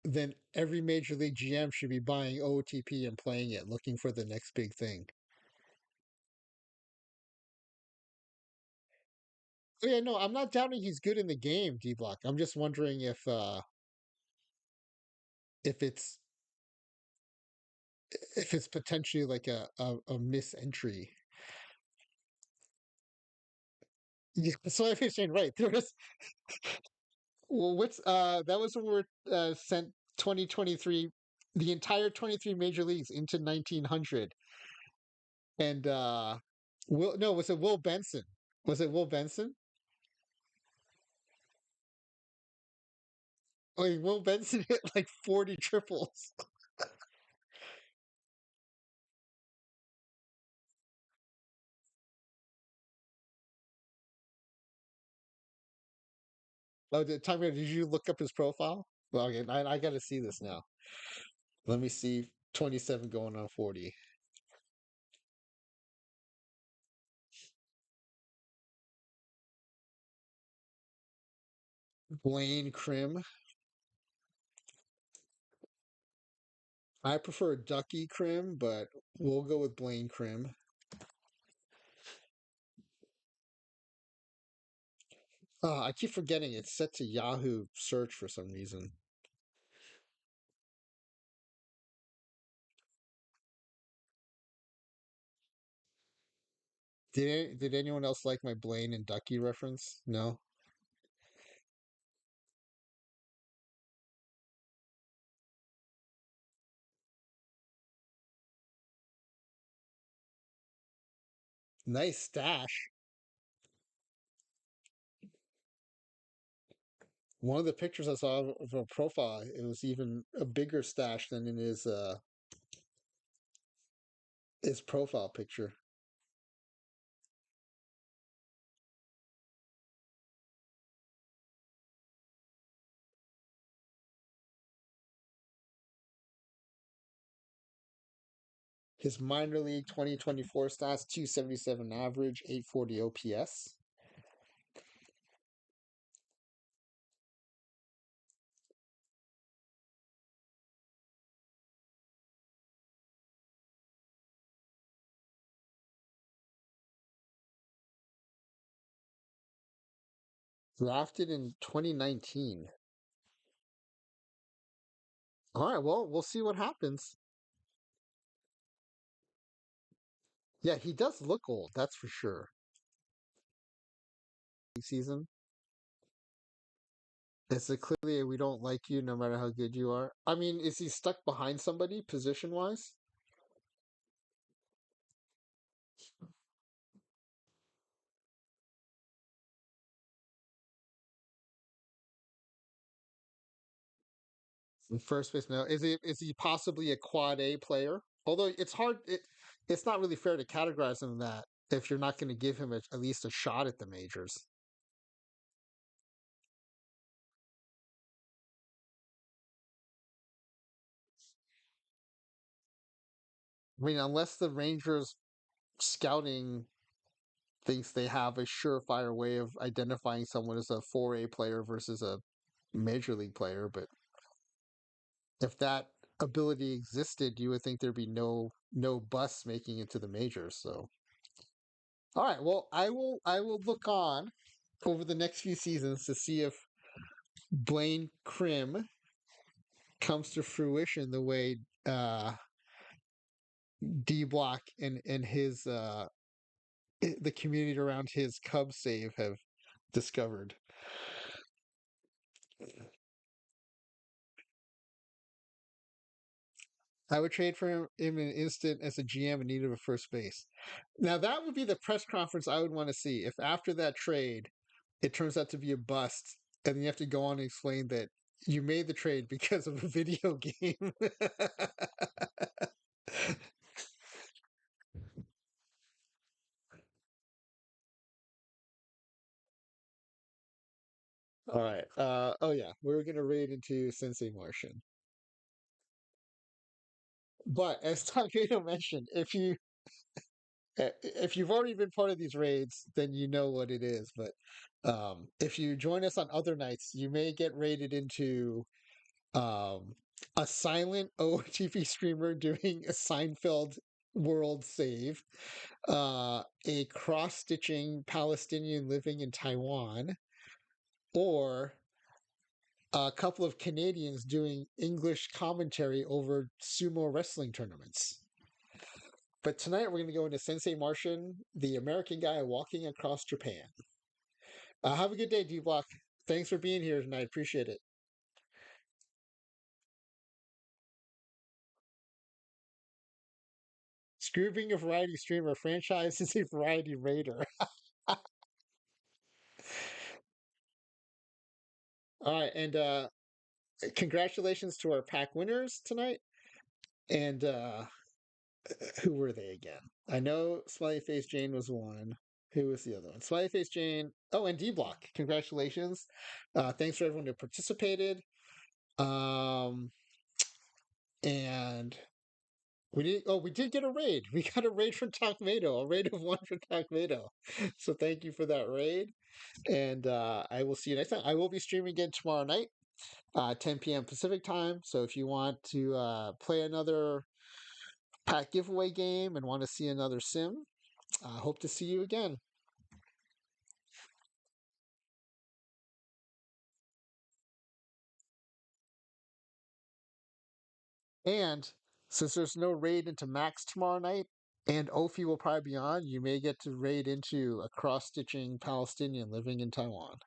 then every major league GM should be buying OOTP and playing it, looking for the next big thing. Oh, yeah, no, I'm not doubting he's good in the game, D Block. I'm just wondering if it's potentially like a misentry. Yeah, so I was saying right there was well, what's that was when we were sent 2023 the entire 23 major leagues into 1900 and Will no was it Will Benson? Was it Will Benson? Like Will Benson hit like 40 triples. Oh, did you look up his profile? Well, okay, I got to see this now. Let me see. 27 going on 40. Blaine Crim. I prefer Ducky Crim, but we'll go with Blaine Crim. I keep forgetting it's set to Yahoo search for some reason. Did anyone else like my Blaine and Ducky reference? No. Nice stash. One of the pictures I saw of a profile, it was even a bigger stash than in his profile picture. His minor league 2024 stats: 277 average, 840 OPS. Drafted in 2019. All right, well, we'll see what happens. Yeah, he does look old, that's for sure. Season. Is it clearly we don't like you no matter how good you are? I mean, is he stuck behind somebody position wise? In first base now. Is he possibly a quad A player? Although it's hard it's not really fair to categorize him that if you're not going to give him at least a shot at the majors. I mean, unless the Rangers scouting thinks they have a surefire way of identifying someone as a 4A player versus a major league player, but if that ability existed, you would think there'd be no bus making it to the majors. So, all right, well, I will look on over the next few seasons to see if Blaine Crim comes to fruition the way D Block and his the community around his Cub save have discovered. I would trade for him in an instant as a GM in need of a first base. Now that would be the press conference I would want to see if after that trade it turns out to be a bust, and then you have to go on and explain that you made the trade because of a video game. All right. Oh yeah, we're gonna raid into Sensei Martian. But as Takano mentioned, if you've already been part of these raids, then you know what it is. But if you join us on other nights, you may get raided into um, a silent OOTP streamer doing a Seinfeld world save, a cross-stitching Palestinian living in Taiwan, or a couple of Canadians doing English commentary over sumo wrestling tournaments. But tonight we're going to go into Sensei Martian, the American guy walking across Japan. Have a good day, D Block. Thanks for being here tonight. Appreciate it. Screw being a variety streamer. Franchise is a variety raider. All right, and congratulations to our pack winners tonight. And who were they again? I know Smiley Face Jane was one. Who was the other one? Smiley Face Jane. Oh, and D Block. Congratulations. Thanks for everyone who participated. Um, and we did get a raid. We got a raid from Talkmado, a raid of one from Talkmado. So thank you for that raid. And I will see you next time. I will be streaming again tomorrow night, 10 p.m. Pacific time. So if you want to play another pack giveaway game and want to see another sim, I hope to see you again. And since there's no raid into Max tomorrow night, and Ophi will probably be on, you may get to raid into a cross-stitching Palestinian living in Taiwan.